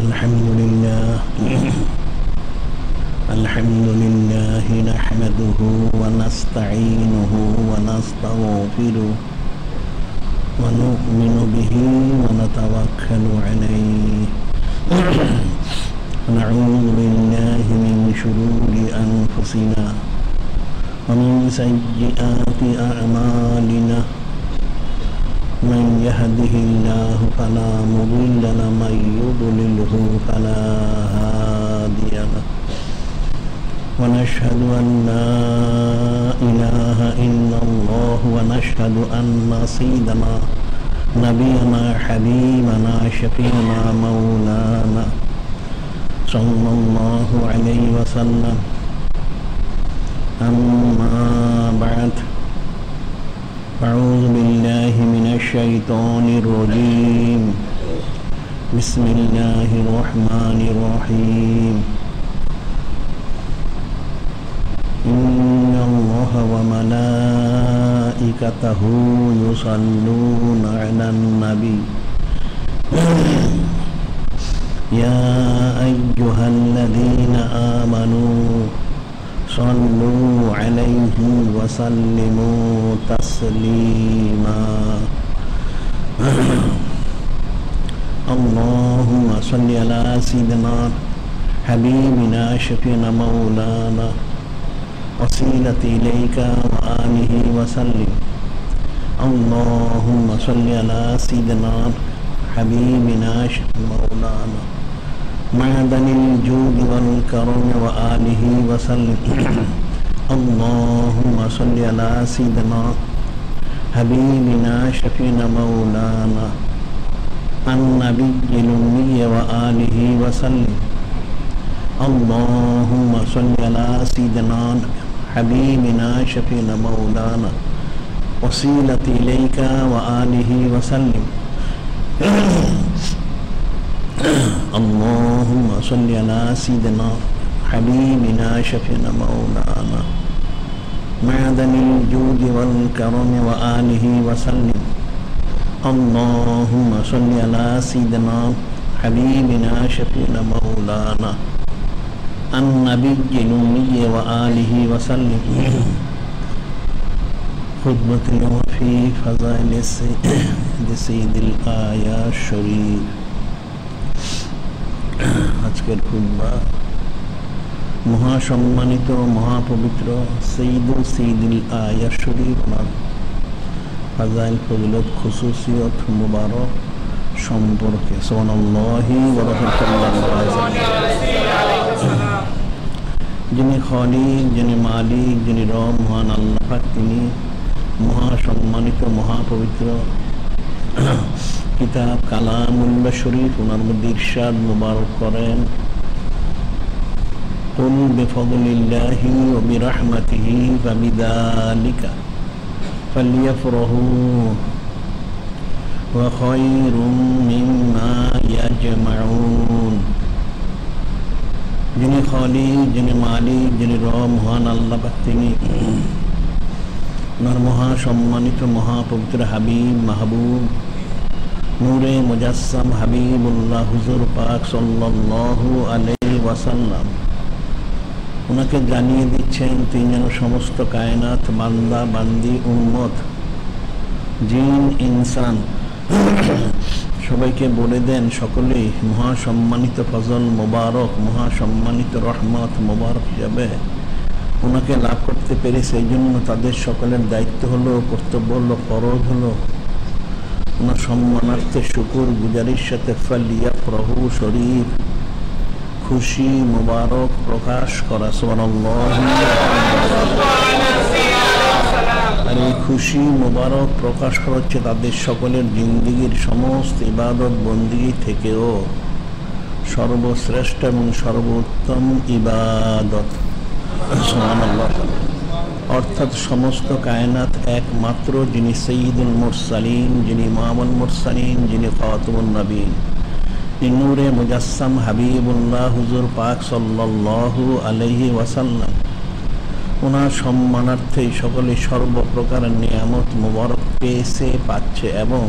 الحمد لله نحمده ونستعينه ونستغفره ونؤمن به ونتوكل عليه ونعوذ بالله من شرور أنفسنا ومن سيئات أعمالنا من يهده الله فلا مضل له ومن يضلله فلا هادي له ونشهد أن لا إله إلا الله ونشهد أن سيدنا نبينا حبيبنا شفيعنا مولانا صلى الله عليه وسلم أما بعد أعوذ بالله من الشيطان الرجيم بسم الله الرحمن الرحيم إن الله وملائكته يصلون على النبي يا أيها الذين آمنوا صلوا عليه وسلموا تسليما اللهم صل على سيدنا حبيبنا شفيعنا مولانا وسيلة إليك وآله وسلم اللهم صل على سيدنا حبيبنا شفيعنا مولانا معدن الجود والكرم وآله وسلم اللهم صل على سيدنا حبيبنا شفيعنا مولانا النبي الأمي وآله وسلم اللهم صل على سيدنا حبيبنا شفيعنا مولانا وسيلة إليك وآله وسلم اللهم صل على سيدنا حبيبنا شفيعنا مولانا معدن الجود والكرم وآله وسلم اللهم صل على سيدنا حبيبنا شفيعنا مولانا النبي الأمي وآله وسلم خطبة في فضائل سيد الآيات الشريف আজকের খুতবা মহাসম্মানিত মহাপবিত্র সঈদুল আয়াত শরীফ ওনার ফাজাইল ফজিলত খুসুসিয়ত মুবারক সম্পর্কে সুবহানাল্লাহি ওয়া রাহমাতুল্লাহি। যিনি খালিক, যিনি মালিক, যিনি রব, মহান আল্লাহ পাক, তিনি মহাসম্মানিত মহাপবিত্র কিতাব কালামুল্লাহ শরীফ ওনার মধ্যে ইরশাদ মুবারক করেন, কুল বিফদলিল্লাহি ওয়া বিরহমাতিহি ফাবিযালিকা ফালইফরাহু ওয়া খায়রুম মিম্মা ইয়াজমাউন। যিনি খালিক, যিনি মালিক, যিনি রব, মহান আল্লাহ পাক, তিনি ওনার মহাসম্মানিত মহাপবিত্র হাবিব মাহবুব নূরে মুজাসসাম হাবিবুল্লাহ হুজুর পাক সাল্লাল্লাহু আলাইহি ওয়াসাল্লাম ওনাকে জানিয়ে দিচ্ছেন তিনি যেন সমস্ত কায়নাত, বান্দা বান্দি, উম্মত, জিন, ইনসান সবাইকে বলে দেন, সকলেই মহাসম্মানিত ফজল মোবারক, মহাসম্মানিত রহমত মোবারক হিসাবে ওনাকে লাভ করতে পেরে সেই জন্য তাদের সকলের দায়িত্ব হলো, কর্তব্য হলো, ফরজ হলো ওনার সম্মানার্থে শুকুর গুজারির সাথে ফালইফরাহু শরীফ খুশি মোবারক প্রকাশ করা। সুবহানাল্লাহি। আর এই খুশি মোবারক প্রকাশ করা হচ্ছে তাদের সকলের জিন্দেগির সমস্ত ইবাদত বন্দেগী থেকেও সর্বশ্রেষ্ঠ এবং সর্বোত্তম ইবাদত। সুবহানাল্লাহ। অর্থাৎ সমস্ত কায়নাত একমাত্র যিনি সঈদুল মুরসালিন, যিনি ইমামুল মুরসালিন, যিনি খাতামুন নবীন, নূরে মুজাসসাম হাবিবুল্লাহ হুজুর পাক সাল্লাল্লাহু আলাইহি ওয়াসাল্লাম ওনার সম্মানার্থে সকলে সর্বপ্রকার নিয়ামত মুবারক পেয়েছে, পাচ্ছে এবং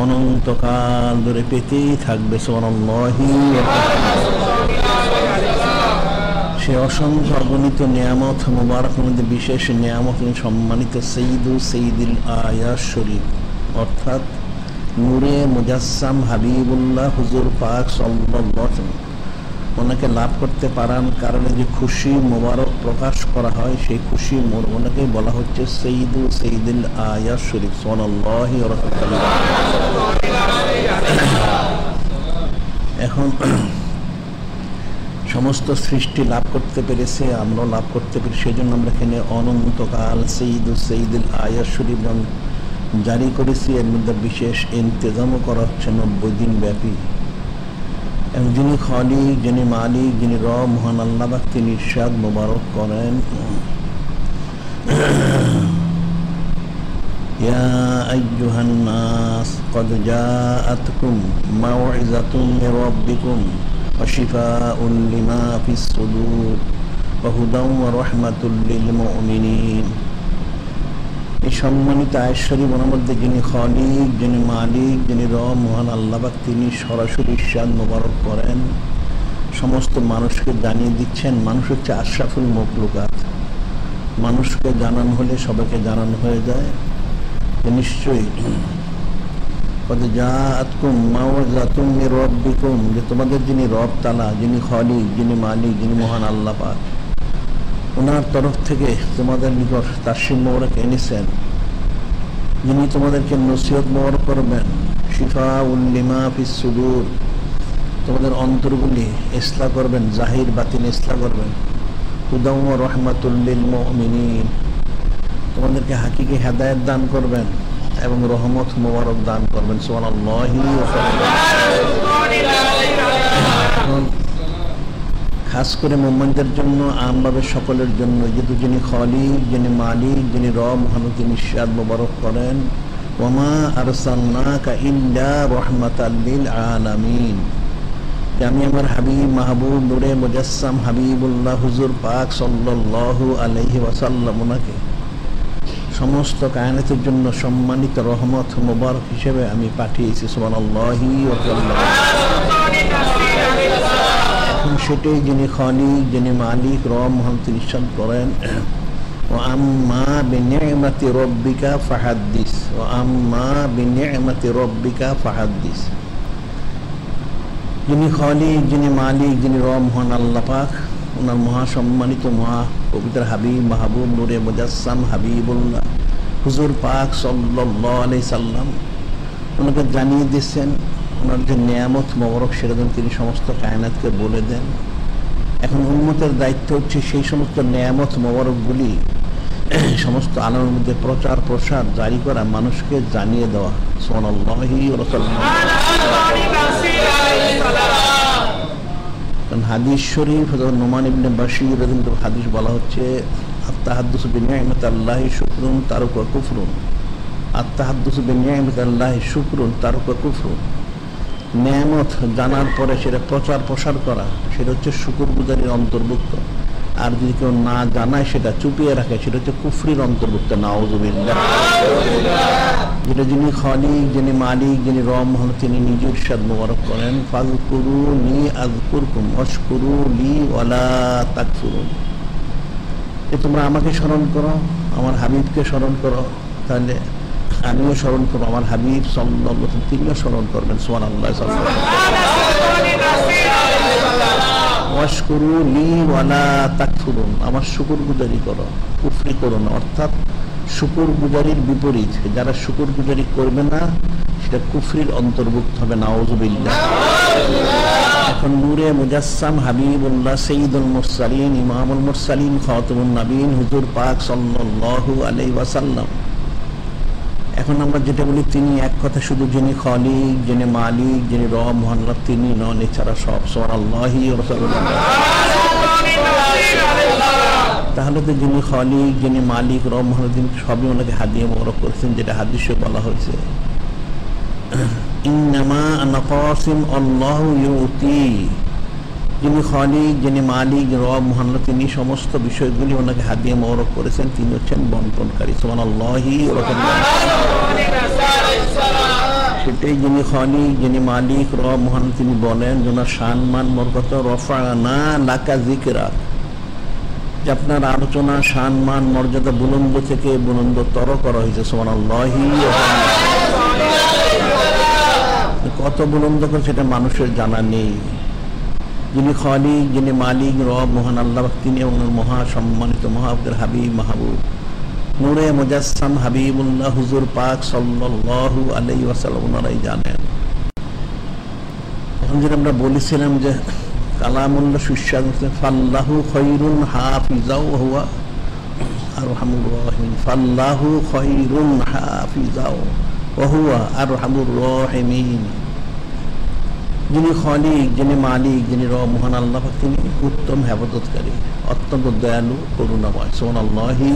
অনন্তকাল ধরে পেতেই থাকবে। সুবহানাল্লাহি। সে অসংখ্য অগণিত নিয়ামত মুবারকের মধ্যে বিশেষ নিয়ামত সম্মানিত সৈয়দুল আয়াত শরীফ অর্থাৎ নূরে মুজাসসাম হাবিবুল্লাহ হুজুর পাক সাল্লাল্লাহু আলাইহি ওয়াসাল্লাম ওনাকে লাভ করতে পারার কারণে যে খুশি মোবারক প্রকাশ করা হয়, সেই খুশি ওনাকে বলা হচ্ছে সৈয়দুল আয়াত শরীফ। সুবহানাল্লাহি ওয়া রাহমাতুল্লাহ। এখন সমস্ত সৃষ্টি লাভ করতে পেরেছে, আমরা লাভ করতে পেরেছি, সেই জন্য আমরা এখানে অনন্তকাল সৈয়দুল আয়াত শরীফ জারি করেছি। এর মধ্যে বিশেষ ইন্তজামও করা হচ্ছে 90 দিন ব্যাপী। এবং যিনি খালিক, যিনি মালিক, যিনি রব মহান আল্লাহ পাক, তিনি ইরশাদ মোবারক করেন, ইয়া আইয়ুহান নাস ক্বাদ জাআতকুম মাউইযাতুম মির রাব্বিকুম ওয়া শিফাউন লিমা ফিস সুদূর ওয়া হুদাও ওয়া রাহমাতুল লিল মুমিনিন। এই সম্মানিত আয়াত শরীফ ওনার মধ্যে যিনি খালিক, যিনি মালিক, যিনি রব মহান আল্লাহ পাক, তিনি সরাসরি ইরশাদ মোবারক করেন, সমস্ত মানুষকে জানিয়ে দিচ্ছেন। মানুষ হচ্ছে আশরাফুল মাখলুকাত, মানুষকে জানানো হলে সবাইকে জানানো হয়ে যায় নিশ্চয়ই কদ জাআতকুম মাউইযাতুম মির রাব্বিকুম, যে তোমাদের যিনি রব তাআলা, যিনি খালিক, যিনি মালিক, যিনি মহান আল্লাহ পাক, ওনার তরফ থেকে তোমাদের নিকট তাসলিম মোবারক এনেছেন, যিনি তোমাদেরকে নসিহত মোবারক করবেন, শিফাউল লিমা ফিস সুদূর, তোমাদের অন্তরগুলি ইসলাহ করবেন, জাহির বাতিন ইসলাহ করবেন, হুদাও ওয়া রাহমাতুল লিল মুমিনিন, তোমাদেরকে হাকিকি হেদায়েত দান করবেন এবং রহমত মোবারক দান করবেন। সুবহানাল্লাহি ওয়া সুবহানাল্লাহ। খাস করে মুমিনদের জন্য, আমভাবে সকলের জন্য, যেহেতু যিনি খালিক, যিনি মালিক, যিনি রব মহান, তিনি ইরশাদ মোবারক করেন, ওয়ামা আরসালনাকা ইল্লা রাহমাতাল লিল আলামিন, যে আমি আমার হাবিব মাহবুব নূরে মুজাসসাম হাবিবুল্লাহ হুজুর পাক সাল্লাল্লাহু আলাইহি ওয়াসাল্লাম ওনাকে সমস্ত কায়নাতের জন্য সম্মানিত রহমত মোবারক হিসেবে আমি পাঠিয়েছি। সুবহানাল্লাহি ওয়া সুবহানাল্লাহ। এখন সেটাই যিনি খালিক, যিনি মালিক, রব মহান, তিনি ইরশাদ করেন, ওয়া আম্মা বিনি'মাতি রাব্বিকা ফাহাদ্দিস, ওয়া আম্মা বিনি'মাতি রাব্বিকা ফাহাদ্দিস। যিনি খালিক, যিনি মালিক, যিনি রব মহান আল্লাহ পাক, ওনার মহাসম্মানিত মহা পবিত্র হাবিব মাহবুব নূরে মুজাসসাম হাবিবুল্লাহ হুজুর পাক সাল্লাল্লাহু আলাইহি সাল্লাম ওনাকে জানিয়ে দিয়েছেন ওনার যে নিয়ামত মোবারক, সেটা যেন তিনি সমস্ত কায়নাতকে বলে দেন। এখন উম্মতের দায়িত্ব হচ্ছে সেই সমস্ত নিয়ামত মোবারকগুলি সমস্ত আলোর মধ্যে প্রচার প্রসার জারি করা, মানুষকে জানিয়ে দেওয়া। সুবহানাল্লাহি ওয়া রাসূলুল্লাহ। হাদিস শরীফ নোমান ইবনে বাশীর রাদিয়াল্লাহু হাদিস বলা হচ্ছে, আত-তাহাদ্দুসু বিনি'মাতিল্লাহি শুকরুন তারুকা কুফরুন, আত-তাহাদ্দুসু বিনি'মাতিল্লাহি শুকরুন তারুকা কুফরুন। নিয়ামত জানার পরে সেটা প্রচার প্রসার করা, সেটা হচ্ছে শুকরগুজারির অন্তর্ভুক্ত। আর যদি কেউ না জানায়, সেটা চুপিয়ে রাখে, সেটা হচ্ছে কুফরির অন্তর্ভুক্ত। নাউযুবিল্লাহ। যেটা যিনি খালিক, যিনি মালিক, যিনি রব মহান, তিনি নিজের ইরশাদ মোবারক করেন, ফাযকুরুনি আযকুরকুম ওয়াশকুরুলি ওয়ালা তাকফুরুন, যে তোমরা আমাকে স্মরণ করো, আমার হাবিবকে স্মরণ করো, তাহলে আমিও স্মরণ করবো, আমার হাবিব সাল্লাল্লাহু আলাইহি ওয়াসাল্লাম তিনিও স্মরণ করবেন। সুবহানাল্লাহ। ওয়াশকুরুলি ওয়ালা তাকফুরুন, আমার শুকরগুজারি করো, কুফরি করো না। অর্থাৎ শুকরগুজারির বিপরীত, যারা শুকরগুজারি করবে না সেটা কুফরির অন্তর্ভুক্ত হবে। নাউযুবিল্লাহ। এখন নূরে মুজাসসাম হাবিবুল্লাহ সাইয়্যিদুল মুরসালিন, ইমামুল মুরসালিন, খাতামুন নবীন হুজুর পাক সাল্লাল্লাহু আলাইহি ওয়াসাল্লাম, এখন আমরা যেটা বলি তিনি এক কথা শুধু যিনি খালিক, যিনি মালিক, যিনি রব মহান, তিনি নন, এছাড়া সব। সুবহানাল্লাহি ওয়া রাসূলুল্লাহ। তাহলে তো যিনি খালিক, যিনি মালিক, রব মহান, তিনি সবই ওনাকে হাদিয়া মোবারক করেছেন, যেটা হাদিসে বলা হয়েছে, ইন্নামা আনা কাসিম আল্লাহু ইউতি। যিনি খালিক, যিনি মালিক, রব মহান, তিনি সমস্ত বিষয়গুলি ওনাকে হাদিয়া মোবারক করেছেন, তিনি হচ্ছেন বন্টনকারী। সুবহানাল্লাহি ওয়া রাহমাতুল্লাহ। সেটাই যিনি খালিক, যিনি মালিক, রব মহান, তিনি বলেন যার সম্মান মর্যাদা রফানা লাকা যিকরাক, যে আপনার আলোচনা সম্মান মর্যাদা বুলন্দ থেকে বুলন্দতর করা হয়েছে। সুবহানাল্লাহি। কত বুলন্দ করে সেটা মানুষের জানা নেই। যিনি খালিক, যিনি মালিক, রব মহান আল্লাহ, তিনি মহা সম্মানিত মহাবুদের হাবিব মাহবুব নূরে মুজাসসাম হাবিবুল্লাহ হুজুর পাক সাল্লাল্লাহু আলাইহি ওয়াসাল্লাম, ওনারাই জানেন। এখন যেটা আমরা বলেছিলাম যে কালামুল্লাহ সুস্বাদ, ফাল্লাহু খায়রুন হাফিজাও ওয়া হুয়া আরহামুর রাহিমিন। ফাল্লাহু খায়রুন হাফিজাও ওয়া হুয়া আরহামুর রাহিমিন। যিনি খালিক, যিনি মালিক, যিনি রব মহান আল্লাহ, তিনি উত্তম হেফাজতকারী, অত্যন্ত দয়ালু, করুণাময়। সুবহানাল্লাহি।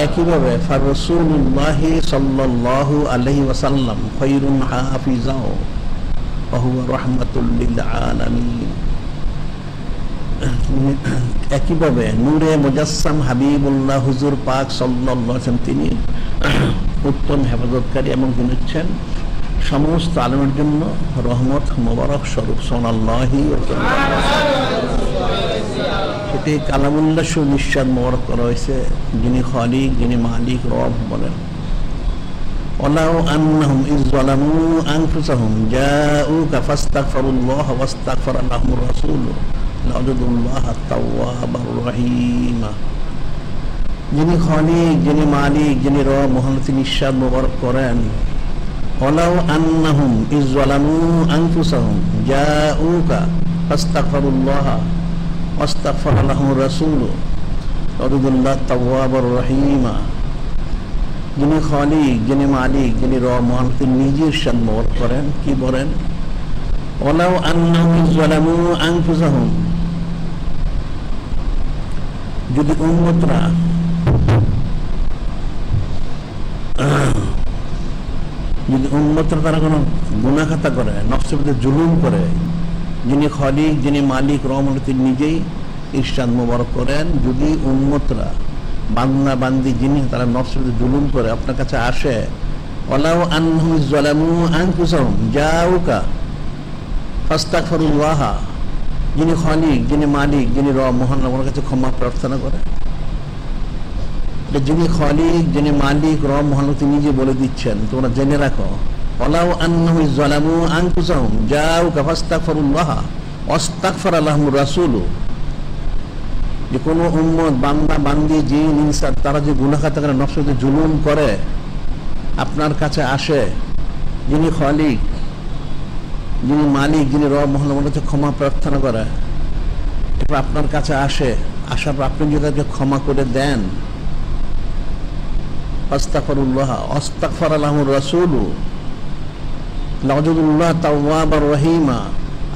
একইভাবে রাসূলুল্লাহি সাল্লাল্লাহু আলাইহি ওয়াসাল্লাম খায়রুন হাফিজাও ওয়া হুয়া রাহমাতুল লিল আলামিন। একইভাবে নূরে মুজাসসাম হাবিবুল্লাহ হুজুর পাক সাল্লাল্লাহু আলাইহি ওয়াসাল্লাম, তিনি উত্তম হেফাজতকারী এবং তিনি হচ্ছেন সমস্ত আলমের জন্য রহমত মোবারক স্বরূপ। সুবহানাল্লাহি। সেটি কালামুল্লাহ সুনিশ্বাদ মোবারক করা হয়েছে। যিনি খালিক, যিনি মালিক, রব বলেন ওয়ালাউ আন্নাহুম ইয যালামু আনফুসাহুম জাউকা ফাস্তাগফিরুল্লাহ ওয়াস্তাগফারা লাহুমুর রাসূল লাওয়াজাদুল্লাহা তাওয়াবার রহিমা। যিনি খালিক, যিনি মালিক, যিনি রব মহান, তিনি ইরশাদ মোবারক করেন ওয়ালাউ আন্নাহুম ইয যালামু আনফুসাহুম জাউকা ফাস্তাগফিরুল্লাহ ওয়াস্তাগফারা লাহুমুর রাসূল লাওয়াজাদুল্লাহা তাওয়াবার রহিমা। যিনি খালিক, যিনি মালিক, যিনি রব মহান, তিনি নিজে ইরশাদ মোবারক করেন, কি বলেন? ওয়ালাউ আন্নাহুম ইয যালামু আনফুসাহুম, যদি উম্মতরা তারা কোনো গুনাহ খাতা করে, নফসের প্রতি জুলুম করে, যিনি খালিক, যিনি মালিক, রব, তিনি নিজেই ইরশাদ মোবারক করেন, যদি উম্মতরা বান্দা বান্দি যিনি তারা নফসের প্রতি জুলুম করে আপনার কাছে আসে, ওয়ালাউ আন্নাহুম ইয যালামু আনফুসাহুম জাউকা ফাস্তাগফিরুল্লাহ, যিনি খালিক, যিনি মালিক, যিনি রব মহান, আমার কাছে ক্ষমা প্রার্থনা করে। যিনি খালিক, যিনি মালিক, রব মহান, তিনি নিজে বলে দিচ্ছেন, তোমরা জেনে রাখো ওয়ালাউ আন্নাহুম ইয যালামু আনফুসাহুম জাউকা ফাস্তাগফিরুল্লাহ ওয়াস্তাগফারা লাহুমুর রাসূল, যে কোনো উম্মত বান্দা বান্দি জিন ইনসান তারা যে গুনাহ খাতা করে নফসে জুলুম করে আপনার কাছে আসে, যিনি খালিক, যিনি মালিক, যিনি রব মহান, আমার কাছে ক্ষমা প্রার্থনা করে, আপনার কাছে আসে, আসার পর আপনি যদি তাকে ক্ষমা করে দেন, আস্তাগফিরুল্লাহ ওয়াস্তাগফারা লাহুমুর রাসূল লাওয়াজাদুল্লাহা তাওয়াবার রহিমা,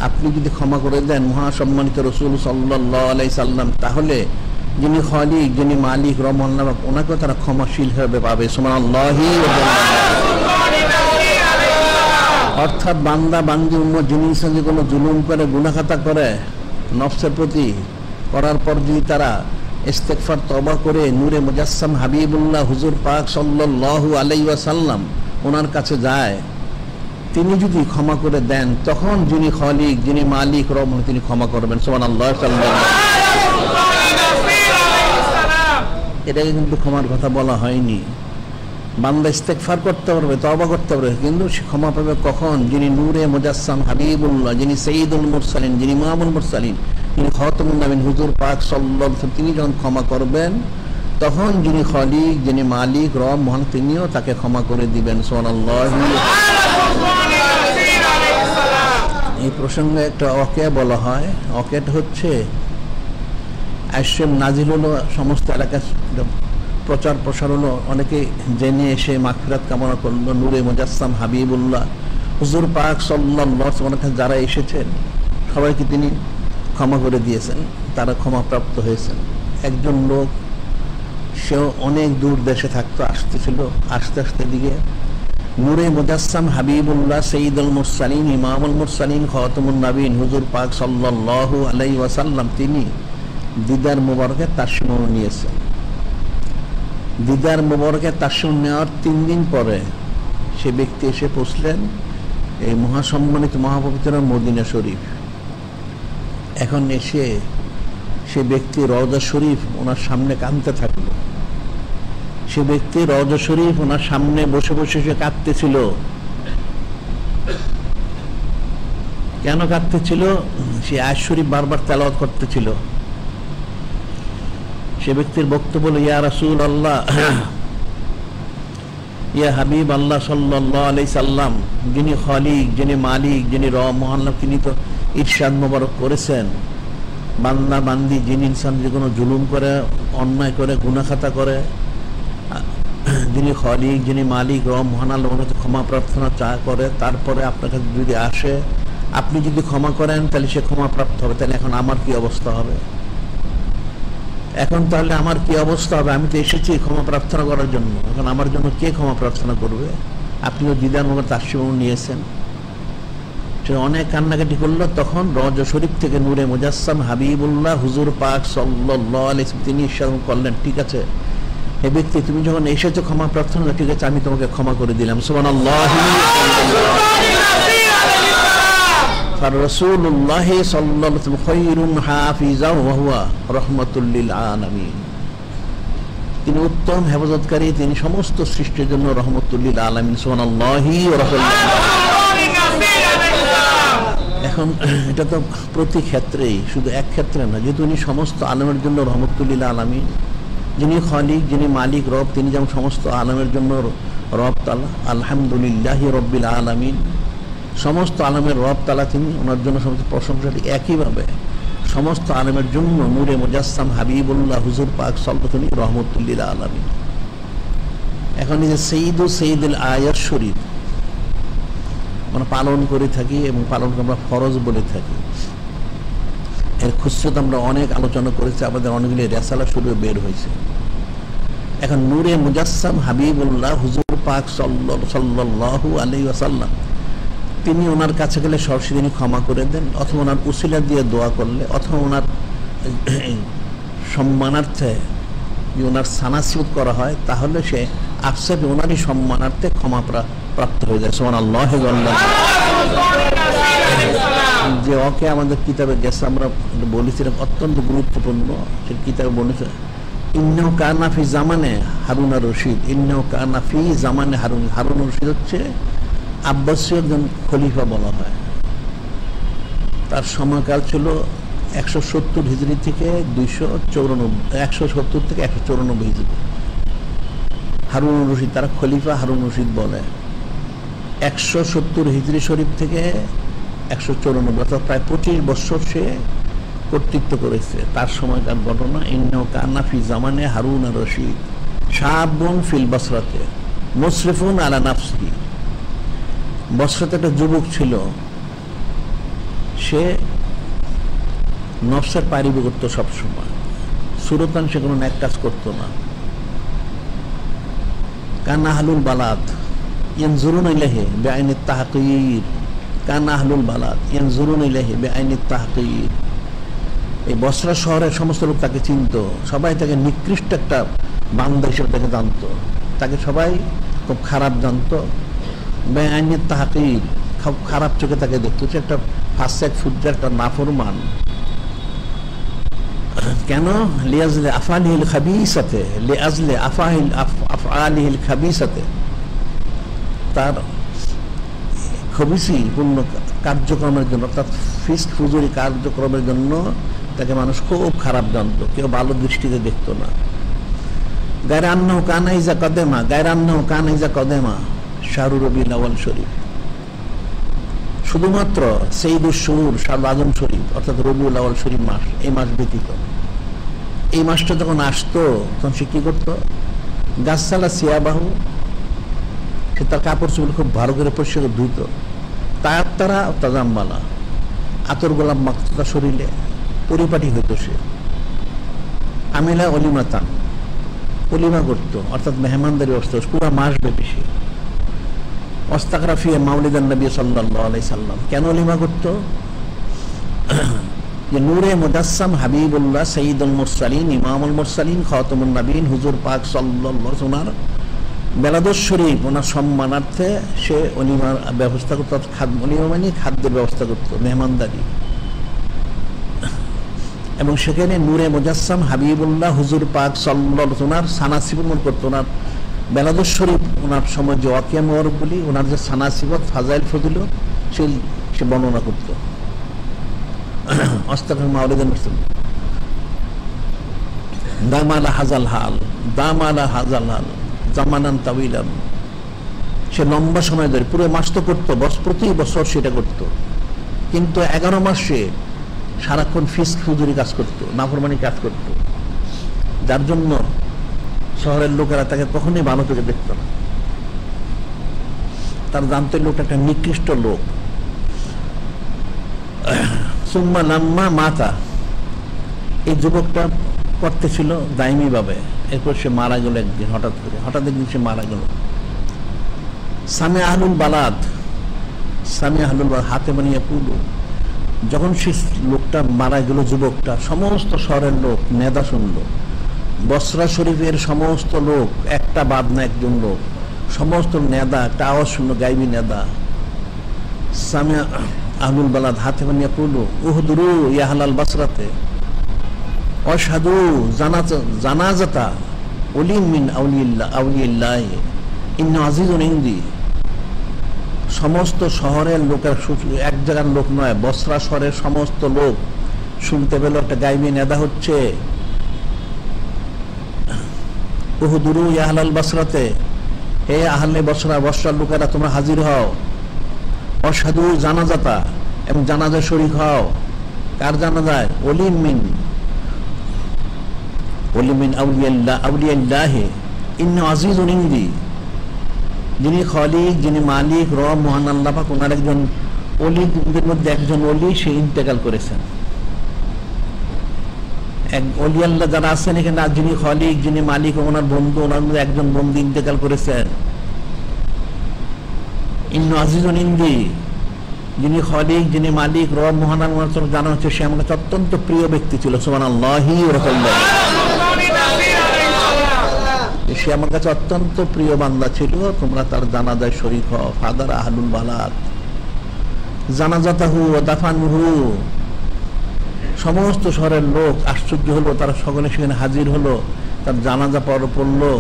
আপনি যদি ক্ষমা করে দেন মহা সম্মানিত রাসূল সাল্লাল্লাহু আলাইহি সাল্লাম, তাহলে যিনি খালিক, যিনি মালিক, রব মহান, ওনাকেও তারা ক্ষমাশীল হিসেবে পাবে। সুবহানাল্লাহি। অর্থাৎ বান্দা বান্দি উম্মত যিনি যে কোনো জুলুম করে, গুনাহ খাতা করে নফসের প্রতি, করার পর যদি তারা ইস্তেগফার তওবা করে নূরে মুজাসসাম হাবিবুল্লাহ হুজুর পাক সাল্লাল্লাহু আলাইহি ওয়াসাল্লাম ওনার কাছে যায়, তিনি যদি ক্ষমা করে দেন, তখন যিনি খালিক, যিনি মালিক, রব, তিনি ক্ষমা করবেন। সুবহানাল্লাহ। এটাকে কিন্তু ক্ষমার কথা বলা হয়নি। বান্দা ইস্তেগফার করতে পারবে, তওবা করতে পারবে, কিন্তু সে ক্ষমা পাবে কখন? যিনি নূরে মুজাসসাম হাবিবুল্লাহ, যিনি সাইয়্যিদুল মুরসালিন, যিনি ইমামুল মুরসালিন, যিনি খাতামুন নবীন হুজুর পাক সাল্লাল্লাহু আলাইহি ওয়াসাল্লাম, তিনি যখন ক্ষমা করবেন, তখন যিনি খালিক, যিনি মালিক, রব মহান, তিনিও তাকে ক্ষমা করে দিবেন। সুবহানাল্লাহ। এই প্রসঙ্গে একটা ওয়াকিয়া বলা হয়। ওয়াকিয়াটা হচ্ছে আইসেম নাজিল হলো, সমস্ত এলাকায় প্রচার প্রসার হলো, অনেকে জেনে এসে মাগফিরাত কামনা করলো। নূরে মুজাসসাম হাবিবুল্লাহ হুজুর পাক সাল্লাল্লাহু আলাইহি ওয়াসাল্লাম যারা এসেছেন সবাইকে তিনি ক্ষমা করে দিয়েছেন, তারা ক্ষমাপ্রাপ্ত হয়েছেন। একজন লোক, সেও অনেক দূর দেশে থাকতো, আসতেছিল, আস্তে আস্তে দিকে নূরে মুজাসসাম হাবিবুল্লাহ সাইয়্যিদুল মুরসালিন, ইমামুল মুরসালিন, খাতামুন নবীন হুজুর পাক সাল্লাল্লাহু আলাইহি ওয়াসাল্লাম, তিনি দিদার মুবারকে তাশমিম নিয়েছেন। দিদার মোবারকে তাসুন নেওয়ার 3 দিন পরে সে ব্যক্তি এসে পৌঁছলেন এই মহাসম্মানিত মহাপবিত্র মদিনা শরীফ। এখন এসে সে ব্যক্তি রওজা শরীফ ওনার সামনে কাঁদতে থাকলো। সে ব্যক্তি রওজা শরীফ ওনার সামনে বসে বসে সে কাঁদতেছিল। কেন কাঁদতেছিল? সে আয়াত শরীফ বারবার তেলাওয়াত করতেছিল। সে ব্যক্তির বক্তব্য হলো, ইয়া রাসূলুল্লাহ, ইয়া হাবিব আল্লাহ সাল্লাল্লাহু আলাইহি সাল্লাম, যিনি খালিক, যিনি মালিক, যিনি রব মহান, তিনি তো ইরশাদ মোবারক করেছেন, বান্দা বান্দি যিনি ইনসান যে কোনো জুলুম করে, অন্যায় করে, গুনাহ খাতা করে, যিনি খালিক, যিনি মালিক, রব মহান আল্লাহ ক্ষমা প্রার্থনা করে, তারপরে আপনার কাছে যদি আসে, আপনি যদি ক্ষমা করেন তাহলে সে ক্ষমা প্রাপ্ত হবে। তাহলে এখন আমার কি অবস্থা হবে? এখন তাহলে আমার কি অবস্থা হবে? আমি তো এসেছি ক্ষমা প্রার্থনা করার জন্য, এখন আমার জন্য কে ক্ষমা প্রার্থনা করবে? আপনিও দিদার মোবারক তাসরিফ নিয়েছেন। সে অনেক কান্নাকাটি করলো। তখন রওজা শরীফ থেকে নূরে মুজাসসাম হাবিবুল্লাহ হুজুর পাক সাল্লাল্লাহু আলাইহি ওয়াসাল্লাম তিনি ইরশাদ করলেন, ঠিক আছে হে ব্যক্তি, তুমি যখন এসেছো ক্ষমা প্রার্থনা, ঠিক আছে আমি তোমাকে ক্ষমা করে দিলাম। সুবহানাল্লাহ। রাসূলুল্লাহ সাল্লাল্লাহু আলাইহি ওয়াসাল্লাম খায়রুন হাফিজাও ওয়া হুয়া রাহমাতুল লিল আলামিন। তিনি উত্তম হেফাজতকারী, তিনি সমস্ত সৃষ্টির জন্য রহমতুল লিল আলামিন। সুবহানাল্লাহ। এখন এটা তো প্রতি ক্ষেত্রেই, শুধু এক ক্ষেত্রে না, যেহেতু উনি সমস্ত আলমের জন্য রহমতুল লিল আলামিন, যিনি খালিক, যিনি মালিক, রব, তিনি যেমন সমস্ত আলমের জন্য রব তাআলা, আলহামদুলিল্লাহি রাব্বিল আলামিন, সমস্ত আলমের রব তাআলা তিনি, ওনার জন্য সমস্ত প্রশংসাটি একইভাবে সমস্ত আলমের জন্য নূরে মুজাসসাম হাবিবুল্লাহ হুজুর পাক সাল্লাল্লাহু আলাইহি রাহমাতুল লিল আলামিন। এখন এই যে সৈয়দুল আয়াত শরীফ আমরা পালন করে থাকি এবং পালনকে আমরা ফরজ বলে থাকি। এর খুসরত আমরা অনেক আলোচনা করেছি, আমাদের অনেকগুলি রেসালা শুরু বের হয়েছে। এখন নূরে মুজাসসাম হাবিবুল্লাহ হুজুর পাক সাল্লাল্লাহু আলাইহি ওয়াসাল্লাম তিনি ওনার কাছে গেলে সরাসরি তিনি ক্ষমা করে দেন, অথবা ওনার উসিলা দিয়ে দোয়া করলে, অথবা ওনার সম্মানার্থে ওনার সানাসিয়ত করা হয়, তাহলে সে আফসার ওনারই সম্মানার্থে ক্ষমা প্রাপ্ত হয়ে যায়। সুবহানাল্লাহ। যে ওকে আমাদের কিতাবে গেছে, আমরা বলেছিলাম অত্যন্ত গুরুত্বপূর্ণ, সে কিতাবে বলেছে ইন্নাহু কানা ফি জামানে হারুন আর রশিদ। ইন্নাহু কানা ফি জামানে হারুন। হারুন রশিদ হচ্ছে আব্বাসীয় একজন খলিফা বলা হয়। তার সময়কাল ছিল 170 হিজরি থেকে 170 থেকে 194 হিজরি। হারুন রশিদ, তারা খলিফা হারুন রশিদ বলে। 170 হিজরি শরীফ থেকে 194, অর্থাৎ প্রায় 25 বছর সে কর্তৃত্ব করেছে। তার সময়কার ঘটনা। ইন্নাহু কানা ফি জামানে হারুন আর রশিদ শাবুন ফিল বসরাতে মুসরিফুন আলা নাফসিহি। বসরাতে একটা যুবক ছিল, সে নফসের পারিবি করতো সবসময়, সুরতান সে কোনো ন্যাক কাজ করতো না। কানা আহলুল বালাদ ইয়ানজুরুনা ইলাইহি বিআইনিত তাহকীর। কানা আহলুল বালাদ ইয়ানজুরুনা ইলাইহি বিআইনিত তাহকীর। এই বসরা শহরের সমস্ত লোক তাকে চিনত, সবাই তাকে নিকৃষ্ট একটা বান্দা হিসেবে তাকে জানতো, তাকে সবাই খুব খারাপ জানতো। বেআইনিত তাহকীর, খুব খারাপ চোখে তাকে দেখতো, সে একটা ফাসেক, ফুজ্জার, একটা নাফরমান। কেন? লিয়াজলে আফআলিহিল খাবিসাতে, লিয়াজলে আফআলিহিল খাবিসাতে, তার খবিসি পূর্ণ কার্যক্রমের জন্য, অর্থাৎ ফিস্ক ফুজুরি কার্যক্রমের জন্য তাকে মানুষ খুব খারাপ জানতো, কেউ ভালো দৃষ্টিতে দেখতো না। গায়রা আন্নাহু কানা ইযা কদেমা, গায়রা আন্নাহু কানা ইযা কদেমা শাহরু রবিউল আউয়াল শরীফ, শুধুমাত্র সৈয়দুশ শুহুর শাহরুল আজম শরীফ অর্থাৎ রবিউল আউয়াল শরীফ মাস, এই মাস ব্যতীত, এই মাসটা যখন আসতো তখন সে কি করতো? গাছসালা সিয়াবাহু, সে তার কাপড় চোপড় খুব ভালো করে পরিষ্কার ধুইত। তারা তাজাম্বালা, আতর গোলাপ মাখতো তার শরীরে, পরিপাটি হইত সে। আমিলা অলিমাতান, অলিমা করতো, অর্থাৎ মেহমানদারি অবস্থা পুরো মাস ব্যাপী সে। ওয়াস্তাগরা ফি মাউলিদান নবী সাল্লাল্লাহু আলাইহি সাল্লাম, কেন অলিমা করতো? যে নূরে মুজাসসাম হাবিবুল্লাহ সঈদুল মুরসালিন ইমামুল মুরসালিন খাতামুন নবীন হুজুর পাক সাল্লাল্লাহু আলাইহি ওয়াসাল্লাম বেলাদুস শরীফ ওনার সম্মানার্থে সে অনিমার ব্যবস্থা করত, অনিমা মানে খাদ্যের ব্যবস্থা করত, মেহমানদারি। এবং সেখানে নূরে মুজাসসাম হাবিবুল্লাহ হুজুর পাক সাল্লাল্লাহু আলাইহি ওনার সানাসিবত করতো। ওনার বেলাদুস শরীফ ওনার সময় যে ওয়াকিয়া মোবারকগুলি, ওনার যে সানাসিবত ফাজাইল ফজিলত সে বর্ণনা করত। অস্তাগফির মাওলিদুন মুসলিম দামালা হাজাল হাল, দামালা হাজাল হাল জামানান তাওয়িলান। সে লম্বা সময় ধরে পুরো মাস তো করতো, প্রতি বছর সেটা করত, কিন্তু 11 মাস সে সারাক্ষণ ফিস্ক ফুজুরি কাজ করত, নাফরমানি কাজ করত, যার জন্য শহরের লোকেরা তাকে কখনোই ভালো চোখে দেখত না। তার জানতে লোক একটা নিকৃষ্ট লোক। সুম্মা লাম্মা মাতা, এই যুবকটা করতেছিল দায়মি ভাবে, এরপর সে মারা গেল একদিন, হঠাৎ একদিন সে মারা গেল। সামি আহলুল বালাদ, হাতে বানিয়ে পুলো, যখন সে লোকটা মারা গেল, যুবকটা, সমস্ত শহরের লোক নেদা শুনল। বসরা শরীফের সমস্ত লোক, একটা বাদ না একজন লোক, সমস্ত নেদা একটা আওয়াজ শুনলো, গাইবি নেদা। সামি আহলুল বালাদ হাতে বানিয়ে পুলো উহদুরু ইয়া আহলাল বসরাতে অশহাদু জানাজাতা ওলিন মিন আউলিয়াল্লাহ ইন্না আজিজুন ইনদি। সমস্ত শহরের লোকের, এক জায়গার লোক নয়, বসরা শহরের সমস্ত লোক শুনতে পেল একটা গাইবি নেদা হচ্ছে, উহদুরু ইয়া আহলাল বসরাতে, হে আহলে বসরা, বসরার লোকেরা তোমরা হাজির হও। অশহাদু জানাজাতা, এবং জানাজায় শরীক হও। কার জানাজায়? ওলিন মিন আউলিয়াল্লাহ ইন্না আজিজুন ইনদি। যিনি খলিক, যিনি মালিক, রব, মহান আল্লাহ পাক, ওনার একজন ওলিদের মধ্যে একজন ওলি সে ইন্তেকাল করেছেন। এক ওলি আল্লাহ যারা আছেন এখানে, যিনি খলিক, যিনি মালিক, ওনার বন্ধু, ওনার মধ্যে একজন বন্ধু ইন্তেকাল করেছেন। ইন্না আজিজুন ইনদি, যিনি খলিক, যিনি মালিক, রব, মহান আল্লাহ জানা হচ্ছে সে আমার কাছে অত্যন্ত প্রিয় ব্যক্তি ছিল। সুবহানাল্লাহি ওয়া রাহমাতুল্লাহ। সে আমার কাছে অত্যন্ত প্রিয় বান্দা ছিল, তোমরা তার জানাজায় শরীক হও। ফাদার আহলুল বালাদ জানাজাতাহু ওয়া দাফানুহু। সমস্ত শহরের লোক আশ্চর্য হলো, তারা সকলে সেখানে হাজির হলো, তার জানাজা পড়লো,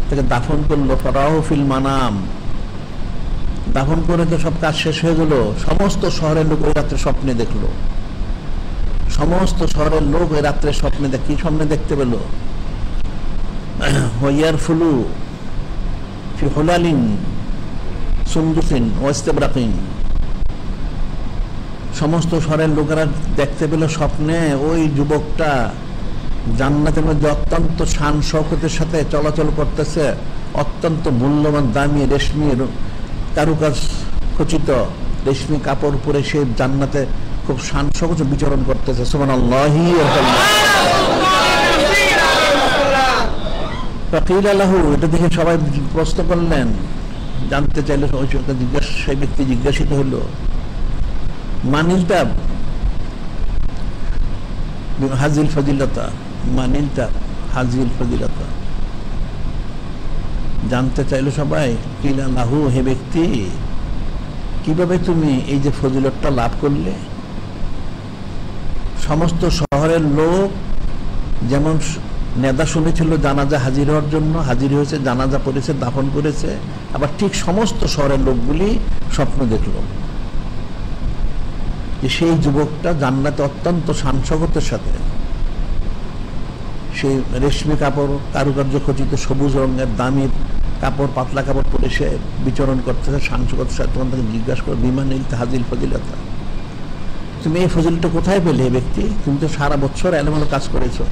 তাকে দাফন করলো। ফারাহু ফিল মানাম, দাফন করে তো সব কাজ শেষ হয়ে গেল। সমস্ত শহরের লোক ওই রাত্রে স্বপ্নে দেখলো, সমস্ত শহরের লোক ওই রাত্রে স্বপ্নে কি স্বপ্নে দেখতে পেল? ইয়ারফুলু ফি হুলালিন সুন্দুসিন ওয়া ইস্তাবরাকিন। সমস্ত শহরের লোকেরা দেখতে পেল স্বপ্নে ওই যুবকটা জান্নাতের মধ্যে অত্যন্ত শান শওকতের সাথে চলাচল করতেছে, অত্যন্ত মূল্যবান দামি রেশমি কারুকাজ খচিত রেশমি কাপড় পরে সে জান্নাতে খুব শান শওকত বিচরণ করতেছে। সুবহানাল্লাহি ওয়া তাআলা। এটা দেখে সবাই প্রশ্ন করলেন, জানতে চাইলে সেই ব্যক্তি জিজ্ঞাসিত হলো, মানিলতা হাজিল ফজিলতা, মানিলতা হাজিল ফজিলতা। জানতে চাইলো সবাই, কিলা লাহু, হে ব্যক্তি কিভাবে তুমি এই যে ফজিলতটা লাভ করলে? সমস্ত শহরের লোক যেমন নেদা শুনেছিল জানাজা হাজির হওয়ার জন্য, হাজির হয়েছে, জানাজা পড়েছে, দাফন করেছে, আবার ঠিক সমস্ত শহরের লোকগুলি স্বপ্ন দেখল যে সেই যুবকটা জান্নাতে অত্যন্ত শান-শওকতের সাথে সেই রেশমি কাপড়, কারুকার্য খচিত সবুজ রঙের দামি কাপড়, পাতলা কাপড় পরে সে বিচরণ করতেছে শান-শওকতের সাথে। তখন তাকে জিজ্ঞাসা করো, বিমানিল হাজিল ফজিলতা, তুমি এই ফজিলটা কোথায় পেলে? এই ব্যক্তি, তুমি তো সারা বছর এলোমেলো কাজ করেছো,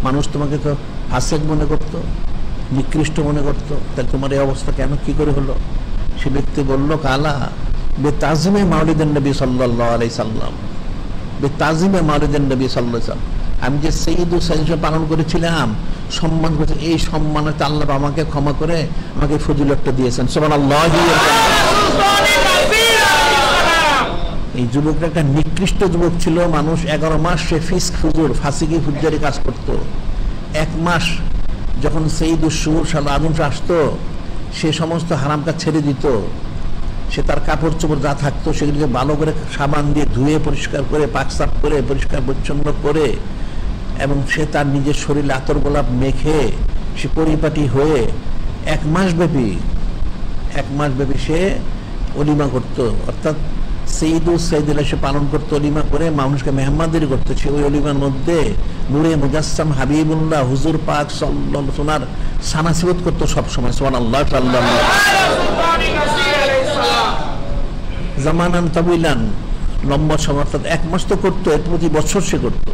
মানুষ তোমাকে তো ফাসেক মনে করতো, নিকৃষ্ট মনে করতো, তাই তোমার এই অবস্থা কেন, কি করে হলো? সে ব্যক্তি বলল, কালা বেতাজিমে মাউলিদুন নবী সাল্লাল্লাহু আলাইহি সাল্লাম, বেতাজিমে মাউলিদুন নবী সাল্লাল্লাহু আলাইহি সাল্লাম। আমি যে সঈদুল সাইদ পালন করেছিলাম, সম্মান করেছি, এই সম্মানটা আল্লাহ আমাকে ক্ষমা করে আমাকে ফজিলতটা দিয়েছেন। সুবহানাল্লাহি। এই যুবকটা একটা নিকৃষ্ট যুবক ছিল। মানুষ 11 মাস সে ফিস্ক ফুজুর ফাসিকি ফুজ্জারি কাজ করত। 1 মাস যখন সেইদুস শুহুর শাহরুল আযম আসতো, সে সমস্ত হারাম কাজ ছেড়ে দিত। সে তার কাপড় চোপড় যা থাকতো সেগুলিকে ভালো করে সাবান দিয়ে ধুয়ে পরিষ্কার করে পাক সাফ করে পরিষ্কার পরিচ্ছন্ন করে, এবং সে তার নিজের শরীরে আতর গোলাপ মেখে সে পরিপাটি হয়ে 1 মাস ব্যাপী সে অলিমা করত, অর্থাৎ সৈয়দুস সৈয়দুল্লাহ সে পালন করতো, অলিমা করে মানুষকে মেহমানদারি করতো। সে ওই অলিমার মধ্যে নূরে মুজাসসাম হাবিবুল্লাহ হুজুর পাক সাল্লাল্লাহু আলাইহি ওয়াসাল্লাম সানাসিবত করতো সবসময়। সুবহানাল্লাহ। জামানান তাবিলান, লম্বা সময়, অর্থাৎ 1 মাস তো করতো, প্রতি বছর সে করতো,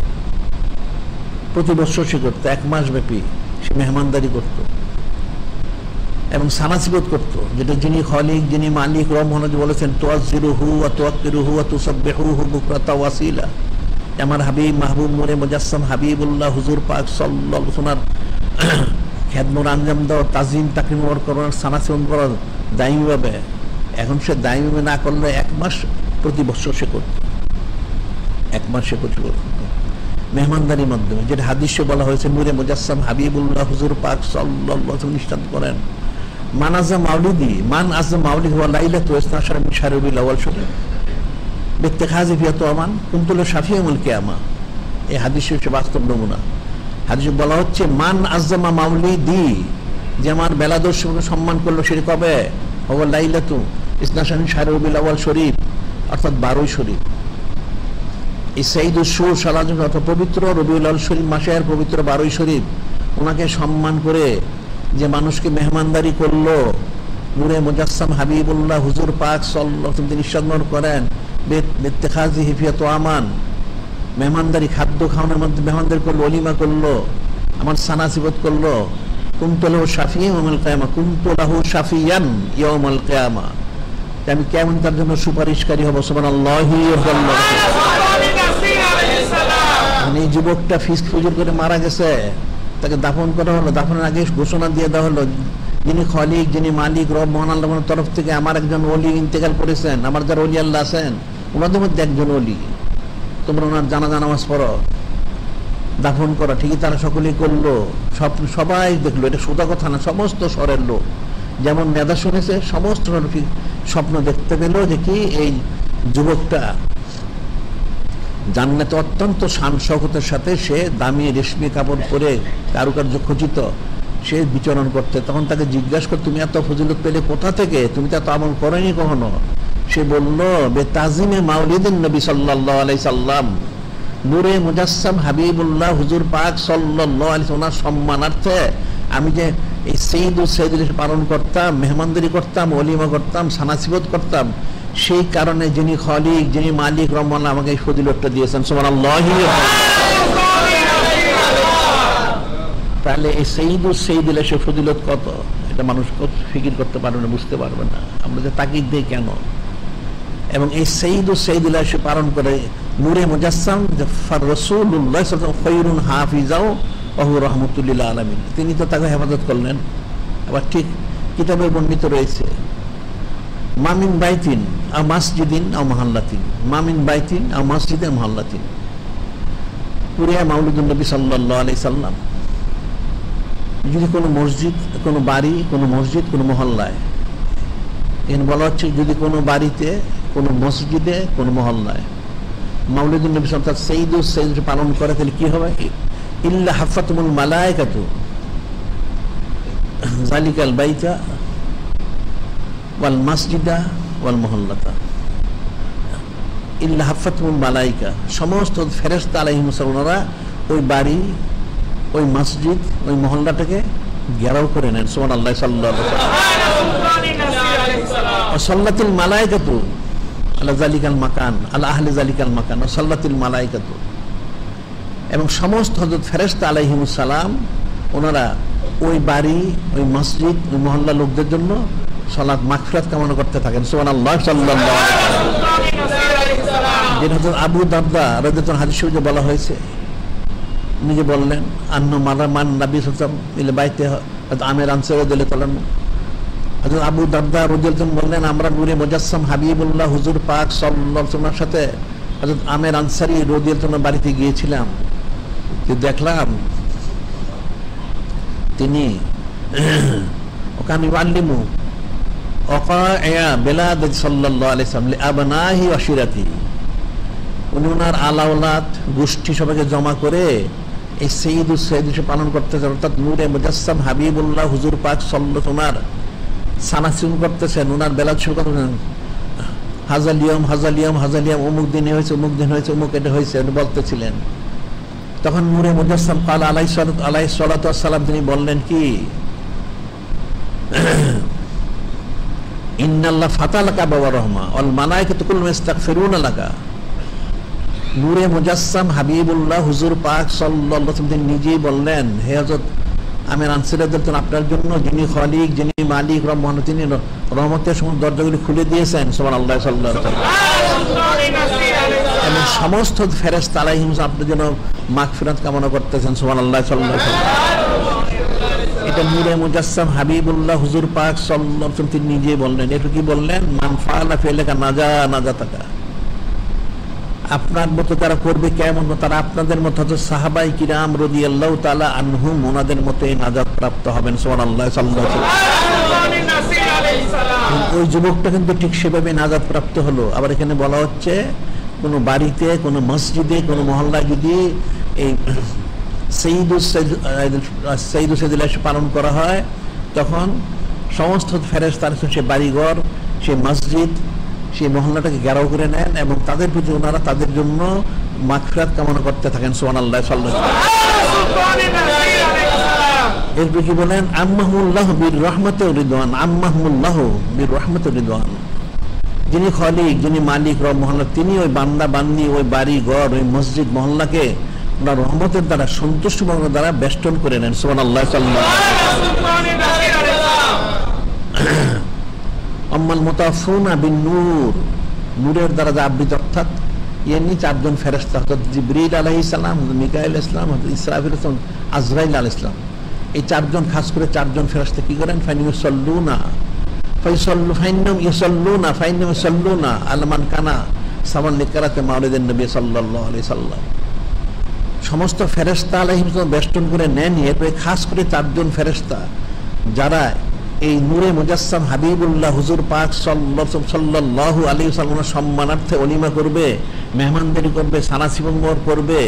1 মাস ব্যাপী সে মেহমানদারি করত এবং সানাসিবত করত, যেটা যিনি খালিক যিনি মালিক রহমান বলেছেন, তুআজ্জিরুহু ওয়া তুওয়াক্কিরুহু ওয়া তুসাব্বিহুহু বুকরাতা ওয়া আসীলা। আমার হাবিব মাহবুব নূরে মুজাসসাম হাবিবুল্লাহ হুজুর পাক সাল্লাল্লাহু আলাইহি ওয়াসাল্লাম খেদমত আঞ্জাম দাও, তাজিম তাকরিম করার, সানাসিবত করার দায়ীভাবে। এখন সে দায়ীভাবে না করলে 1 মাস প্রতি বছর সে করত, 1 মাস সে করত মেহমানদারির মাধ্যমে, যেটা হাদিসে বলা হয়েছে নূরে মুজাসসাম হাবিবুল্লাহ হুজুর পাক সাল্লাল্লাহু আলাইহি ওয়াসাল্লাম নিশ্চিত করেন, মান আযা মাউলিদি মান আযা মাউলিদ ওয়া লাইলাতু ইসনাশার মিন শাহরিল আউয়াল শরীফ বিত্তেখাযি ফিয়া তুআমান কুনতুল শাফিউল কিয়ামা। এই হাদিসের বাস্তব নমুনা। হাদিসে বলা হচ্ছে মান আযমা মাউলিদি, যে আমার বেলাদর্শকে সম্মান করলো, সেটা কবে? ওয়া লাইলাতু ইসনাশার মিন শাহরিল আউয়াল শরীফ, অর্থাৎ 12 শরীফ। এই সৈয়দুস শুহুর শাহরুল আযম অর্থাৎ পবিত্র রবিউল আউয়াল শরীফ মাসের পবিত্র 12 শরীফ, ওনাকে সম্মান করে যে মানুষকে মেহমানদারি করলো, নূরে মুজাসসাম হাবিবুল্লাহ হুজুর পাক সাল্লাল্লাহু আলাইহি ওয়াসাল্লাম ইরশাদ করেন, বিত্তেখাযি ফিয়া তুআমান, মেহমানদারি খাদ্য খাওয়ানোর মধ্যে মেহমানদারি করলো, ওলিমা করলো, আমার সানাসিবত করলো, কুনতু লাহু শাফিয়ান ইয়াউমাল কিয়ামা, কুনতু লাহু শাফিয়ান ইয়াউমাল কিয়ামা, আমি কেমন তার জন্য সুপারিশকারী হব। সুবহানাল্লাহি ওয়া বিহামদিহি। এই যুবকটা ফিস্ক ফুজুর করে মারা গেছে, তাকে দাফন করা হলো। দাফনের আগে ঘোষণা দিয়ে দেওয়া হলো, যিনি খালিক যিনি মালিক রব মহান আল্লাহর তরফ থেকে আমার একজন ওলি ইন্তেকাল করেছেন, আমার যারা ওলি আল্লাহ আছেন ওনাদের মধ্যে একজন ওলি, তোমরা ওনার জানাজা নামাজ পড়ো, দাফন করা। ঠিকই তারা সকলেই করলো, সবাই দেখলো, এটা সোজা কথা না, সমস্ত শহরের লোক যেমন মেধা শুনেছে সমস্ত স্বপ্ন দেখতে পেল যে কি এই যুবকটা জান্নাতে অত্যন্ত শান শওকতের সাথে সে দামি রেশমি কাপড় পরে কারুকার্য খচিত সে বিচরণ করতে। তখন তাকে জিজ্ঞাসা করে, তুমি এত ফজিলত পেলে কোথা থেকে, তুমি তো এত আমল করেনি কখনো? সে বলল, বেতাজিমে মাউলিদিন নবী সাল্লাল্লাহু আলাইহি সাল্লাম, নূরে মুজাসসাম হাবিবুল্লাহ হুজুর পাক সাল্লাল্লাহু আলাইহি ওনার সম্মানার্থে আমি যে এই সৈয়দুস সৈয়দুল্লাহ পালন করতাম, মেহমানদারি করতাম, ওলিমা করতাম, সানাসিবত করতাম, সেই কারণে যিনি খালিক যিনি মালিক রহমান আমাকে এই ফজিলতটা দিয়েছেন। সুবহানাল্লাহি। তাহলে এই সৈয়দুস সৈয়দুল্লাহ সে ফজিলত কত, এটা মানুষ ফিকির করতে পারবে না, বুঝতে পারবে না। আমরা যে তাকিদ দিই কেন, এবং এই সৈয়দুস সৈয়দুল্লাহ সে পালন করে নূরে মুজাসসাম রাসূলুল্লাহ সাল্লাল্লাহু আলাইহি ওয়াসাল্লাম খায়রুন হাফিজাও ওয়া হুয়া রাহমাতুল লিল আলামিন, তিনি তো তাকে হেফাজত করলেন। আবার ঠিক কিতাবে বর্ণিত রয়েছে, মামিন বাইতিন আও মসজিদিন আও মহল্লাতিন, মামিন বাইতিন আও মসজিদিন আও মহল্লাতিন, পুরিয়া মাউলিদুন নবী সাল্লাল্লাহু আলাইহি সাল্লাম, যদি কোনো মসজিদ, কোনো বাড়ি, কোনো মসজিদ, কোনো মহল্লায়, এখানে বলা হচ্ছে যদি কোনো বাড়িতে, কোনো মসজিদে, কোনো মহল্লায় মাউলিদুন নবী অর্থাৎ সৈয়দুস সৈয়দুল্লাহ পালন করে, তাহলে কি হবে? ইল্লা হাফাতুল মালায়েকাতু যালিকাল বাইতা ওয়াল মসজিদা ওয়াল মহল্লাতা, ইল্লা হাফাতুল মালায়েকা, সমস্ত ফেরেশতা আলাইহিমুস সালাম ওনারা ওই বাড়ি, ওই মসজিদ, ওই মহল্লাটাকে ঘেরাও করে নেন। সুবহানাল্লাহ। সাল্লাল্লাহু আলাইহি ওয়াসাল্লাম। সাল্লাতুল মালায়েকাতু আলা যালিকাল মাকান আলা আহলি যালিকাল মাকান সাল্লাতুল মালায়েকাতু, এবং সমস্ত হযরত ফেরেশতা আলাইহিমুস সালাম ওনারা ওই বাড়ি, ওই মসজিদ, ওই মহল্লা লোকদের জন্য সালাত মাগফিরাত কামনা করতে থাকেন। সুবহানাল্লাহ। সাল্লাল্লাহু আলাইহি ওয়াসাল্লাম। যেটা হযরত আবু দারদা রাদিয়াল্লাহু আনহু হাদিসে যে বলা হয়েছে, নিজে বললেন, আন্ন মারামান নবী সাল্লাল্লাহু আলাইহি ওয়াসাল্লাম ইলা বাইতে আমের আনসার রাদিয়াল্লাহু তাআলা হযরত আবু দারদা রাদিয়াল্লাহু আনহু বললেন, আমরা নূরে মুজাসসাম হাবিবুল্লাহ হুজুর পাক সাল্লাল্লাহু আলাইহি ওয়াসাল্লামের সাথে হযরত আমের আনসারী রাদিয়াল্লাহু আনহু বাড়িতে গিয়েছিলাম, যে দেখলাম তিনি ওখানে আল্লিমু ওয়াকায়া বেলাদ সাল্লাল্লাহু আলাইহি ওয়াসাল্লাম লিআবনাহি ওয়া শিরাতি, উনি ওনার আলাওলাদ গোষ্ঠী সবাইকে জমা করে এই সৈয়দুস সৈয়দুস পালন করতেছেন, অর্থাৎ নূরে মুজাসসাম হাবিবুল্লাহ হুজুর পাক সাল্লাল্লাহু আলাইহি ওয়াসাল্লাম সানাসিন করতেছেন, ওনার বেলাদ শুরু করতেছেন, হাজালিয়াম হাজালিয়াম হাজালিয়াম, অমুক দিনে হয়েছে অমুক দিন হয়েছে অমুক এটা হয়েছে উনি বলতেছিলেন। তখন নূরে মুজাসসাম কাল আলাইহিস সালাতু ওয়াস সালাম তিনি বললেন কি, ইন্নাল্লাহ ফাতালাকা ওয়া রাহমা ওয়াল মালায়েকাতু কুল্লুহুম ইস্তাগফিরুনা লাকা। নূরে মুজাসসাম হাবিবুল্লাহ হুজুর পাক সাল্লাল্লাহু আলাইহি ওয়াসাল্লাম তিনি নিজেই বললেন, হে হযরত আমির আনসারী রাদিয়াল্লাহু আনহু, আপনার জন্য যিনি খালিক যিনি মালিক রহমান তিনি রহমতের সমস্ত দরজাগুলি খুলে দিয়েছেন। সুবহানাল্লাহ সাল্লাল্লাহু আলাইহি ওয়াসাল্লাম। এবং সমস্ত ফেরেশতা আলাইহিম আপনার জন্য মাগফিরাত কামনা করতেছেন। সুবহানাল্লাহ সাল্লাল্লাহু আলাইহি ওয়াসাল্লাম। এটা নূরে মুজাসসাম হাবিবুল্লাহ হুজুর পাক সাল্লাল্লাহু আলাইহি ওয়াসাল্লাম তিনি নিজেই বললেন। একটু কি বললেন, মান ফাআলা ফি'লাকা নাজাতাকা, আপনার মতো তারা করবে কেমন, তারা আপনাদের মতো সাহাবাই কিরাম রাদিয়াল্লাহু তাআলা আনহুম ওনাদের মতোই নাজাত প্রাপ্ত হবেন। সুবহানাল্লাহ সাল্লাল্লাহু আলাইহি ওয়াসাল্লাম। ওই যুবকটা কিন্তু ঠিক সেভাবে নাজাত প্রাপ্ত হলো। আবার এখানে বলা হচ্ছে, কোনো বাড়িতে কোনো মসজিদে কোনো মহল্লায় যদি এই সৈয়দুস সাইয়্যিদুল পালন করা হয়, তখন সমস্ত ফেরেশতারা সে বাড়িঘর সে মসজিদ সেই মহল্লাটাকে ঘেরাও করে নেন এবং তাদের প্রতি ওনারা তাদের জন্য মাগফিরাত কামনা করতে থাকেন। সুবহানাল্লাহ সাল্লাল্লাহু আলাইহি ওয়াসাল্লাম। এরপর কি বলেন, আম্মাহুল্লাহ বির রাহমাতি ওয়া রিদওয়ান, আম্মাহুল্লাহ বির রাহমাতি ওয়া রিদওয়ান, যিনি খালিক যিনি মালিক মহল্লা তিনি ওই বান্দা বান্দি ওই বাড়ি ঘর ওই মসজিদ মহল্লাকে ওনার রহমতের দ্বারা সন্তুষ্ট দ্বারা বেষ্টন করে নেন। সুবহানাল্লাহ সাল্লাল্লাহু আলাইহি ওয়াসাল্লাম। আম্মাল মুতাফুনা বিন নূর, নূরের দ্বারা যা আবৃত, অর্থাৎ এমনি চারজন ফেরেশতা, হযরত জিবরিল আলাইহিস সালাম, মিকাইল ইসলাম, হযরত ইসরাফিল ইসলাম, আজরাইল আলাইহিস সালাম, এই চারজন, খাস করে চারজন ফেরেশতা কি করেন, ফাইনুসাল্লুনা ফাইনুসাল্লুনা আলা মান কানা সামান লিকারাতে মাউলিদিন নবী সাল্লাল্লাহু আলাইহি সাল্লাম। সমস্ত ফেরেশতা আলাইহিম সাল্লাম বেষ্টন করে নেন। এরপরে খাস করে চারজন ফেরেশতা যারা এই নূরে মুজাসসাম হাবিবুল্লাহ হুজুর পাক সাল্লাল্লাহু আলাইহি ওয়াসাল্লামের সম্মানার্থে ওলিমা করবে, মেহমানদারি করবে, সানাসিবঙ্গর করবে,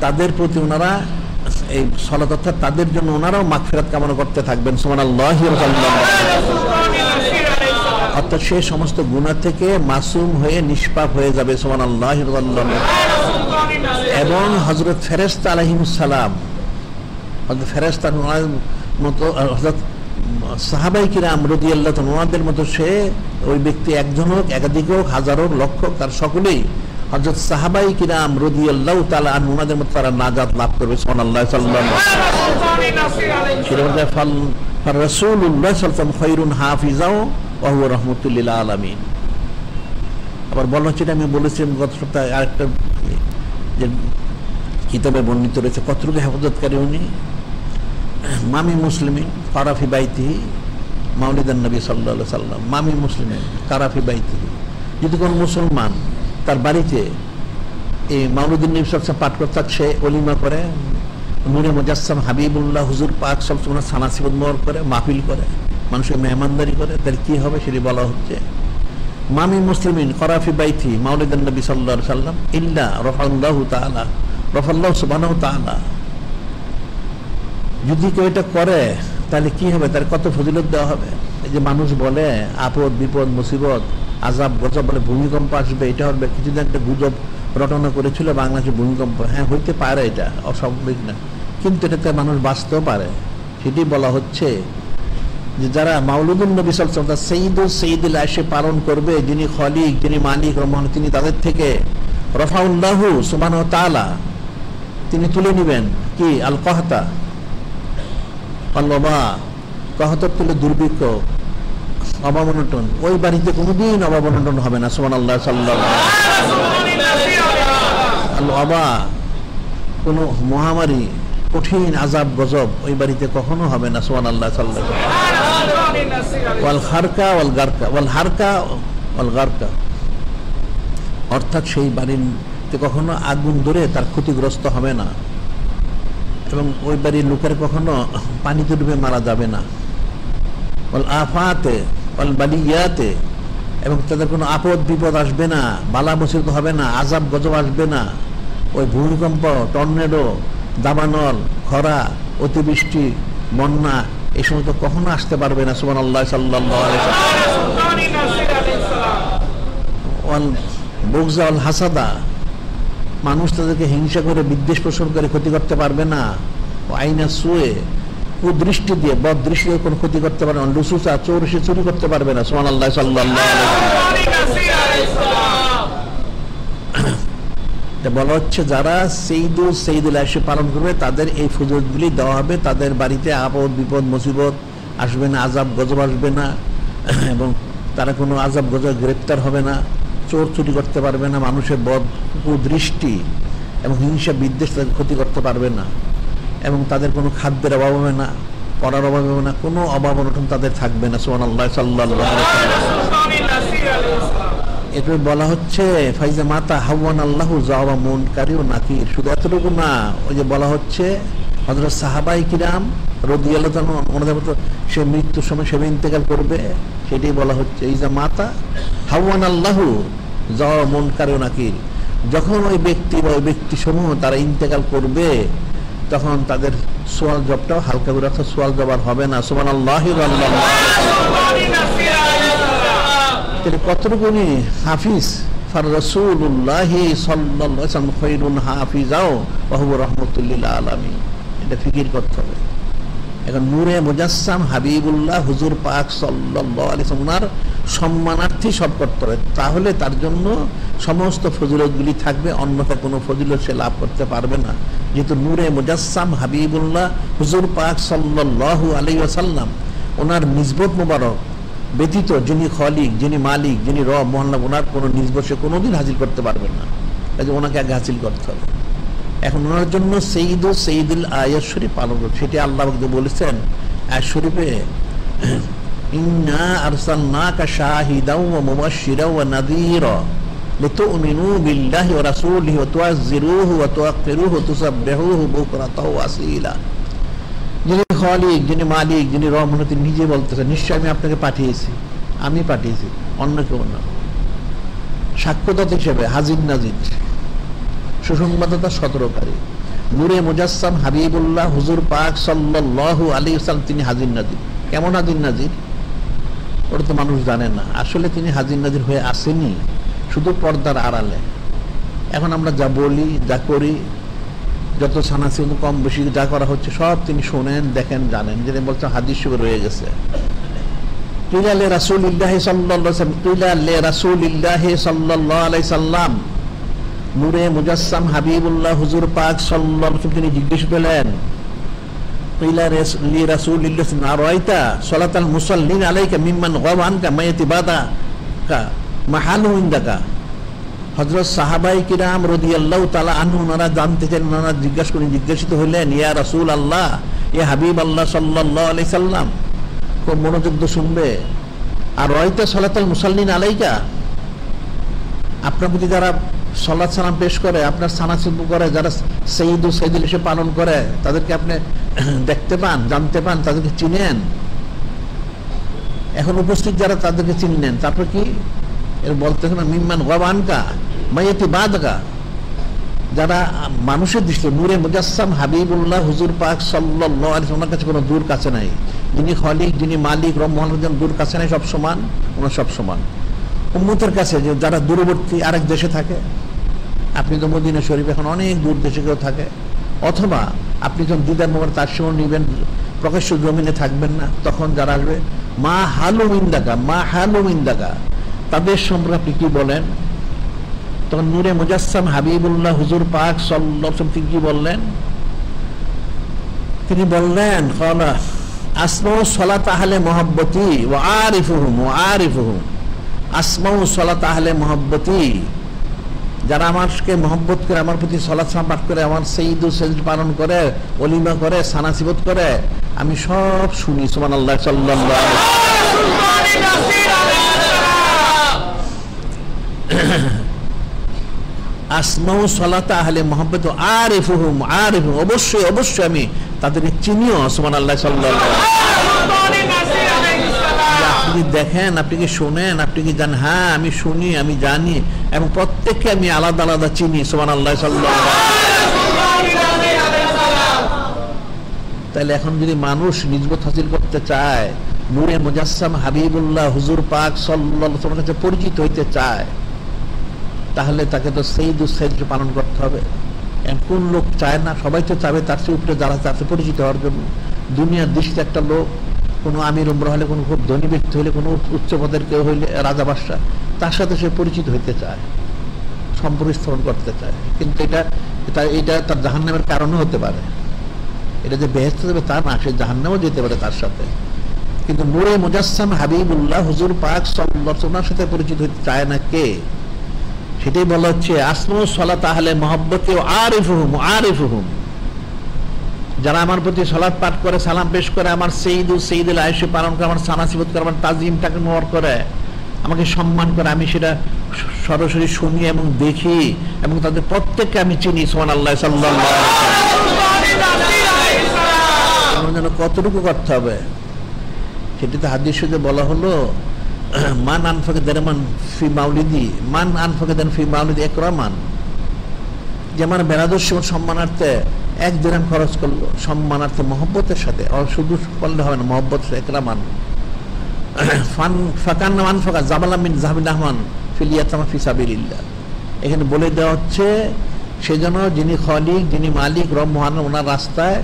তাদের প্রতি ওনারা এই সালাত, অর্থাৎ তাদের জন্য ওনারাও মাগফিরাত কামনা করতে থাকবেন। সুবহানাল্লাহ অর্থাৎ সেই সমস্ত গুনাহ থেকে মাসুম হয়ে নিষ্পাপ হয়ে যাবে। সুবহানাল্লাহ। এবং হযরত ফেরেশতা আলাইহিমুস সালাম, হযরত ফেরেশতা মতো হযরত সাহাবাই কিরাম রাদিয়াল্লাহু তাআলা ওনাদের মতো সে ওই ব্যক্তি একজন হোক একাধিক হোক হাজার হোক লক্ষ হোক, তার সকলেই হযরত সাহাবাই কিরাম রাদিয়াল্লাহু তাআলা আনহুম ওনাদের মতো তারা নাজাত লাভ করবে। সুবহানাল্লাহ সাল্লাল্লাহু আলাইহি ওয়াসাল্লাম। রাসূলুল্লাহ সাল্লাল্লাহু আলাইহি ওয়াসাল্লাম খায়রুন হাফিজাও ওয়া হুয়া রাহমাতুল লিল আলামিন। আবার বলা হচ্ছে, আমি বলেছিলাম গত সপ্তাহে আরেকটা যে কিতাবে বর্ণিত রয়েছে, কতটুকু হেফাজতকারী উনি, মামি মুসলিমিন কারাফি বাইতিহি মাউলিদান নবী সাল্লাল্লাহু আলাইহি ওয়াসাল্লাম। মামি মুসলিমিন কারাফি বাইতিহি, যদি কোনো মুসলমান তার বাড়িতে এই মাউলিদুন নবী সাল্লাল্লাহু আলাইহি ওয়াসাল্লাম পাঠ করতে সে ওলিমা করে, নূরে মুজাসসাম হাবিবুল্লাহ হুজুর পাক সাল্লাল্লাহু আলাইহি ওয়াসাল্লাম সানাসিবত মোহর করে, মাহফিল করে, মানুষের মেহমানদারি করে, তাহলে কি হবে সেটি বলা হচ্ছে। মামি মুসলিমিন কারাফি বাইতিহি মাউলিদান নবী সাল্লাল্লাহু আলাইহি ওয়াসাল্লাম ইল্লা রাফাল্লাহু তাআলা রাফাল্লাহু সুবহানাহু ওয়া তাআলা। যদি কেউ এটা করে তাহলে কি হবে, তার কত ফজিলত দেওয়া হবে। এই যে মানুষ বলে আপদ বিপদ মুসিবত আযাব গজব বলে ভূমিকম্প আসবে, এটা হবে, কিছুদিন একটা গুজব রটনা করেছিল বাংলাদেশে ভূমিকম্প, হ্যাঁ হইতে পারে, এটা অস্বাভাবিক না, কিন্তু এটাতে মানুষ বাঁচতেও পারে। সেটি বলা হচ্ছে যে যারা মাউলুদুন নবী সাল্লাল্লাহু আলাইহি ওয়াসাল্লাম সাইয়্যিদুস সাইয়্যিদুল আশি পালন করবে, যিনি খালিক যিনি মালিক রহমান, তিনি তাদের থেকে রাফাউল্লাহু সুবহানাহু ওয়া তাআলা তিনি তুলে নেবেন কি আল কাহতা আল্লাহ, কাহতার তুলে দুর্ভিক্ষ অভাব অনটন, ওই বাড়িতে কোনোদিন অভাব অনটন হবে না। সুবহানাল্লাহ সাল্লাল্লাহু আলাইহি ওয়াসাল্লাম। কোনো মহামারী কঠিন আযাব গজব ওই বাড়িতে কখনো হবে না। সুবহানাল্লাহ সাল্লাল্লাহু আলাইহি ওয়াসাল্লাম। ওয়াল খারকা ওয়াল গারকা ওয়াল হারকা ওয়াল গারকা, অর্থাৎ সেই বাড়িতে কখনো আগুন ধরে তার ক্ষতিগ্রস্ত হবে না এবং ওই বাড়ির লোকের কখনো পানিতে ডুবে মারা যাবে না। ওয়াল আফাতে ওয়াল বালিয়াতে, এবং তাদের কোনো আপদ বিপদ আসবে না, বালা মুসিবত হবে না, আযাব গজব আসবে না। ওই ভূমিকম্প, টর্নেডো, দাবানল, খরা, অতিবৃষ্টি, বন্যা এই সমস্ত কখনো আসতে পারবে না। সুবহানাল্লাহ সাল্লাল্লাহু আলাইহি ওয়াসাল্লাম। বুগযা ওয়াল হাসাদা, মানুষ তাদেরকে হিংসা করে বিদ্বেষ পোষণ করে ক্ষতি করতে পারবে না। আইনা সুয়ে, কুদৃষ্টি দিয়ে বদ দৃষ্টি দিয়ে কোনো ক্ষতি করতে পারবে না। লুসুসা, চোর এসে চুরি করতে পারবে না। সুবহানাল্লাহ সাল্লাল্লাহু আলাইহি ওয়াসাল্লাম। বলা হচ্ছে যারা সঈদুল আয়শি পালন করবে তাদের এই ফজিলতগুলি দেওয়া হবে, তাদের বাড়িতে আপদ বিপদ মুসিবত আসবে না, আযাব গজব আসবে না, এবং তারা কোনো আযাব গজব গ্রেপ্তার হবে না, চোর চুরি করতে পারবে না, মানুষের বদ কুদৃষ্টি এবং হিংসা বিদ্বেষ তাদের ক্ষতি করতে পারবে না, এবং তাদের কোনো খাদ্যের অভাব হবে না, পড়ার অভাব হবে না, কোনো অভাব অনটন তাদের থাকবে না। সুবহানাল্লাহ সাল্লাল্লাহু আলাইহি ওয়াসাল্লাম। এরপর বলা হচ্ছে ফাইজা মাতা হাওয়ান আল্লাহু জাওয়া মুনকারি ও নাকির। শুধু এতটুকু না, ওই যে বলা হচ্ছে হযরত সাহাবায়ে কিরাম রাদিয়াল্লাহু তাআলা ওনাদের মতো সে মৃত্যুর সময় সে ইন্তেকাল করবে, সেটাই বলা হচ্ছে ইজা মাতা হাওয়ান আল্লাহু জাওয়া মুনকারি ও নাকির। যখন ওই ব্যক্তি বা ওই ব্যক্তি সমূহ তারা ইন্তেকাল করবে তখন তাদের সোয়াল জবটাও হালকা করে, অর্থাৎ সোয়াল জব আর হবে না। সুবহানাল্লাহি কতটুকু হাফিজ ফার রাসূলুল্লাহি সাল্লাল্লাহু আলাইহি ওয়াসাল্লাম খায়রুন হাফিজাও ওয়া হুয়া রাহমাতুল লিল আলামিন। এটা ফিকির করতে হবে। এখন নূরে মুজাসসাম হাবিবুল্লাহ হুজুর পাক সাল্লাল্লাহু আলাইহি ওয়াসাল্লামের সম্মানার্থে সব করতে হবে, তাহলে তার জন্য সমস্ত ফজিলতগুলি থাকবে, অন্যথা কোনো ফজিলত সে লাভ করতে পারবে না। যেহেতু নূরে মুজাসসাম হাবিবুল্লাহ হুজুর পাক সাল্লাল্লাহু আলাইহি ওয়াসাল্লাম, ওনার নিসবত মুবারক ব্যতীত যিনি খালিক, যিনি মালিক, যিনি রব মহান, ওনার কোনো নিসবত সে কোনোদিন হাসিল করতে পারবে না। কাজে ওনাকে আগে হাসিল করতে হবে। এখন ওনার জন্য সঈদুল আয়াত শরীফ পালন করবে, সেটি আল্লাহ বলেছেন আয়াত শরীফে, ইন্না আরসালনাকা শাহিদাও ওয়া মুবাশশিরাও ওয়া নাযীরা লিতুমিনু বিল্লাহি ওয়া রাসূলিহি ওয়া তুআযজিরুহু ওয়া তুওয়াক্কিরুহু ওয়া তুসাব্বিহুহু বুকরাতাও ওয়া আসীলা। যিনি খালিক, যিনি মালিক, যিনি রব, তিনি নিজে বলতেছেন নিশ্চয় আমি আপনাকে পাঠিয়েছি, আমি পাঠিয়েছি, অন্য কেউ না। সাক্ষ্যদাতা হিসেবে হাজির নাজির, সুসংবাদদাতা সতর্ককারী। নূরে মুজাসসাম হাবিবুল্লাহ হুজুর পাক সাল্লাল্লাহু আলাইহি ওয়াসাল্লাম তিনি হাজির নাজির। কেমন হাজির নাজির? ওটা তো মানুষ জানে না। আসলে তিনি হাজির নাজির হয়ে আসেনি, শুধু পর্দার আড়ালে। এখন আমরা যা বলি, যা করি, যত সানাসি কম বেশি যা করা হচ্ছে সব তিনি শোনেন, দেখেন, জানেন। যেটা বলছে হাদিস শরীফে রয়ে গেছে, কিলা লি রাসূলিল্লাহি সাল্লাল্লাহু আলাইহি ওয়াসাল্লাম, কিলা লি রাসূলিল্লাহি সাল্লাল্লাহু আলাইহি সাল্লাম, নূরে মুজাসসাম হাবিবুল্লাহ হুজুর পাক সাল্লাল্লাহু আলাইহি ওয়াসাল্লাম তিনি জিজ্ঞেস করলেন, কিলা লি রাসূলিল্লাহি আরাইতা সালাতাল মুসাল্লিন আলাইকা মিম্মান গাবা আনকা মায়াতি বাদাকা মাহালু ইনদাকা। হযরত সাহাবায়ে কিরাম রাদিয়াল্লাহু তাআলা আনহু ওনারা জানতে চান, ওনারা জিজ্ঞাসিত হলেন, ইয়া রাসূলুল্লাহ, ইয়া হাবিবাল্লাহ সাল্লাল্লাহু আলাইহি সাল্লাম, খুব মনোযোগ দিয়ে শুনবে, আর রাইতা সালাতাল মুসাল্লিন আলাইকা, আপনার প্রতি যারা সালাত সালাম পেশ করে, আপনার সানাসিব করে, যারা সঈদুল হিসেবে পালন করে, তাদেরকে আপনি দেখতে পান, জানতে পান, তাদেরকে চিনেন? এখন উপস্থিত যারা তাদেরকে চিনলেন, তারপর কি এর বলতেছে না, মিম্মান গাবা আনকা মায়াতি বাদাকা, যারা মানুষের দৃষ্টি নূরে মুজাসসাম হাবিবুল্লাহ হুজুর পাক সাল্লাল্লাহু আলাইহি ওয়াসাল্লামের কাছে কোনো দূর কাছে নাই। যিনি খালিক, যিনি মালিক, রব মহান, দূর কাছে নাই, সব সমান, ওনার সব সমান। উম্মতের কাছে যে যারা দূরবর্তী আরেক দেশে থাকে, আপনি তো মদিনা শরীফ এখন অনেক দূর দেশে কেউ থাকে, অথবা আপনি যখন দিদার মোবারক তার সময় নিবেন, প্রকাশ্য জমিনে থাকবেন না, তখন যারা আসবে মা হালু ইন্দাকা, তাদের সম্পর্কে আপনি কি বলেন? তখন নূরে মুজাসসাম হাবিবুল্লাহ হুজুর পাক সাল্লাল্লাহু আলাইহি ওয়াসাল্লাম কি বললেন? তিনি বললেন, ক্বালা আসমাউ সালাত আহলে মুহাব্বতি ওয়া আরিফুহুম, আসমাউ সালাত আহলে মুহাব্বতি, যারা আমাকে মহব্বত করে, আমার প্রতি সালাত সালাম পাঠ করে, আমার সঈদুল পালন করে, ওলিমা করে, সানাসিবত করে, আমি সব শুনি। সুবহানাল্লাহ সাল্লাল্লাহু আলাইহি ওয়াসাল্লাম। আসমাউ সালাতা আহলে মুহাব্বত আরিফুহুম আরিফুম, অবশ্যই অবশ্যই আমি তাদেরকে চিনিও। সুবহানাল্লাহ সাল্লাল্লাহু আলাইহি ওয়াসাল্লাম। আপনি কি দেখেন, আপনি কি শুনেন, আপনি কি জানেন? হ্যাঁ আমি শুনি, আমি জানি, এবং প্রত্যেককে আমি আলাদা আলাদা চিনি। সুবহানাল্লাহ সাল্লাল্লাহু আলাইহি ওয়াসাল্লাম। তাহলে এখন যদি মানুষ নিজবত হাসিল করতে চায়, নূরে মুজাসসাম হাবিবুল্লাহ হুজুর পাক সাল্লাল্লাহু আলাইহি ওয়াসাল্লামের কাছে পরিচিত হইতে চায়, তাহলে তাকে তো সৈয়দুস সাইয়্যিদ পালন করতে হবে। কোন লোক চায় না? সবাই তো চাবে তার চেয়ে উপরে যারা তার পরিচিত হওয়ার জন্য। দুনিয়ার দৃষ্টিতে একটা লোক, কোনো আমির উমরা হলে, কোনো খুব ধনী ব্যক্তি হলে, কোনো উচ্চ পদের কেউ হইলে, রাজা বাদশাহ, তার সাথে সে পরিচিত হইতে চায়, সম্পর্ক স্থাপন করতে চায়। কিন্তু এটা তার জাহান্নামের কারণও হতে পারে। এটা যে বেহেশতে যাবে তা না, সে জাহান্নামেও যেতে পারে তার সাথে। কিন্তু নূরে মুজাসসাম হাবিবুল্লাহ হুজুর পাক সাল্লাল্লাহু আলাইহি ওয়াসাল্লামের সাথে পরিচিত হতে চায় না কে? সেটাই বলা হচ্ছে আসমাউ সালাত আহলে মুহাব্বতি ওয়া আরিফুহুম আরিফুহুম, যারা আমার প্রতি সালাত পাঠ করে, সালাম পেশ করে, আমার সাইয়্যিদুল আয়েশা পালন করে, আমার সানাসিবত করে, আমার তাজিম তাকরীম করে, আমাকে সম্মান করে, আমি সেটা সরাসরি শুনি এবং দেখি, এবং তাদের প্রত্যেককে আমি চিনি। সুবহানাল্লাহ সাল্লাল্লাহু আলাইহি ওয়াসাল্লাম। কতটুকু করতে হবে সেটাতে হাদিস শরীফে বলা হলো, মান আনফাকে দেরমান ফি মাউলিদি, মান আনফাকে দেন ফি মাউলিদি একরামান, যেমন বেনাদর্শ সম্মানার্থে 1 দিরহাম খরচ করলো, সম্মানার্থে মহব্বতের সাথে, আর শুধু করলে হবে না, মহব্বত একরামান। ফাকান আনফাকা জাবালা মিন যাহাবিল আহমান ফিল ইয়াতামা ফি সাবিলিল্লাহ, এখানে বলে দেওয়া হচ্ছে সেজন্য যিনি খালিক, যিনি মালিক রব মহান, ওনার রাস্তায়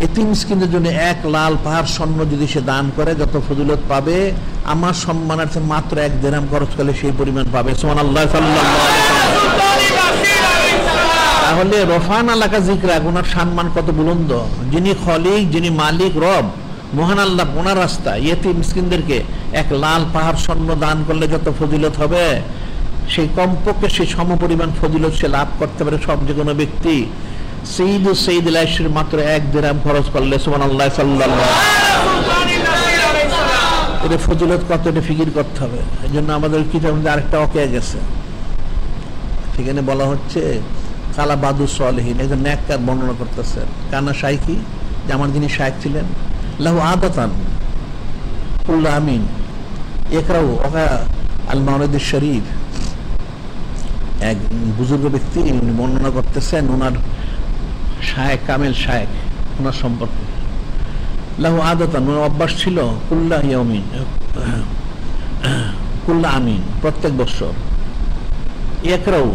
এতিম মিসকিনদের জন্য 1 লাল পাহাড় স্বর্ণ যদি সে দান করে, যত ফজিলত পাবে, আমার সম্মানার্থে মাত্র 1 দিরহাম খরচ করলে সেই পরিমাণ পাবে। সুবহানাল্লাহ সাল্লাল্লাহু আলাইহি ওয়াসাল্লাম। তাহলে রফান আলাকা যিকরা, ওনার সম্মান কত বুলন্দ। যিনি খালিক, যিনি মালিক রব মহান আল্লাহ, ওনার রাস্তায় এতিম মিসকিনদেরকে 1 লাল পাহাড় স্বর্ণ দান করলে যত ফজিলত হবে, সেই কমপক্ষে সেই সমপরিমাণ ফজিলত সে লাভ করতে পারে সব যে কোনো ব্যক্তি সাইয়্যিদুল আয়েশার মাত্র 1 দিরহাম খরচ করলে। সুবহানাল্লাহ সাল্লাল্লাহু আলাইহি ওয়াসাল্লাম। এটা ফজিলত কত, এটা ফিকির করতে হবে। এই জন্য আমাদের কিতাবের মধ্যে আরেকটা ওয়াকিয়া গেছে, সেখানে বলা হচ্ছে কালা বাদু সালেহিন, একজন নেককার বর্ণনা করতেছেন, কানা শাইখি, যে আমার যিনি শাইখ ছিলেন, লাহু আদাতান কুল্লু আমিন ইকরাউ ওয়া আল মাওলিদ শরীফ। এক বুজুর্গ ব্যক্তি বর্ণনা করতেছেন ওনার শায়েখ, কামেল শায়েখ, ওনার সম্পর্কে। লাহু আদাতান, ওনার অভ্যাস ছিল, কুল্লা ইয়াউমিন কুল্লা আমিন, প্রত্যেক বছর ইকরাউ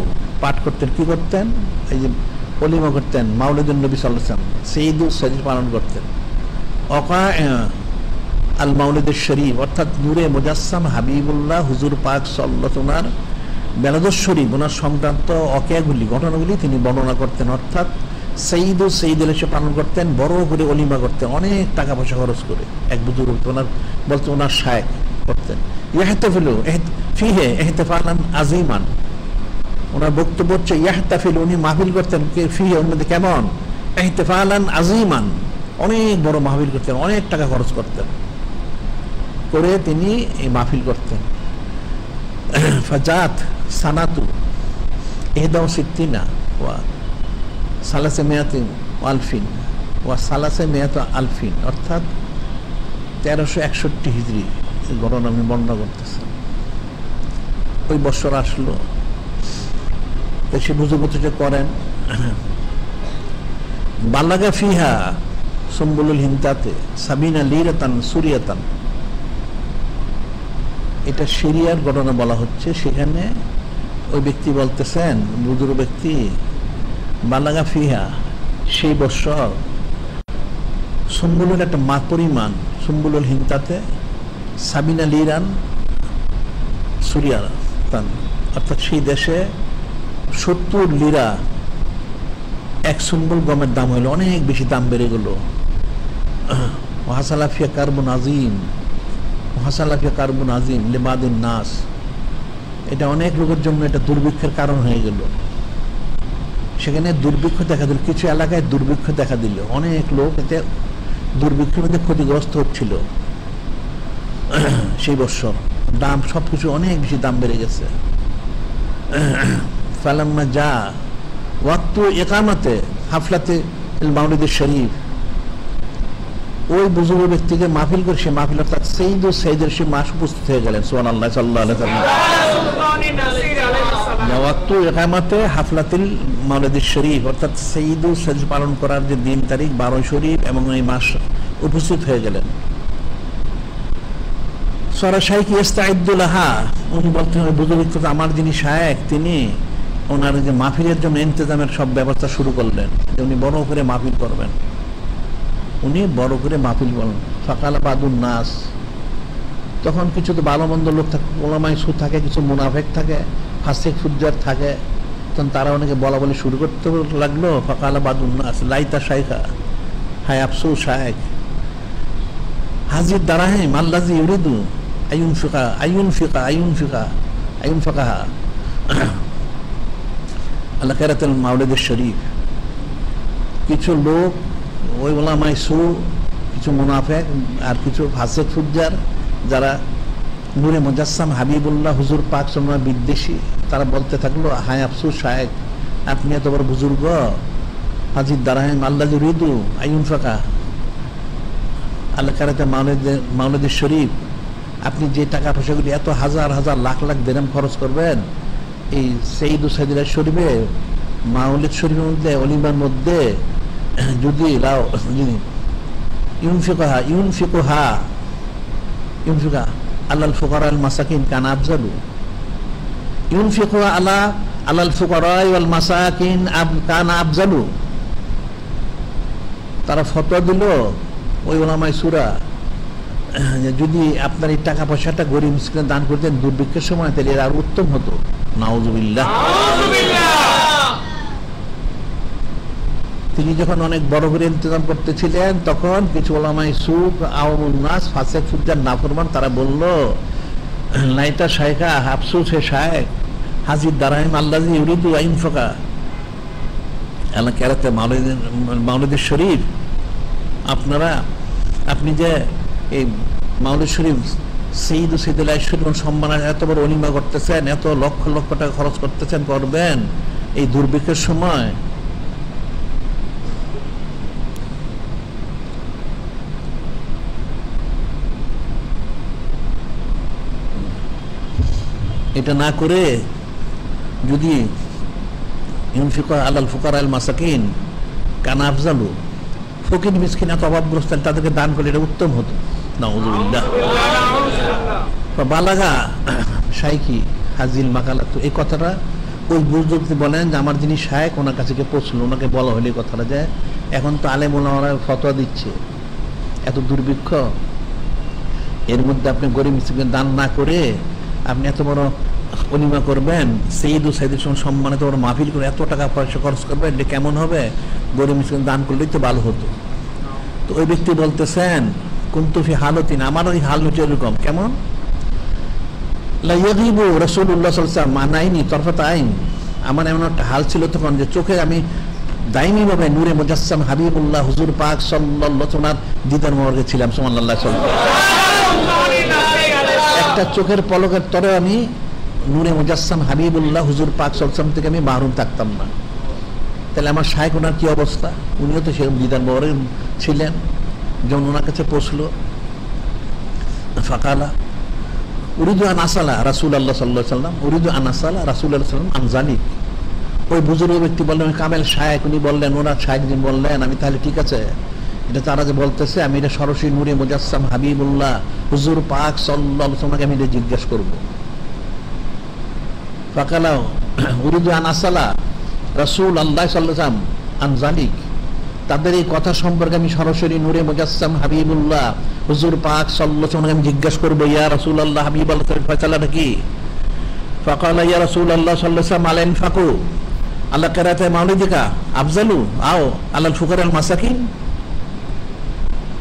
পাঠ করতেন। কি করতেন? এই যে ওলিমা করতেন, মাওলিদুন নবী সাল্লাল্লাহু আলাইহি ওয়াসাল্লাম, সাইয়্যিদুস সাইয়্যিদ পালন করতেন। ওয়া আল মাওলিদ শরীফ, অর্থাৎ নূরে মুজাসসাম হাবিবুল্লাহ হুজুর পাক সাল্লাল্লাহু আলাইহি ওয়াসাল্লাম বেলাদুস শরীফ, ওনার সংক্রান্ত অকেয়াগুলি, ঘটনাগুলি তিনি বর্ণনা করতেন। অর্থাৎ সাইয়্যিদুস সাইয়্যিদ এসে পালন করতেন, বড় করে অলিমা করতেন, অনেক টাকা পয়সা খরচ করে। এক বুজুর্গ ওনার বলতে, ওনার শায়েখ করতেন, ইয়াহতাফিলু ফিহি ইহতিফালান আযীমান। ওনার বক্তব্য হচ্ছে ইয়াহতাফিলু, উনি মাহফিল করতেন ফিহি, ওর মধ্যে কেমন, ইহতিফালান আযীমান, অনেক বড় মাহফিল করতেন, অনেক টাকা খরচ করতেন, করে তিনি এই মাহফিল করতেন। ফাজাত সানাতু 61 ওয়া সালাসে মিয়াতিন আলফিন ওয়া সালাসে মিয়াত আলফিন, অর্থাৎ 1361 হিজরি ঘটনা আমি বর্ণনা করতেছি। ওই বছর আসলো, সে বুঝে করেন। বালাগা ফিহা সুম্বুলুল হিন্তাতে সাবিনা লিরাতান সুরিয়াতান, এটা সিরিয়ার ঘটনা বলা হচ্ছে। সেখানে ওই ব্যক্তি বলতেছেন, বুজুর্গ ব্যক্তি, বালাগা ফিহা, সেই বছর সুম্বুলের একটা পরিমাণ, সুম্বুলুল হিন্তাতে সাবিনা লিরান সুরিয়াতান, অর্থাৎ সেই দেশে 70 লিরা 1 সুম্বুল গমের দাম হইলো, অনেক বেশি দাম বেড়ে গেল। হাসালাফিয়া কার্বন আজিম, হাসালাফিয়া কার্বন আজিম লিবাদিন নাস, এটা অনেক লোকের জন্য এটা দুর্ভিক্ষের কারণ হয়ে গেল। সেখানে দুর্ভিক্ষ দেখা দিল, কিছু এলাকায় দুর্ভিক্ষ দেখা দিল, অনেক লোক এতে দুর্ভিক্ষের মধ্যে ক্ষতিগ্রস্ত হচ্ছিল। সেই বছর দাম সবকিছু অনেক বেশি দাম বেড়ে গেছে। ফালাম্মা যা ওয়াক্তু ইকামাতে হাফলাতে মাউলিদ শরীফ, ওই বুজুর্গ ব্যক্তিকে মাহফিল করে সে মাহফিল অর্থাৎ সৈয়দুল সাইদের সে মাস উপস্থিত হয়ে গেলেন। সুবহানাল্লাহ সাল্লাল্লাহু আলাইহি ওয়াসাল্লাম। ওয়াক্তু ইকামাতে হাফলাতিল মাউলিদ শরীফ অর্থাৎ সৈয়দুল সাইদ পালন করার যে দিন তারিখ 12 শরীফ এবং এই মাস উপস্থিত হয়ে গেলেন। সরা শাইখ ইস্তাইদুলাহা, উনি বলতেন বুজুর্গ আমার যিনি শায়েখ তিনি ওনার যে মাহফিলের জন্য ইন্তজামের সব ব্যবস্থা শুরু করলেন, যে উনি বড় করে মাহফিল করবেন, উনি বড় করে মাহফিল বলেন। ফাকালা বাদুন নাস, তখন কিছু তো ভালো মন্দ লোক থাকে, ওলামায়ে সু থাকে, কিছু মুনাফিক থাকে, ফাসিক ফুজ্জার থাকে, তখন তারা অনেকে বলা বলি শুরু করতে লাগলো। ফাকালা বাদুন নাস লাইতা শাইখা, হায় আফসোস শায়েখ, হাজির দারাহিম আল্লাযী ইউরিদু আইয়ুনফিকা আলা কিরাতিল মাউলিদ শরীফ। কিছু লোক ওই ওলামায়ে সু, কিছু মুনাফিক আর কিছু ফাসিক ফুজ্জার যারা নূরে মুজাসসাম হাবিবুল্লাহ হুজুর পাক সাল্লাল্লাহু বিদ্বেষী, তারা বলতে থাকলো হায় আফসোস শায়েখ, আপনি এত বড় বুজুর্গ, হাজির দারাহিম আল্লাযী ইউরিদু আইয়ুনফিকা আলা কিরাতিল মাউলিদ শরীফ, আপনি যে টাকা পয়সাগুলি এত হাজার হাজার লাখ লাখ দিরহাম খরচ করবেন এই সৈয়দুল সাইদুল শরীফে মাউলিদ শরীফের মধ্যে অলিমার মধ্যে যদি ইউনফিকুহা আলাল ফুকারা আল মাসাকিন কানা আফজালু, ইউনফিকুহা আলাল ফুকারা ওয়াল মাসাকিন কানা আফজালু। তারা ফতোয়া দিল ওই ওলামায়ে সুরা, যদি আপনার এই টাকা পয়সাটা গরিব মিসকিনে দান করতেন দুর্ভিক্ষের সময় তাহলে এর আর উত্তম হতো। নাউযুবিল্লাহ। তিনি যখন অনেক বড় করে ইন্তজাম করতেছিলেন তখন কিছু ওলামায়ে সু আওয়ামুন নাস ফাসিক ফুজ্জার নাফরমান তারা বলল লাইতা শাইখা, আফসোস হে শায়েখ, হাজির দারাহিম আল্লাযী ইউরিদু আইয়ুনফিকা আলা কিরাতিল মাউলিদ শরীফ, আপনি যে এই মাউলিদ শরীফ সৈয়দুল সাইদুল শরীফ সম্মানের এত বড় অলিমা করতেছেন, এত লক্ষ লক্ষ টাকা খরচ করতেছেন, করবেন এই দুর্ভিক্ষের সময়, এটা না করে যদি ইউনফিকু আলাল ফুকারা আল মাসাকিন কানা আফজালু, ফকির মিসকিন এত অভাবগ্রস্ত তাদেরকে দান করলে এটা উত্তম হতো। নাউযুবিল্লাহ। বালাগা শাইখি হাজিল মাকালাত, এই কথাটা ওই বুজুর্গ বলেন যে আমার যিনি শায়েখ ওনার কাছে গিয়ে পৌঁছলো, ওনাকে বলা হলো এই কথাটা যে এখন তো আলেম ওলামারা ফতোয়া দিচ্ছে এত দুর্ভিক্ষ, এর মধ্যে আপনি গরিব মিসকিনকে দান না করে আপনি এত বড় অলিমা করবেন, সৈয়দুল সাইদের সঙ্গে সম্মানিত বড় মাহফিল করে এত টাকা পয়সা খরচ করবেন, এটা কেমন হবে? গরিব মিসকিন দান করলেই তো ভালো হতো। তো ওই ব্যক্তি বলতেছেন কুনতু ফি হালাতিন, আমার ওই হাল হচ্ছে এরকম, কেমন? লা ইয়াগিবু রাসূলুল্লাহ সাল্লাল্লাহু আলাইহি ওয়াসাল্লাম মানাইনি তরফাত আইন, আমার এমন একটা হাল ছিল তখন যে চোখে আমি দাইমি ভাবে নূরে মুজাসসাম হাবিবুল্লাহ হুজুর পাক সাল্লাল্লাহু আলাইহি ওয়াসাল্লাম দিদার মোবারকে ছিলাম। সুবহানাল্লাহ। একটা চোখের পলকের তরে আমি নূরে মুজাসসাম হাবিবুল্লাহ হুজুর পাক সাল্লাল্লাহু আলাইহি ওয়াসাল্লাম থেকে আমি মাহরুম থাকতাম না। তাহলে আমার শায়েখ ওনার কি অবস্থা? উনিও তো সেরকম দিদার মোবারক ছিলেন। যখন ওনার কাছে পৌঁছলো, ফাকালা উরিদু আন আসালা রাসূলুল্লাহ সাল্লাল্লাহু আলাইহি ওয়াসাল্লাম, উরিদু আন আসালা রাসূলুল্লাহ সাল্লাল্লাহু আলাইহি ওয়াসাল্লাম আন যালিক। ওই বুজুর্গ ব্যক্তি বললেন কামেল শায়েখ, উনি বললেন ওনার শায়েখ যিনি বললেন আমি তাহলে ঠিক আছে, এটা তারা যে বলতেছে আমি এটা সরাসরি নূরে মুজাসসাম হাবিবুল্লাহ হুজুর পাক সাল্লাল্লাহু আলাইহি ওয়াসাল্লামকে আমি এটা জিজ্ঞেস করব। ফাকালা উরিদু আন আসালা রাসূলুল্লাহ সাল্লাল্লাহু আলাইহি ওয়াসাল্লাম আন যালিক, তাদের এই কথা সম্পর্কে আমি সরাসরি নূরে মুজাসসাম হাবিবুল্লাহ হুজুর পাক সাল্লাল্লাহু আলাইহি ওয়াসাল্লামকে আমি জিজ্ঞাসা করব, ইয়া রাসূলুল্লাহ হাবিবাল্লাহ ফয়সালাটা কি? ফাকালা ইয়া রাসূলুল্লাহ সাল্লাল্লাহু আলাইহি ওয়াসাল্লাম আল ইনফাকু আলা কিরাতি মাউলিদিকা আফজালু আও আলাল ফুকারা আল মাসাকিন।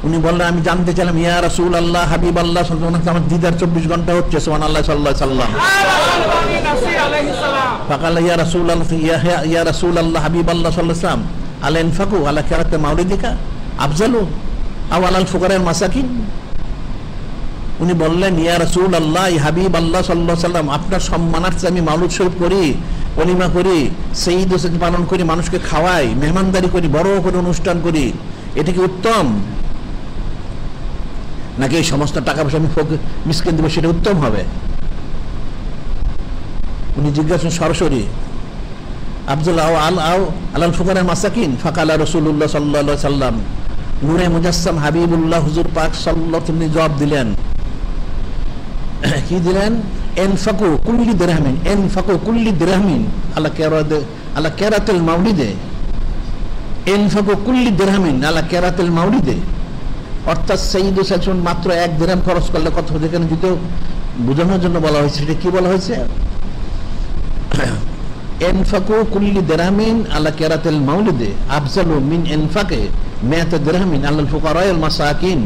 উনি বললেন আমি জানতে চাইলাম ইয়া রাসূলুল্লাহ হাবিবাল্লাহ সাল্লাল্লাহু আলাইহি ওয়াসাল্লাম আমার দিদার 24 ঘন্টা হচ্ছে সুবহানাল্লাহ সাল্লাল্লাহু আলাইহি ওয়াসাল্লাম। ফাকালা ইয়া রাসূলুল্লাহ ইয়া রাসূলুল্লাহ হাবিবাল্লাহ সাল্লাল্লাহু আলাইহি ওয়াসাল্লাম আল ইনফাকু আলা কিরাতি মাউলিদিকা আফজালু আও আলাল ফুকারা আল মাসাকিন। উনি বললেন ইয়া রাসূলুল্লাহ হাবিবাল্লাহ সাল্লাল্লাহু আলাইহি ওয়াসাল্লাম আপনার সম্মানার্থে আমি মাউলিদ শরীফ করি, অলিমা করি, সঈদ হোসেন পালন করি, মানুষকে খাওয়াই, মেহমানদারি করি, বড় করে অনুষ্ঠান করি, এটা কি উত্তম? নাকি এই সমস্ত টাকা পয়সা আমি মিসকিন দেবো, সেটা উত্তম হবে? উনি জিজ্ঞাসা সরাসরি, আফজাল আলাল ফুকারা মাসাকিন ফাকালা রাসূলুল্লাহ সাল্লাল্লাহু আলাইহি সাল্লাম, নূরে মুজাসসাম হাবিবুল্লাহ হুজুর পাক সাল্লাল্লাহু আলাইহি ওয়াসাল্লাম জবাব দিলেন, কি দিলেন? এনফাকু কুল্লি দিরহামিন, এনফাকু কুল্লি দিরহামিন আলা কেরাতিল মাউলিদে, এনফাকু কুল্লি দিরহামিন আলা কেরাতিল মাউলিদে। অর্থাৎ সঈদ হোসেন মাত্র 1 দিরহাম খরচ করলে কত? যেখানে যদি বোঝানোর জন্য বলা হয়েছে, সেটা কি বলা হয়েছে? এনফাকু কুল্লি দিরহামিন আলা কেরাতিল মাউলিদে আফজালু মিন এনফাকে মিআত দিরহামিন আলাল ফুকারাইল মাসাকিন।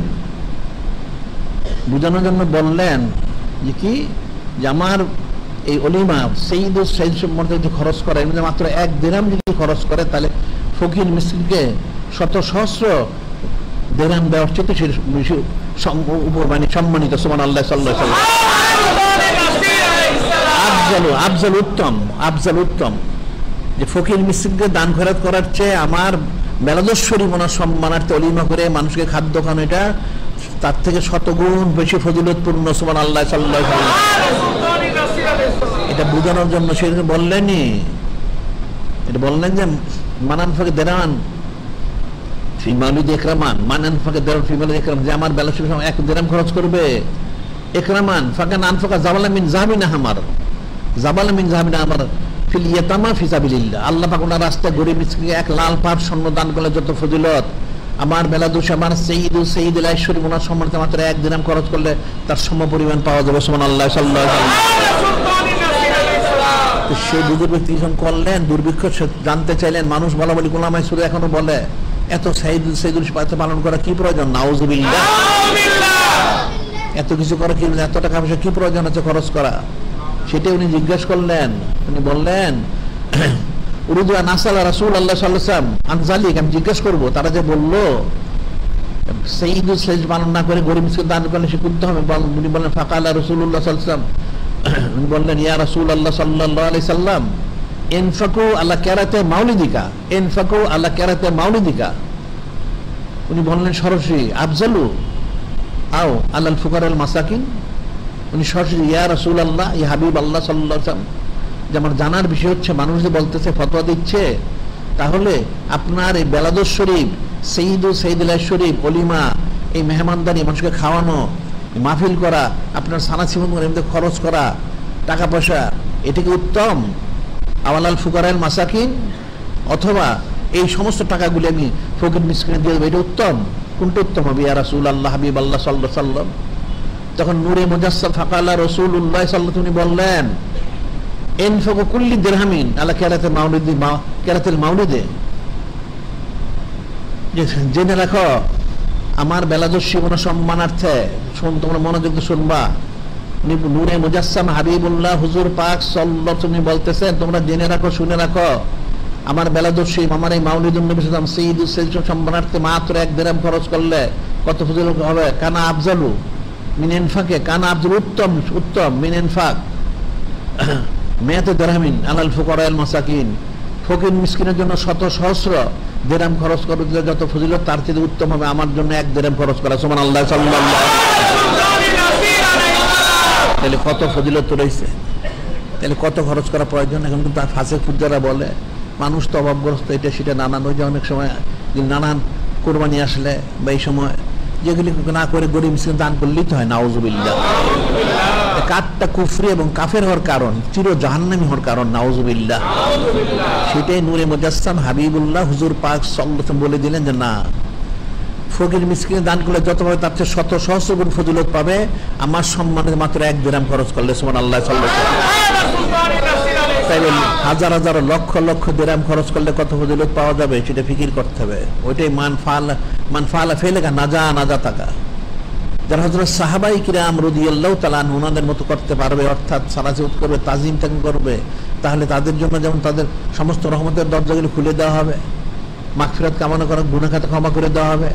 বোঝানোর জন্য বললেন যে কি, যে আমার এই অলিমা সঈদ সম্বন্ধে যদি খরচ করে, মাত্র 1 দিরহাম যদি খরচ করে, তাহলে ফকির মিসকিনকে শত সহস্র দিরহাম দেওয়ার চেয়ে মানে সম্মানিত। সুবহানাল্লাহ সাল্লাল্লাহু আলাইহি ওয়াসাল্লাম আফজাল উত্তম, আফজাল উত্তম, যে ফকির মিসকিনকে দান খয়রাত করার চেয়ে আমার বেলাদস্বরী মনার সম্মানার্থে অলিমা করে মানুষকে খাদ্য খাওয়ানো, এটা তার থেকে 100 গুণ বেশি ফজিলতপূর্ণ। সুবহানাল্লাহ সাল্লাল্লাহু আলাইহি ওয়াসাল্লাম এটা বোঝানোর জন্য সে বললেনই, এটা বললেন যে মানান ফাকে দেরান ফি মাউলিদ ইকরামান, মানান ফাকে দেরান ফি মাউলিদ ইকরাম, যে আমার বেলাদস্বরী 1 দিরহাম খরচ করবে, ইকরামান ফাকে আনফাকা জাবালা মিন যাহাবিন আহমার, জাবালা মিন যাহাবিন আহমার ফিল ইয়াতামা ফি সাবিলিল্লাহ। আল্লাহ পাক ওনার রাস্তায় গরিব মিসকিনকে 1 লাল পাট স্বর্ণ দান করলে যত ফজিলত, আমার বেলাদুস আমার সঈদ আল-আশরি ওনার সম্মানিত মাত্র 1 দিরহাম খরচ করলে তার সম পরিমাণ পাওয়া যাবে। সুবহানাল্লাহ সাল্লাল্লাহু আলাইহি ওয়াসাল্লাম। সেই বুজুর্গ ব্যক্তি যখন করলেন, দুর্ভিক্ষ জানতে চাইলেন, মানুষ বলা বলি গোলামাই সুরে এখনো বলে, এত সঈদুল পালন করা কি প্রয়োজন? নাউজুবিল্লাহ। এত কিছু করা কি, এত টাকা পয়সা কি প্রয়োজন আছে খরচ করা? সেটাই উনি জিজ্ঞাসা করলেন। উনি বললেন, উরিদু আন আসআলা রাসূলুল্লাহ সাল্লাল্লাহু আলাইহি ওয়াসাল্লাম আন যালিক, আমি জিজ্ঞাসা করবো তারা যে বললো সঈদুল পালন না করে গরিব মিসকিন দান করলে সে করতে হবে। উনি বললেন ফাকালা রাসূলুল্লাহ সাল্লাল্লাহু আলাইহি ওয়াসাল্লাম, উনি বললেন ইয়া রাসূলুল্লাহ সাল্লাল্লাহু আলাইহি সাল্লাম ইনফাকু আলা কেরাতে মাউলিদিকা, ইনফাকু আলা কেরাতে মাউলিদিকা। উনি বললেন সরাসরি আফজালু আও আলাল ফুকারাল মাসাকিন। উনি সরাসরি ইয়া রাসূলুল্লাহ, ইয়া হাবিব আল্লাহ সাল্লাল্লাহু আলাইহি ওয়াসাল্লাম, যে আমার জানার বিষয় হচ্ছে, মানুষ যে বলতেছে, ফতোয়া দিচ্ছে, তাহলে আপনার এই বেলাদুস শরীফ, সঈদুল শরীফ, অলিমা, এই মেহমানদারি, মানুষকে খাওয়ানো, মাহফিল করা, আপনার সানা জীবন এমনি খরচ করা টাকা পয়সা, এটা কি উত্তম? আওয়ালাল ফুকারাইল মাসাকিন, অথবা এই সমস্ত টাকাগুলি আমি ফকির মিসকিনে দিয়ে দেবো, এটা উত্তম? কোনটা উত্তম হবে? ইয়া রাসূলুল্লাহ, হাবিব আল্লাহ সাল্লাল্লাহু আলাইহি ওয়াসাল্লাম। তখন নূরে মুজাসসাম ফাকালা রাসূলুল্লাহ সাল্লাল্লাহু আলাইহি ওয়াসাল্লাম, তিনি বললেন ইনফাকু কুল্লি দিরহামিন আলা কেরাতিল মাউলিদি, কেরাতিল মাউলিদে, জেনে রাখো আমার বেলাদস্যি কোনো সম্মানার্থে, তোমরা মনোযোগ দিয়ে শুনবা, নূরে মুজাসসাম হাবিবুল্লাহ হুজুর পাক সাল্লাল্লাহু আলাইহি ওয়াসাল্লাম বলতেছেন, তোমরা জেনে রাখো, শুনে রাখো, আমার বেলাদস্যি, আমার এই মাউলিদুন নবী সাল্লাল্লাহু আলাইহি ওয়াসাল্লাম সঈদুল সম্মানার্থে মাত্র 1 দিরহাম খরচ করলে কত ফজিলত হবে? কানা আফজালু মিন ইনফাকে, কানা আফজালু, উত্তম, উত্তম, মিন ইনফাক মিআত দিরহামিন আলাল ফুকারাইল মাসাকিন। ফকির মিসকিনের জন্য শত সহস্র দিরহাম খরচ করে দিলে যত ফজিলত, তার চেয়ে উত্তম হবে আমার জন্য 1 দিরহাম খরচ করা। সুবহানাল্লাহ সাল্লাল্লাহু আলাইহি ওয়াসাল্লাম। তাহলে কত ফজিলত রয়েছে, তাহলে কত খরচ করা প্রয়োজন? এখন কিন্তু ফাসেক ফুজ্জারা বলে মানুষ তো অভাবগ্রস্ত, এটা সেটা নানান, ওই যে অনেক সময় নানান কোরবানি আসলে বা এই সময় যেগুলি না করে গরিব মিসকিন দান করলেই তো হয়। নাউজুবিল্লাহ। কাঠটা কুফরি এবং কাফের হওয়ার কারণ, চির জাহান্নামী হওয়ার কারণ। নাউজুবিল্লাহ। সেটাই নূরে মুজাসসাম হাবিবুল্লাহ হুজুর পাক সাল্লাল্লাহু আলাইহি ওয়াসাল্লাম বলে দিলেন যে না, ফকির মিসকিনে দান করলে যত পাবে তার চেয়ে শত সহস্র গুণ ফজিলত পাবে, আমার সম্মানে মাত্র 1 দিরহাম খরচ করলে। সুবহানাল্লাহ সাল্লাল্লাহু আলাইহি ওয়াসাল্লাম। তাই হাজার হাজার লক্ষ লক্ষ দিরহাম খরচ করলে কত ফজিলত পাওয়া যাবে, সেটা ফিকির করতে হবে। ওইটাই মান ফালা ফেলেগা নাজা টাকা, যারা হযরত সাহাবায়ে কিরাম রাদিয়াল্লাহু তাআলা আনহু ওনাদের মতো করতে পারবে, অর্থাৎ সালাত করবে, তাজিম করবে, তাহলে তাদের জন্য যেমন তাদের সমস্ত রহমতের দরজাগুলো খুলে দেওয়া হবে, মাগফিরাত কামনা করা, গুনাহ খাতা ক্ষমা করে দেওয়া হবে,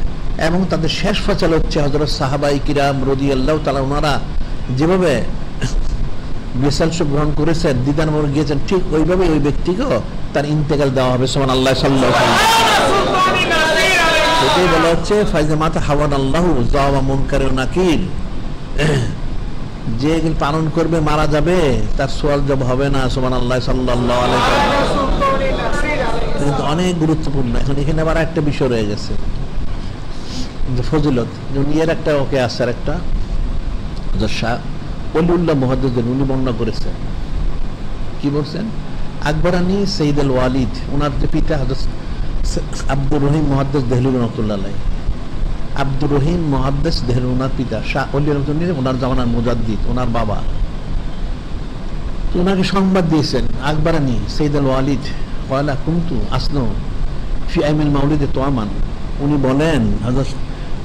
এবং তাদের শেষ ফয়সালা হচ্ছে হযরত সাহাবায়ে কিরাম রাদিয়াল্লাহু তাআলা ওনারা যেভাবে বিশালসব গ্রহণ করেছেন, দিদার মোড় গিয়েছেন, ঠিক ওইভাবে ওই ব্যক্তিকেও তার ইন্তেকাল দেওয়া হবে। সুবহানাল্লাহ সাল্লাল্লাহু আলাইহি ওয়াসাল্লাম। এটাই বলা হচ্ছে ফাইজা মাতা হাওয়ান আল্লাহু যাওয়া মুনকারুন নাকির, যে পালন করবে মারা যাবে, তার সওয়াল জব হবে না। সুবহানাল্লাহ সাল্লাল্লাহু আলাইহি ওয়াসাল্লাম। কিন্তু অনেক গুরুত্বপূর্ণ। এখন এখানে আবার একটা বিষয় রয়ে গেছে, ফজিলত। এর একটা ওকে আছে, আর একটা শাহ ওলিউল্লাহ মুহাদ্দিস উনি বর্ণনা করেছেন। কি বলছেন? আকবরানি সঈদ আল ওয়ালিদ, ওনার যে পিতা হযরত আব্দুর রহিম মুহাদ্দিস দেহলভী রাহমাতুল্লাহ আলাইহি। আব্দুর রহিম মুহাদ্দিস দেহলভী ওনার পিতা, শাহ ওলি রাহমাতুল্লাহ ওনার জামানার মুজাদ্দিদ, ওনার বাবা। ওনাকে সংবাদ দিয়েছেন আকবরানি সঈদ আল ওয়ালিদ ক্বালা কুনতু আসনু ফি আইমিল মাউলিদে তোয়ামান। উনি বলেন, হযরত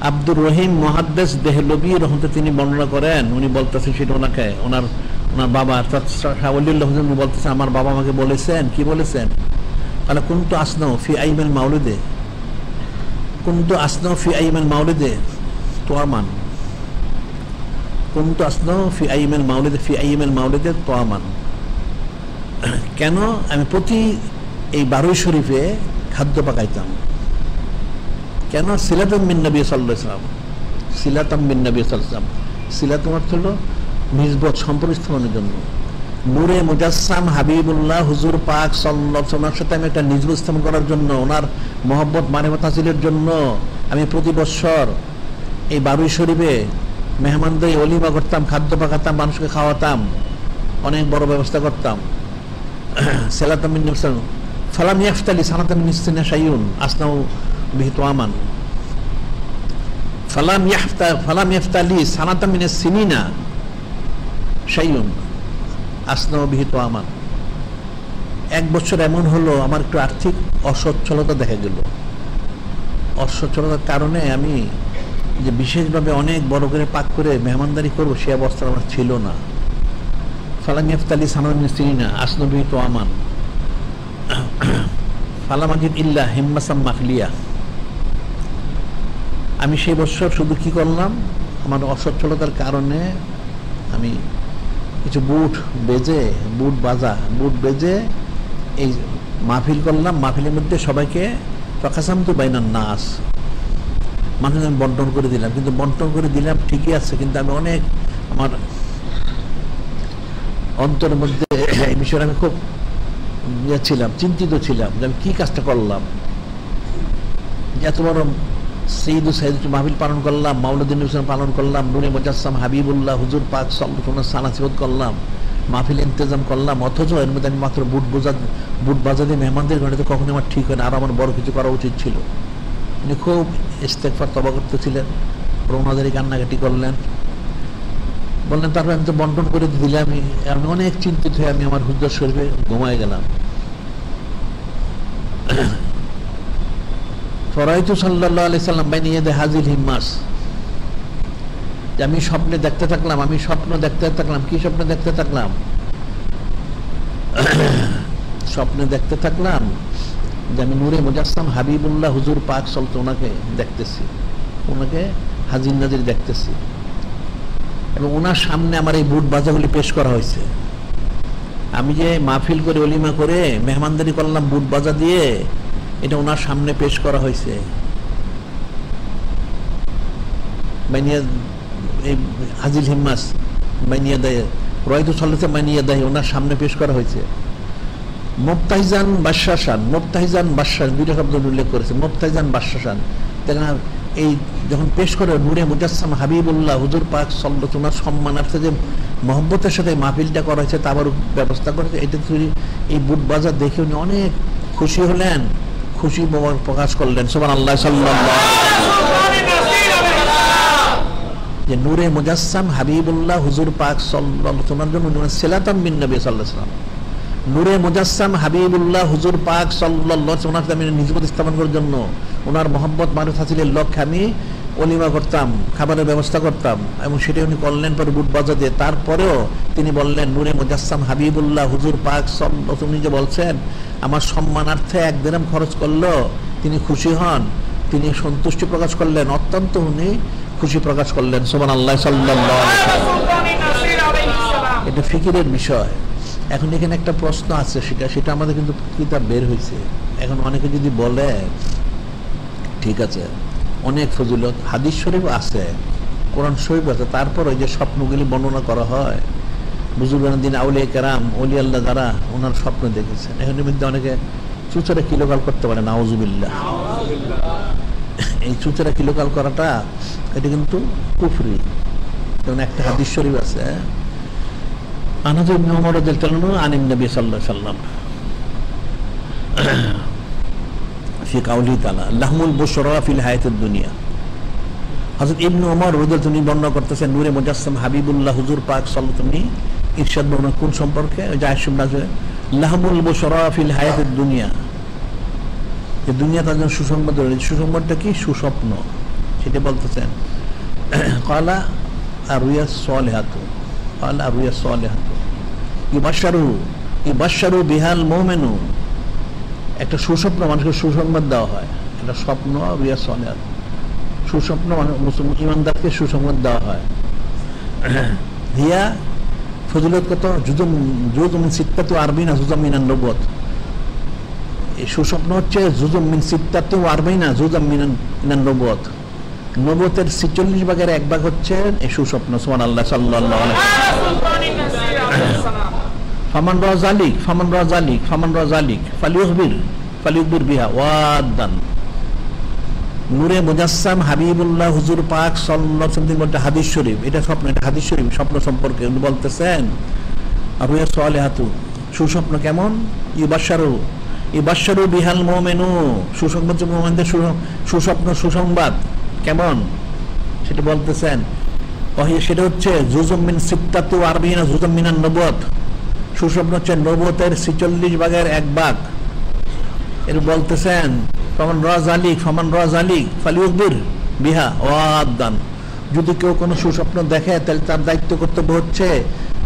আব্দুর রহিম মুহাদ্দিস দেহলভী রাহমাতুল্লাহ তিনি বর্ণনা করেন, উনি বলতেছেন সেটা ওনাকে, ওনার বাবা শাহ ওলিউল্লাহ হুজুর বলতেছেন, আমার বাবা আমাকে বলেছেন। কি বলেছেন? ক্বালা কুনতু আসনু ফি আইমিল মাউলিদে, কুনতু আসনু ফি আইমিল মাউলিদে তোয়ামান, কুনতু আসনু ফি আইমিল মাউলিদে, ফি আইমিল মাউলিদে তোয়ামান। কেন? আমি প্রতি এই 12 শরীফে খাদ্য পাকাইতাম। কেন? সিলাতাম মিন নবী সাল্লাল্লাহু আলাইহি ওয়াসাল্লাম, সিলাতাম মিন নবী সাল্লাল্লাহু আলাইহি ওয়াসাল্লাম। সিলাতুম অর্থ হলো নিসবত, সম্পর্ক স্থাপনের জন্য। নূরে মুজাসসাম হাবিবুল্লাহ হুজুর পাক সাল্লাল্লাহু আলাইহি ওয়াসাল্লামের সাথে আমি একটা নিসবত স্থাপন করার জন্য, ওনার মহব্বত মারিফত হাসিলের জন্য আমি প্রতি বছর এই 12 শরীফে মেহমানদের ওলিমা করতাম, খাদ্য পাকাতাম, মানুষকে খাওয়াতাম, অনেক বড় ব্যবস্থা করতাম। সিলাতাম মিন নবী সাল্লাল্লাহু আলাইহি ওয়াসাল্লাম ফালাম ইয়াফতালি সানাতাম মিন সিনা শাইউন আসনাউ বিহি তোয়ামান। ফালাম ইয়াফতালি সানাতাম মিন সিনিনা শাইউন আসনাউ বিহি তোয়ামান। এক বছর এমন হলো আমার একটু আর্থিক অসচ্ছলতা দেখা গেল। অসচ্ছলতার কারণে আমি যে বিশেষভাবে অনেক বড় করে পাক করে মেহমানদারি করবো সে অবস্থা আমার ছিল না। ফালাম ইয়াফতালি সানাতাম মিন সিনিনা আসনাউ বিহি তোয়ামান ফালাম আজিদ ইল্লা হিম্মাসাম মাখলিয়া। আমি সেই বছর শুধু কি করলাম, আমার অসচ্ছলতার কারণে আমি কিছু বুট বেজে এই মাহফিল করলাম। মাহফিলের মধ্যে সবাইকে ফাকাসামতু বাইনান নাস, মানুষ আমি বন্টন করে দিলাম। কিন্তু বন্টন করে দিলাম ঠিকই আছে, কিন্তু আমি অনেক আমার অন্তরের মধ্যে এই বিষয়ে আমি খুব ছিলাম, চিন্তিত ছিলাম যে আমি কি কাজটা করলাম। এত বড় মাহফিল পালন করলাম, মাওলাদ পালন করলাম, নূরে মুজাসসাম হাবিবুল্লাহ হুজুর পাক সাল্লাল্লাহু আলাইহি ওয়াসাল্লাম সানাসিবত করলাম, মাহফিল ইন্তজাম করলাম, অথচ এর মধ্যে আমি মাত্র বুট বাজা দিয়ে মেহমানদের ঘরে, তো কখনো আমার ঠিক হয় না। আর আমার বড় কিছু করা উচিত ছিল। উনি খুব ইস্তেগফার তওবা করতেছিলেন, রওনাদারি কান্নাকাটি করলেন, বললেন তারপর আমি তো বন্টন করে দিলাম। আমি অনেক চিন্তিত হয়ে আমি আমার হুজুর শরীফে ঘুমায় গেলাম। ফরাইতু সাল্লাল্লাহু আলাইহি সাল্লাম বাইনা ইয়াদি হাযিল হিম্মাস, আমি স্বপ্নে দেখতে থাকলাম, কি স্বপ্নে দেখতে থাকলাম? স্বপ্নে দেখতে থাকলাম যে আমি নূরে মুজাসসাম হাবিবুল্লাহ হুজুর পাক সাল্লাল্লাহু ওনাকে দেখতেছি, ওনাকে হাজির নাজির দেখতেছি, এবং ওনার সামনে আমার এই বুট বাজাগুলি পেশ করা হয়েছে। আমি যে মাহফিল করে ওলিমা করে মেহমানদারি করলাম বুট বাজা দিয়ে, এটা ওনার সামনে পেশ করা হয়েছে। হাজিল হিম্মাস বাইনিয়া দেয় রয়তো চলেছে, বাইনিয়া দেয় ওনার সামনে পেশ করা হয়েছে। মুফতাহিজান বাশশাশান, দুইটা শব্দ উল্লেখ করেছে, মুফতাহিজান বাশশাশান। দেখেন এই যখন পেশ করে নূরে মুজাসসাম হাবিবুল্লাহ হুজুর পাক সাল্লাল্লাহু আলাইহি ওয়াসাল্লাম সম্মানার্থে যে মহব্বতের সাথে মাহফিলটা করা হয়েছে, তারপর ব্যবস্থা করেছে, এটা এই বুট বাজার দেখে উনি অনেক খুশি হলেন, খুশি প্রকাশ করলেন। সুবহানাল্লাহ সাল্লাল্লাহু যে নূরে মুজাসসাম হাবিবুল্লাহ হুজুর পাক সাল্লাল্লাহু আলাইহি ওয়াসাল্লামের জন্য সিলাতাম বিন নবী সাল্লাল্লাহু আলাইহি ওয়াসাল্লাম, নূরে মুজাসসাম হাবিবুল্লাহ হুজুর পাক সাল্লাল্লাহু আলাইহি ওয়াসাল্লাম আমি নিসবত স্থাপন করার জন্য, ওনার মহব্বত মারুফ হাসিলের লক্ষ্যে আমি ওলিমা করতাম, খাবারের ব্যবস্থা করতাম, এবং সেটা উনি করলেন পরে বুট বাজা দিয়ে। তারপরেও তিনি বললেন নূরে মুজাসসাম হাবিবুল্লাহ হুজুর পাক সাল্লাল্লাহু আলাইহি ওয়াসাল্লাম যে বলছেন আমার সম্মানার্থে 1 দিরহাম খরচ করলো, তিনি খুশি হন, তিনি সন্তুষ্টি প্রকাশ করলেন, অত্যন্ত উনি খুশি প্রকাশ করলেন। সুবহানাল্লাহ সাল্লাল্লাহু আলাইহি ওয়াসাল্লাম। এটা ফিকিরের বিষয়। এখন এখানে একটা প্রশ্ন আছে, সেটা আমাদের কিন্তু কিতাব বের হয়েছে। এখন অনেকে যদি বলে ঠিক আছে অনেক ফজিলত, হাদিস শরীফ আছে, কোরআন শরীফ আছে, তারপর ওই যে স্বপ্নগুলি বর্ণনা করা হয় বুজুর্গান দিন আউলিয়া কেরাম ওলি আল্লাহ যারা ওনার স্বপ্ন দেখেছেন, এখানের মধ্যে অনেকে চুচরে কিলোকাল করতে পারে, নাউজুবিল্লাহ। এই চুচরে কিলোকাল করাটা এটা কিন্তু কুফরি। যেমন একটা হাদিস শরীফ আছে আনাস ইবনে উমর রাদিয়াল্লাহু আনহু আন নবী সাল্লাল্লাহু আলাইহি ওয়াসাল্লাম ফি কাউলি তাআলা লাহমুল বুশরা ফিল হায়াতিদ দুনিয়া। হযরত ইবনে উমর রাদিয়াল্লাহু আনহু বর্ণনা করতেছেন নূরে মুজাসসাম হাবিবুল্লাহ হুজুর পাক সাল্লাল্লাহু আলাইহি ওয়াসাল্লাম ইরশাদ বর্ণনা কোন সম্পর্কে, ওই যে আয়াত আছে লাহমুল বুশরা ফিল হায়াতিদ দুনিয়া, যে দুনিয়া তার জন্য সুসংবাদ রয়েছে। সুসংবাদটা কি? সুস্বপ্ন। সেটা বলতেছেন ক্বালা আর-রুয়া সালিহাতু, ক্বালা আর-রুয়া সালিহাতু ইবাশশারু বিহাল মুমিনু। একটা সুস্বপ্ন মানুষকে সুসংবাদ দেওয়া হয়, এটা স্বপ্ন রুয়া সালিহাত, সুস্বপ্ন মুসলমান ইমানদারকে সুসংবাদ দেওয়া হয়। হিয়া ফজিলত কত? জুজুম মিন সিত্তাতু আরবাইনা জুজুম মিনান নবুওয়াত। এই সুস্বপ্ন হচ্ছে জুজুম মিন সিত্তাতু আরবাইনা জুজুম মিনান নবুওয়াত। নবুওয়াতের 46 ভাগের এক ভাগ হচ্ছে এই সুস্বপ্ন। সুবহানাল্লাহ সাল্লাল্লাহু আলাইহি ওয়াসাল্লাম। ফামান রা যালিক ফালিউখবির বিহা ওয়াদান। নূরে মুজাসসাম হাবিবুল্লাহ হুজুর পাক সাল্লাল্লাহু আলাইহি ওয়াসাল্লাম বলতে হাদিস শরীফ, এটা স্বপ্ন, এটা হাদিস শরীফ স্বপ্ন সম্পর্কে উনি বলতেছেন আর-রুয়া সালিহাতু, সুস্বপ্ন কেমন? ইবাশশারু বিহাল মুমিনু, সুসংবাদ মুমিনদের সুস্বপ্ন সুসংবাদ কেমন সেটা বলতেছেন। সেটা হচ্ছে জুজুম মিন সিত্তাতু আরবাইনা জুজুম মিনান নবুওয়াত। সুস্বপ্ন হচ্ছে নবুওয়াতের 46 ভাগের এক ভাগ। এর বলতেছেন ফামান রা যালিক ফালিউখবির বিহা ওয়াদান। যদি কেউ কোনো সুস্বপ্ন দেখে তাহলে তার দায়িত্ব কর্তব্য হচ্ছে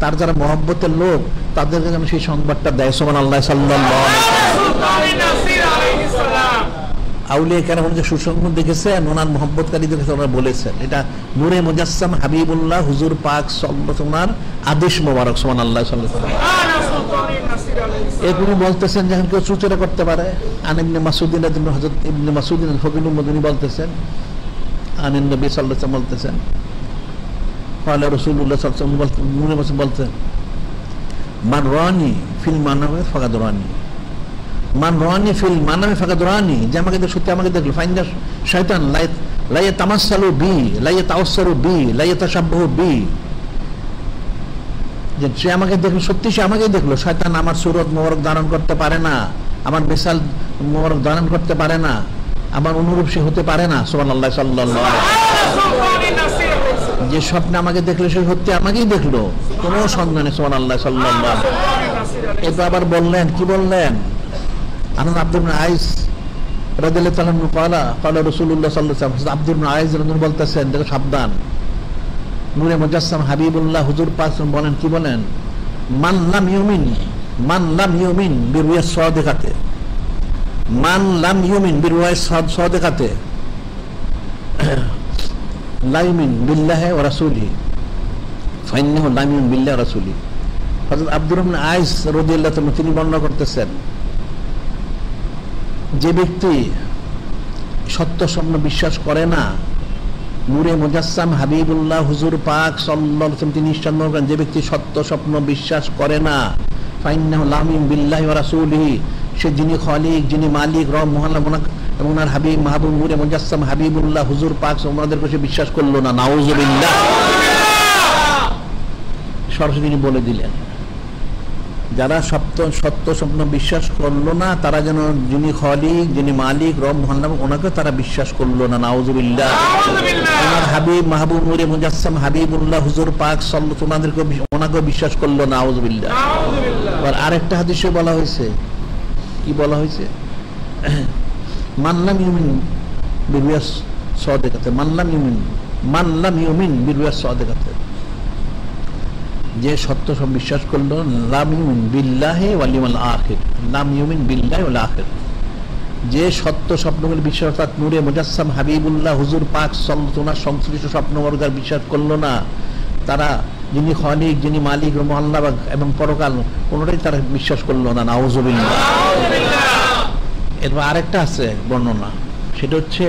তার যারা মহব্বতের লোক তাদেরকে যেন সেই সংবাদটা দেয়। সুবহানাল্লাহ সাল্লাল্লাহু আলাইহি ওয়াসাল্লাম। আউলিয়া কেরাম যে সুসংবাদ দেখেছেন ওনার মহব্বতকারীদের কাছে ওনারা বলেছেন, এটা নূরে মুজাসসাম হাবিবুল্লাহ হুজুর পাক সাল্লাল্লাহু আলাইহি ওয়াসাল্লাম আদেশ মোবারক। সুবহানাল্লাহ সাল্লাল্লাহু আলাইহি ওয়াসাল্লাম। এগুলো বলতেছেন যখন কেউ চুচরা করতে পারে। আন ইবনে মাসউদিন রাদিয়াল্লাহু হযরত ইবনে মাসউদিন আল-ফকিহুল মদিনী বলতেছেন আন নবী সাল্লাল্লাহু আলাইহি ওয়াসাল্লাম বলতেছেন ক্বালা রাসূলুল্লাহ সাল্লাল্লাহু আলাইহি ওয়াসাল্লাম নূরে মুজাসসাম বলতেন মান রানি ফিল মানামে ফাকাদ রানি, মান রানি ফিল মানামে ফাকাদ রানি, যে আমাকে সত্যি আমাকে দেখলো। ফাইন্দা শয়তান লা ইয়াতামাসসালু বি লা ইয়াতাওয়াসসারু বি লা ইয়াতাশাব্বাহু বি, যে সে আমাকে দেখলো সত্যি সে আমাকেই দেখলো, শয়তান আমার সুরত মোবারক ধারণ করতে পারে না, আমার মিসাল মোবারক ধারণ করতে পারে না, আমার অনুরূপ সে হতে পারে না। সুবহানাল্লাহ সাল্লাল্লাহু আলাইহি ওয়াসাল্লাম। যে স্বপ্নে আমাকে দেখলো সে সত্যি আমাকেই দেখলো, কোনো সন্দেহ নেই। সুবহানাল্লাহ সাল্লাল্লাহু আলাইহি ওয়াসাল্লাম। এরপর আবার বললেন, কি বললেন? আনাস আব্দুল ইবনে আইস রাদিয়াল্লাহু তাআলা আনহু ক্বালা রাসূলুল্লাহ সাল্লাল্লাহু আলাইহি ওয়াসাল্লাম। আব্দুল ইবনে আইস রাদিয়াল্লাহু বলতেছেন, দেখো সাবধান, নূরে মুজাসসাম হাবিবুল্লাহ হুজুর পাক বলেন, কি বলেন? মান লাম ইউমিন বিরুয়া সাদিকাতে, মান লাম ইউমিন বিরুয়া সাদিকাতে লা ইউমিন বিল্লাহি ওয়া রাসূলিহি ফাইন্নাহু লা ইউমিন বিল্লাহি ওয়া রাসূলিহি। হযরত আব্দুর রহমান আইস রাদিয়াল্লাহু তাআলা তিনি বর্ণনা করতেছেন, যে ব্যক্তি সত্য স্বপ্ন বিশ্বাস করে না, নূরে মুজাসসাম হাবিবুল্লাহ হুজুর পাক সাল্লাল্লাহু আলাইহি ওয়াসাল্লাম তিনি ইরশাদ করেন, যে ব্যক্তি সত্য স্বপ্ন বিশ্বাস করে না ফাইন্নাহু লা ইউমিন বিল্লাহি ওয়া রাসূলিহি, সে যিনি খালিক যিনি মালিক রব মহান এবং ওনার হাবিব মাহবুব নূরে মুজাসসাম হাবিবুল্লাহ হুজুর পাক ওনাদেরকে সে বিশ্বাস করলো না। নাউযুবিল্লাহ। সরাসরি তিনি বলে দিলেন যারা সত্য স্বপ্ন বিশ্বাস করলো না তারা যেন যিনি খালিক যিনি মালিক রব মহান ওনাকে তারা বিশ্বাস করলো না। নাউযুবিল্লাহ। ওনার হাবিব মাহবুব নূরে মুজাসসাম হাবিবুল্লাহ হুজুর পাক সাল্লাল্লাহু আলাইহি ওয়াসাল্লাম ওনাকে বিশ্বাস করলো না। নাউযুবিল্লাহ। আর আরেকটা হাদিসে বলা হয়েছে, কি বলা হয়েছে? মান লাম ইউমিন বিরুয়া সাদিকাতে, মান লাম ইউমিন বিরুয়া সাদিকাতে, যে সত্য সব বিশ্বাস করলো, লাম ইউমিন বিল্লাহি ওয়াল ইয়াউমিল আখির, লাম ইউমিন বিল্লাহি ওয়াল আখির, যে সত্য স্বপ্নগুলো বিশ্বাস অর্থাৎ নূরে মুজাসসাম হাবিবুল্লাহ হুজুর পাক সাল্লাল্লাহু আলাইহি ওয়াসাল্লাম সংশ্লিষ্ট স্বপ্নবর্গের বিশ্বাস করলো না, তারা যিনি খালিক, যিনি মালিক আল্লাহ এবং পরকাল, কোনোটাই তারা বিশ্বাস করলো না। নাউযুবিল্লাহ। এরপর আরেকটা আছে বর্ণনা, সেটা হচ্ছে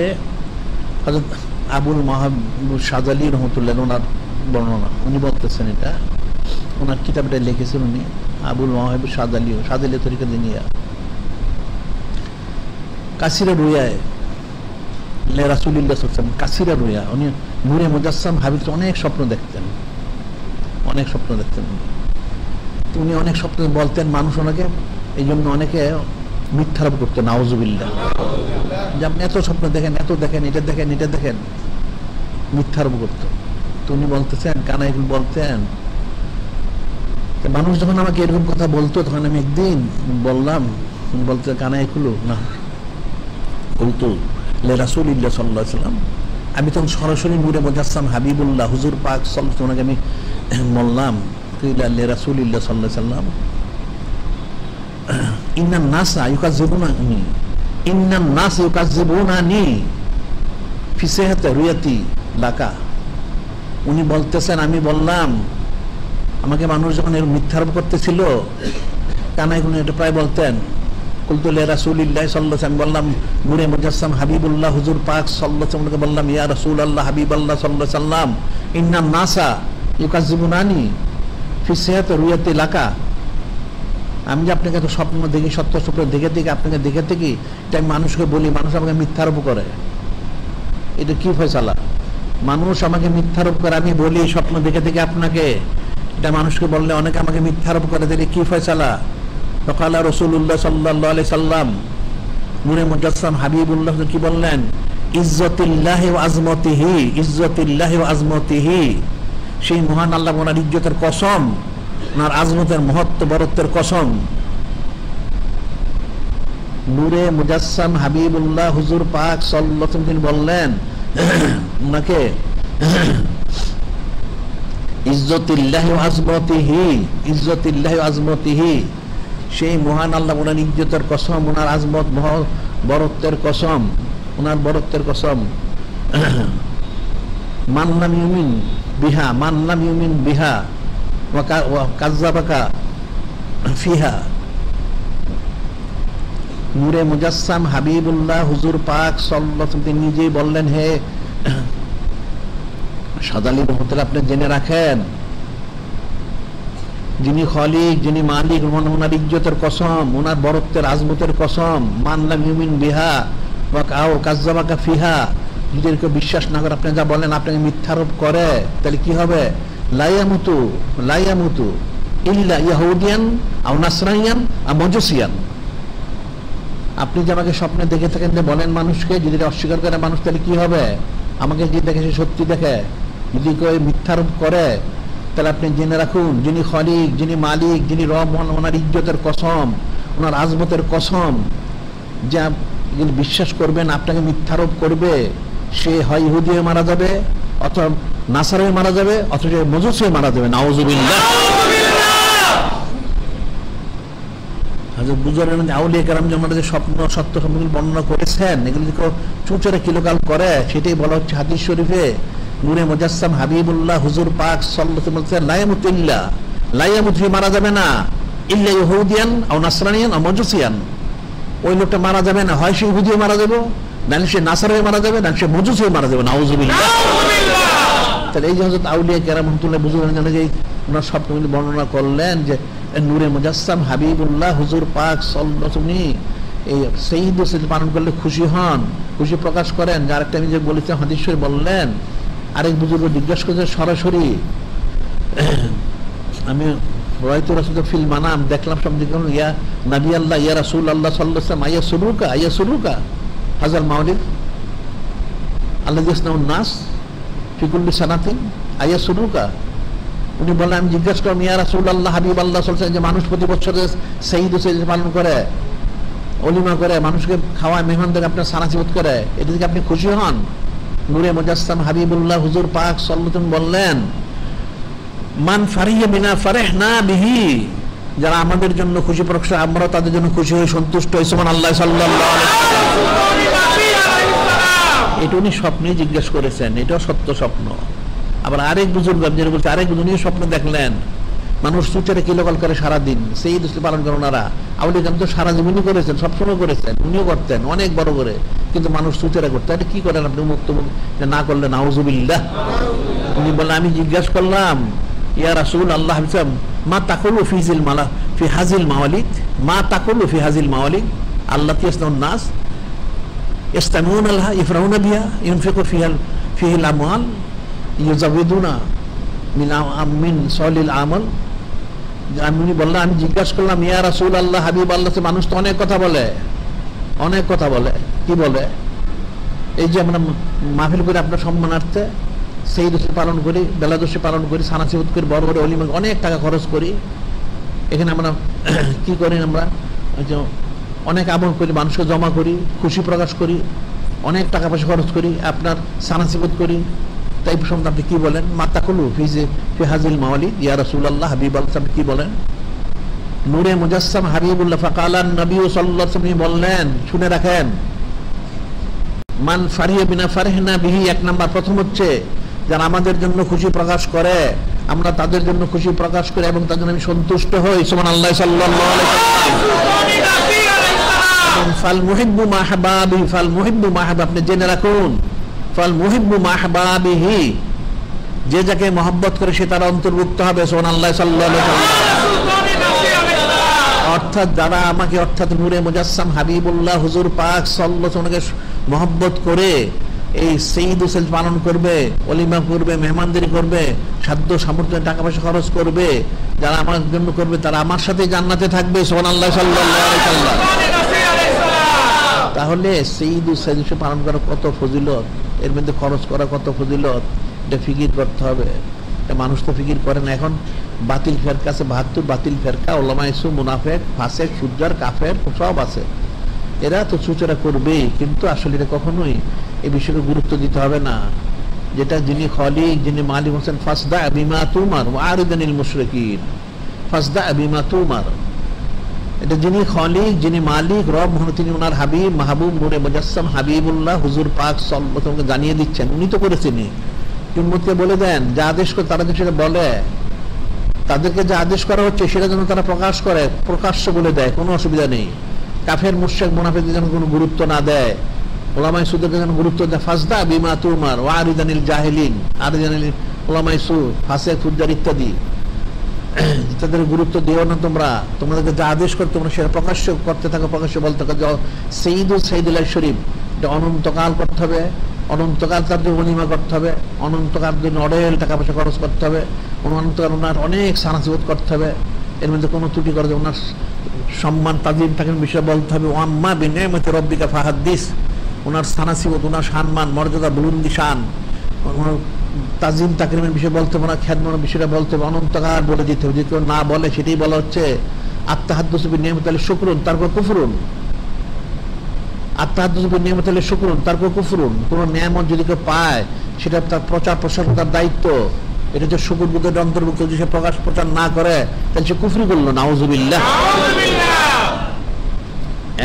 হযরত আবুল মাহবুব শাযালি রহমাতুল্লাহ ওনার বর্ণনা। উনি বলতেছেন, এটা ওনার কিতাবটা লিখেছেন উনি, আবুল মাহবুব শাযালি তরিকা দিনিয়া। কাসিরা রুয়ায় লে রাসূলুল্লাহ সাল্লাল্লাহু আলাইহি ওয়াসাল্লাম, কাসিরা রুয়া, উনি নূরে মুজাসসাম হাবিব অনেক স্বপ্ন দেখতেন, অনেক স্বপ্ন দেখতেন উনি অনেক স্বপ্ন বলতেন। মানুষ ওনাকে এই জন্য অনেকে মিথ্যারোপ করতেন। নাউযুবিল্লাহ। যে আপনি এত স্বপ্ন দেখেন, এত দেখেন, এটা দেখেন, এটা দেখেন, মিথ্যারোপ করত। তো উনি বলতেছেন, কানাই বলতেন, মানুষ যখন আমাকে এরকম কথা বলতো, তখন আমি একদিন বললাম, বলতে কানাই খুলো না, বলতো লে রাসূলুল্লাহ সাল্লাল্লাহু আলাইহি ওয়াসাল্লাম। আমি তখন সরাসরি নূরে মুজাসসাম হাবিবুল্লাহ হুজুর পাক সাল্লাল্লাহু আলাইহি ওয়াসাল্লামকে আমি বললাম, লে রাসূলুল্লাহ সাল্লাল্লাহু আলাইহি ওয়াসাল্লাম, ইন্নান নাসা ইউকাযযিবুনানি, ইন্নান নাস ইউকাযযিবুনানি ফি সিহাতি রুয়াতি লাকা। উনি বলতেছেন, আমি বললাম, আমাকে মানুষ যখন এর মিথ্যারোপ করতেছিল, কানাই উনি এটা প্রায় বলতেন, কুলতু লি রাসূলিল্লাহ সাল্লাল্লাহু আলাইহি ওয়াসাল্লাম, আমি বললাম নূরে মুজাসসাম হাবিবুল্লাহ হুজুর পাক সাল্লাল্লাহু আলাইহি ওয়াসাল্লামকে বললাম, ইয়া রাসূলুল্লাহ হাবিবাল্লাহ সাল্লাল্লাহু আলাইহি ওয়াসাল্লাম, ইন্নান নাসা ইউকাযযিবুনানি ফি সিহাতি রুয়াতি লাকা। আমি যে আপনাকে তো স্বপ্ন দেখি, সত্য স্বপ্ন দেখে দেখে আপনাকে দেখে দেখি, এটা আমি মানুষকে বলি, মানুষ আমাকে মিথ্যারোপ করে, এটা কি ফয়সালা? মানুষ আমাকে মিথ্যারোপ করে, আমি বলি স্বপ্ন দেখে দেখে আপনাকে, এটা মানুষকে বললে অনেকে আমাকে মিথ্যারোপ করে, দিলে কি ফয়সালা? ফাকালা রাসূলুল্লাহ সাল্লাল্লাহু আলাইহি সাল্লাম, নূরে মুজাসসাম হাবিবুল্লাহ কি বললেন? ইজ্জতিল্লাহি ওয়া আজমতিহি, ইজ্জতিল্লাহি ওয়া আজমতিহি, সেই মহান আল্লাহ ওনার ইজ্জতের কসম, ওনার আজমতের মহত্ব বরত্বের কসম। নূরে মুজাসসাম হাবিবুল্লাহ হুজুর পাক সাল্লাল্লাহু আলাইহি ওয়াসাল্লাম বললেন ওনাকে, ইজ্জতিল্লাহি ওয়া আজমতিহি, ইজ্জতিল্লাহি ওয়া আজমতিহি, সেই মহান আল্লাহ ওনার ইজ্জতের কসম, ওনার আজমত বরত্বের কসম, ওনার বরত্বের কসম। মান লাম ইউমিন বিহা, মান লাম ইউমিন বিহা ওয়া কাযযাবাকা ফিহা। নূরে মুজাসসাম হাবিবুল্লাহ হুজুর পাক সাল্লাল্লাহু আলাইহি ওয়াসাল্লাম নিজেই বললেন, হে শাযালি রহমাতুল্লাহ, আপনি জেনে রাখেন, যিনি খালিক, যিনি মালিক, ওনার ইজ্জতের কসম, ওনার বরত্বের আজমতের কসম, মান লাম ইউমিন বিহা ওয়া কাযযাবাকা ফিহা, যদি কেউ বিশ্বাস না করে, আপনি যা বলেন, আপনাকে মিথ্যারোপ করে, তাহলে কি হবে? লা ইয়ামুতু ইল্লা ইয়াহুদিয়ান আও নাসরানিয়ান আও মাজুসিয়ান। আপনি যে আমাকে স্বপ্নে দেখে থাকেন, যে বলেন মানুষকে, যদি অস্বীকার করে মানুষ, তাহলে কি হবে? আমাকে যে দেখে সে সত্যি দেখে, যদি কেউ মিথ্যারোপ করে, তাহলে আপনি জেনে রাখুন, যিনি খালিক, যিনি মালিক, যিনি রব, ওনার ইজ্জতের কসম, ওনার আজমতের কসম, যা বিশ্বাস করবেন আপনাকে মিথ্যারোপ করবে, সে হয় ইহুদি হয়ে মারা যাবে, অথবা নাসারা হয়ে মারা যাবে, অথবা মজুসি হয়ে মারা যাবে। নাউযুবিল্লাহ। আউলিয়া কেরাম যেমন স্বপ্ন, সত্য স্বপ্ন বর্ণনা করেছেন, এগুলো যদি কেউ চুচরে কিলোকাল করে, সেটাই বলা হচ্ছে হাদিস শরীফে, নূরে মুজাসসাম হাবিবুল্লাহ হুজুর পাক সাল্লাল্লাহু আলাইহি ওয়াসাল্লাম, লা ইয়ামুতু ইল্লা, লা ইয়ামুতু মারা যাবে না, ইল্লা ইহুদিয়ান আও নাসরানিয়ান আও মাজুসিয়ান, ওই লোকটা মারা যাবে না, হয় সে ইহুদি হয়ে মারা যাবে, নাহলে সে নাসারা হয়ে মারা যাবে, নাহলে সে মজুসি হয়ে মারা যাবে। নাউযুবিল্লাহ। তাহলে এই যে হযরত আউলিয়া কেরাম রহমাতুল্লাহ বুজুর্গ যে ওনার স্বপ্নগুলি বর্ণনা করলেন, যে নূরে মুজাসসাম হাবিবুল্লাহ হুজুর পাক সাল্লাল্লাহু আলাইহি ওয়াসাল্লাম এই সাইয়্যিদ ওসিল পালন করলে খুশি হন, খুশি প্রকাশ করেন। যার একটা আমি যে বলেছিলাম হাদিস শরীফ বললেন, আরেক বুজুর্গ জিজ্ঞাসা করেছে সরাসরি, আমি রায়তু রাসূল ফিল মানাম, দেখলাম সব দিকে, ইয়া নবী আল্লাহ, ইয়া রাসূল আল্লাহ সাল্লাল্লাহু আলাইহি ওয়াসাল্লাম, আইয়া সুরুকা হাযাল মাউলিদ আল্লাযী ইয়াসনাউন নাস ফি কুল্লি সানাতিন, আইয়া সুরুকা। উনি বললেন, আমি জিজ্ঞাসা করলাম, ইয়া রাসূলুল্লাহ হাবিব আল্লাহ সাল্লাল্লাহু আলাইহি ওয়াসাল্লাম, যে মানুষ প্রতি বছর সাইয়্যিদ ওসিল পালন করে, অলিমা করে, মানুষকে খাওয়ায়, মেহমানদের আপনার সানাসিবত করে, এটা থেকে আপনি খুশি হন? নূরে মুজাসসাম হাবিবুল্লাহ হুজুর পাক সাল্লাল্লাহু আলাইহি ওয়াসাল্লাম বললেন, মান ফারিহা বিনা ফারিহনা বিহি, যারা আমাদের জন্য খুশি প্রকাশ, আমরা তাদের জন্য খুশি হয়ে সন্তুষ্ট হই। সুবহানাল্লাহ সাল্লাল্লাহু আলাইহি ওয়াসাল্লাম। এটা উনি স্বপ্নে জিজ্ঞেস করেছেন, এটাও সত্য স্বপ্ন। আবার আরেক বুজুর্গ যেটা বলছে, আরেক উনিও স্বপ্ন দেখলেন মানুষ সুচেরে কিলোকল করে সারাদিন সেই দৃষ্টি পালন করেন ওনারা। আউলিয়া কেরাম তো সারা জীবনই করেছেন, সবসময় করেছেন, উনিও করতেন অনেক বড় করে, কিন্তু মানুষ সুচেরা করতেন। এটা কি করেন আপনি মুক্ত না করলে? নাউজুবিল্লাহ। উনি বললেন, আমি জিজ্ঞাসা করলাম ইয়া রাসূল আল্লাহ হাবিব মা তাকুলু ফিজিল মালা ফি হাজিল মাওয়ালিদ, মা তাকুলু ফি হাজিল মাওয়ালিদ আল্লাতী ইয়াসনাউন নাস ইস্তামিউনা লাহা ইফরাউনা বিহা ইউনফিকু ফিহিল আমওয়াল ইউজাউযুনা মিন সলিল আমল। আমি বললাম, আমি জিজ্ঞাসা করলাম ইয়া রাসূল আল্লাহ হাবিব আল্লাহ, মানুষ তো অনেক কথা বলে, অনেক কথা বলে। কি বলে? এই যে আমরা মাহফিল করে আপনার সম্মানার্থে সেই দোষী পালন করি, বেলাদোষী পালন করি, সানাসিবত করি, বড় বড় অলিমা অনেক টাকা খরচ করি, এখানে আমরা কি করি? আমরা অনেক আমল করি, মানুষকে জমা করি, খুশি প্রকাশ করি, অনেক টাকা পয়সা খরচ করি, আপনার সানাসিবত করি, তাই সম্বন্ধে আপনি কি বলেন? মাতাকুলু ফি হাজিল মাওয়ালিদ ইয়া রাসূলুল্লাহ হাবিব আল্লাহ, আপনি কি বলেন? নূরে মুজাসসাম হাবিবুল্লাহ ফাকালান নবী সাল্লাল্লাহু আলাইহি ওয়াসাল্লাম বললেন, শুনে রাখেন, মান ফারিয়া বিনা ফারহিনা বিহি, এক নাম্বার প্রথম হচ্ছে যারা আমাদের জন্য খুশি প্রকাশ করে, আমরা তাদের জন্য খুশি প্রকাশ করি এবং তাদের জন্য আমি সন্তুষ্ট হই। সুবহানাল্লাহ সাল্লাল্লাহু আলাইহি ওয়াসাল্লাম। ফাল মুহিব্বু মাহবাবি, ফাল মুহিব্বু মাহবাব, আপনি জেনে রাখুন, ফাল মুহিব্বু মাহবাবিহি, যে যাকে মহব্বত করে সে তার অন্তর্ভুক্ত হবে। সুবহানাল্লাহ সাল্লাল্লাহু আলাইহি ওয়াসাল্লাম। অর্থাৎ যারা আমাকে, অর্থাৎ নূরে মুজাসসাম হাবিবুল্লাহ হুজুর পাক সাল্লাল্লাহু আলাইহি ওয়াসাল্লামকে মহব্বত করে এই সঈদ উসেল পালন করবে, অলিমা করবে, মেহমানদারি করবে, সাধ্য সামর্থ্যে টাকা পয়সা খরচ করবে, যারা আমার জন্য করবে তারা আমার সাথে জান্নাতে থাকবে। সুবহানাল্লাহ সাল্লাল্লাহু আলাইহি ওয়াসাল্লাম। তাহলে সঈদ উসেল পালন করা কত ফজিলত, এর মধ্যে খরচ করা কত ফজিলত, এটা ফিকির করতে হবে। এটা মানুষ তো ফিকির করে না। এখন বাতিল ফেরকা আছে, 72 বাতিল ফেরকা, ওলামায়ে সু, মুনাফিক, ফাসিক, ফুজ্জার, কাফের সব আছে। এরা তো চুচেরা করবেই, কিন্তু আসলে এটা কখনোই এই বিষয়কে গুরুত্ব দিতে হবে না। যেটা যিনি খালিক, যিনি মালিক হোসেন, ফাসদা বিমা তুমার ওয়া আরিদানিল মুশরিকিন, ফাসদা বিমা তুমার, এটা যিনি খালিক, যিনি মালিক, রব হন, তিনি ওনার হাবিব মাহবুব নূরে মুজাসসাম হাবিবুল্লাহ হুজুর পাক সাল্লাল্লাহু আলাইহি ওয়াসাল্লাম জানিয়ে দিচ্ছেন, উনি তো করেছেনই। উম্মতকে বলে দেন, যা আদেশ করে তারা যেটা বলে, তাদেরকে যা আদেশ করা হচ্ছে সেটা যেন তারা প্রকাশ করে, প্রকাশ্য বলে দেয়, কোনো অসুবিধা নেই। কাফের মুশরিক মুনাফিকদের যেন কোনো গুরুত্ব না দেয়, ওলামায়ে সুদেরকে যেন গুরুত্ব দেয়। ফাসদা বিমা তুমার ওয়া আরিদানিল জাহিলিন, আরিদানিল ওলামায়ে সু, ফাসিক, ফুজ্জার ইত্যাদি, তাদের গুরুত্ব দিও না। তোমরা তোমাদেরকে যা আদেশ করে তোমরা সেটা প্রকাশ্য করতে থাকো, প্রকাশ্য বলতে থাকো। সঈদুল শরীফ, এটা অনন্তকাল করতে হবে, অনন্তকাল তার জন্য গনিমা করতে হবে, অনন্তকাল জন্য অডেল টাকা পয়সা খরচ করতে হবে, অনন্তকাল ওনার অনেক সানাসিবত করতে হবে, এর মধ্যে কোনো ত্রুটি করে ওনার সম্মান তাজিম তাকে বিষয়ে বলতে হবে। ওয়াম্মা বিনিয়ামতি রব্বিকা ফাহাদ্দিস, ওনার সানাসিবত, ওনার সম্মান মর্যাদা বুলন্দি শান, ওনার তাজিম তাকরিমের বিষয়ে বলতে হবে, ওনার খ্যাতমতের বিষয়টা বলতে হবে, অনন্তকাল বলে দিতে হবে। যে কেউ না বলে সেটাই বলা হচ্ছে আত্তাহাদ্দুসু বিনিয়ামতি শুকরুন তারপর কুফরুন, আত্তাহাদ্দুসু বিনিয়ামতি শুকরুন তারপর কুফরুন। কোনো নিয়ামত যদি কেউ পায় সেটা তার প্রচার প্রসার করার দায়িত্ব, এটা হচ্ছে শুকর বুদ্ধের অন্তর্ভুক্ত। যদি সে প্রকাশ প্রচার না করে তাহলে সে কুফরি করলো, নাউজুবিল্লাহ।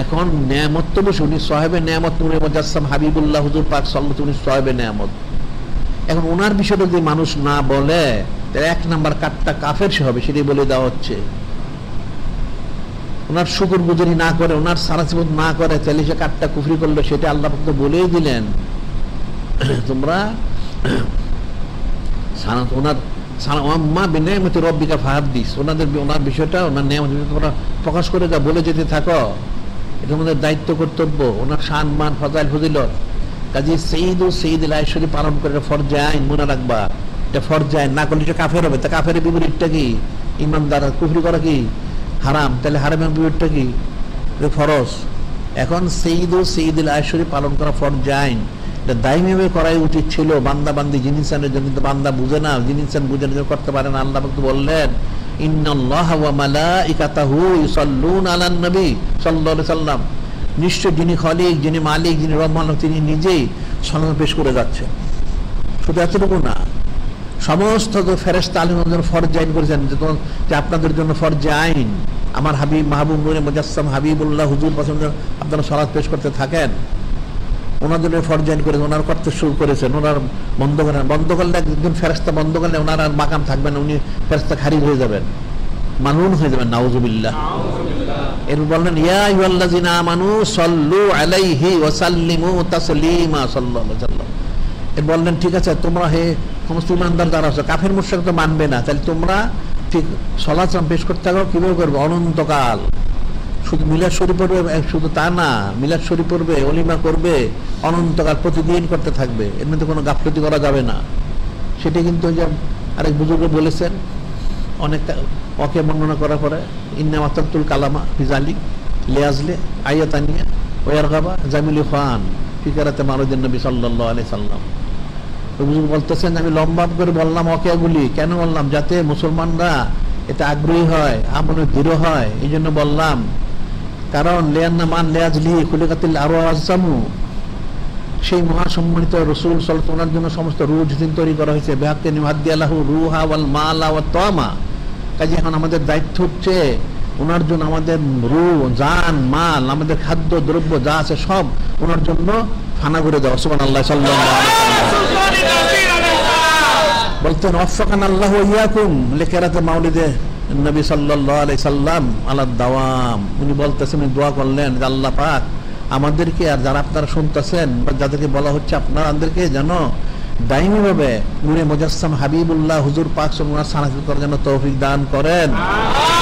এখন নিয়ামত তো বসে, উনি সাহেবে নিয়ামত নূরে মুজাসসাম হাবিবুল্লাহ হুজুর পাক সাল্লাল্লাহু আলাইহি ওয়াসাল্লাম, উনি সাহেবে নিয়ামত। এখন ওনার বিষয়টা যদি মানুষ না বলে তাহলে এক নাম্বার কাটটা কাফের সে হবে, সেটাই বলে দেওয়া হচ্ছে। ওনার শুকর গুজারি না করে, ওনার সারাসিবত না করে, তাহলে সে কাটটা কুফরি করলো, সেটা আল্লাহ পাক তো বলেই দিলেন। তোমরা ওনার ওয়াম্মা বিনিয়ামতি রব্বিকা ফাহাদ্দিস, ওনার বিষয়টা, ওনার নিয়ামত তোমরা প্রকাশ করে যা বলে যেতে থাকো, এটা আমাদের দায়িত্ব, কর্তব্য। ওনার সম্মান, ফজাইল, ফজিলত, কাজী সঈদুল আইশরি পালন করে ফরজে আইন, মনে রাখবা, এটা ফরজে আইন। না করলে এটা কাফের হবে। তা কাফের বিপরীতটা কি? ইমানদার। কুফরি করা কি? হারাম। তাহলে হারামের বিপরীতটা কি? ফরজ। এখন সঈদুল আইশরি পালন করা ফরজে আইন, এটা দায়ীভাবে করাই উচিত ছিল বান্দা বান্দি জিনিসানের জন্য, কিন্তু বান্দা বুঝে না, জিনিসান বুঝে নিজে করতে পারে না। আল্লাহ পাক বললেন, ইন্নাল্লাহা ওয়া মালাইকাতাহু ইউসাল্লুনা আলান নবী সাল্লাল্লাহু আলাইহি ওয়াসাল্লাম, নিশ্চয় যিনি খালিক, যিনি মালিক, যিনি রহমান, তিনি নিজেই সালাম পেশ করে যাচ্ছে। শুধু এতটুকু না, সমস্ত ফেরেশতা আলাইহিম ফরজ আইন করেছেন যে আপনাদের জন্য ফরজ আইন, আমার হাবিব মাহবুব নূরে মুজাসসাম হাবিবুল্লাহ হুজুর পছন্দ আপনারা সালাত পেশ করতে থাকেন। ওনাদের ফরজাইন করে ওনার করতে শুরু করেছেন, ওনার বন্ধ করলে একজন ফেরেশতা বন্ধ করলে ওনার আর মাকাম থাকবে না, উনি ফেরেশতা খারিজ হয়ে যাবেন, মালউন হয়ে যাবেন, নাউজুবিল্লাহ। এরপর বললেন ইয়া আইয়ুহাল্লাযিনা আমানু সাল্লু আলাইহি ওয়া সাল্লিমু তাসলিমা সাল্লাল্লাহু আলাইহি ওয়াসাল্লাম। এর বললেন ঠিক আছে, তোমরা হে সমস্ত ইমানদার যারা আছো, কাফের মুশরিক তো মানবে না, তাহলে তোমরা ঠিক সালাত পেশ করতে থাকো। কিভাবে করবে? অনন্তকাল। শুধু মিলাদ শরীফ পড়বে, শুধু তা না, মিলাদ শরীফ পড়বে, ওলিমা করবে, অনন্তকাল প্রতিদিন করতে থাকবে, এর মধ্যে কোনো গাফলতি করা যাবে না। সেটা কিন্তু ওই যে আরেক বুজুর্গ বলেছেন, অনেকটা ওকে বর্ণনা করার পরে ইন্না মাতাতুল কালামা ফিজালি লিয়াজলে আয়াতানিয়া ওয়ারগাবা জামিলি খান ফিকারাতে মারুদিন নবী সাল্লাল্লাহু আলাইহি সাল্লাম। বুজুর্গ বলতেছেন আমি লম্বা করে বললাম ওকেগুলি, কেন বললাম? যাতে মুসলমানরা এটা আগ্রহী হয়, আমলে দৃঢ় হয়, এই জন্য বললাম। কারণ লিয়ান্না মান লিয়াজলি খুলিকাতিল আরওয়াজামু, সেই মহাসম্মানিত রাসূল সাল্লাল্লাহু আলাইহি ওয়াসাল্লামের জন্য সমস্ত রূহ জিন তৈরি করা হয়েছে। বিহাক্কে নিহাদিয়ালাহু রূহা ওয়াল মালা ওয়াত তামা। কাজে এখন আমাদের দায়িত্ব হচ্ছে ওনার জন্য আমাদের রূহ, জান, মাল, আমাদের খাদ্য দ্রব্য যা আছে সব ওনার জন্য ফানা করে দেওয়া। সুবহানাল্লাহ সাল্লাল্লাহু আলাইহি ওয়াসাল্লাম বলতেন ওয়াফাকানাল্লাহু ওয়া ইয়াকুম লিকিরাতে মাউলিদে নবী সাল্লাল্লাহু আলাইহি সাল্লাম আলা দাওয়াম। উনি বলতেছেন, দোয়া করলেন যে আল্লাহ পাক আমাদেরকে আর যারা আপনারা শুনতেছেন বা যাদেরকে বলা হচ্ছে আপনাদেরকে যেন দায়মি ভাবে নূরে মুজাসসাম হাবিবুল্লাহ হুজুর পাক সাল্লাল্লাহু আলাইহি ওয়াসাল্লাম সানাত করার জন্য তৌফিক দান করেন।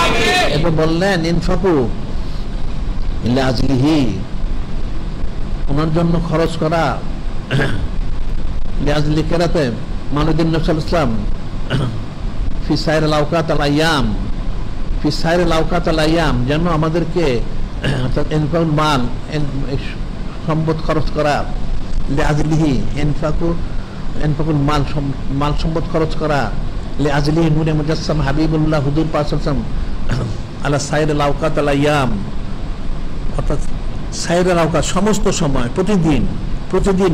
আমিন। এরপর বললেন ইনফাকু ইল্লা আজলিহি, ওনার জন্য খরচ করা, লিআজলি কিরাতে মাউলিদিন নবী সাল্লাল্লাহু আলাইহি ওয়াসাল্লাম ফি সাইরিল আওকাত আল আইয়াম, ফি সাইরিল আওকাত আল আইয়াম, যেন আমাদেরকে অর্থাৎ ইনফাকুল মাল, সম্পদ খরচ করা, লিআজলিহি ইনফাকুল মাল, মাল সম্পদ খরচ করা, লিআজলিহি নূরে মুজাসসাম হাবিবুল্লাহ হুজুর পাক সাল্লাল্লাহু আলাইহি ওয়াসাল্লাম আলা সাইরিল আওকাত আল আইয়াম, অর্থাৎ সাইরিল আওকাত সমস্ত সময়, প্রতিদিন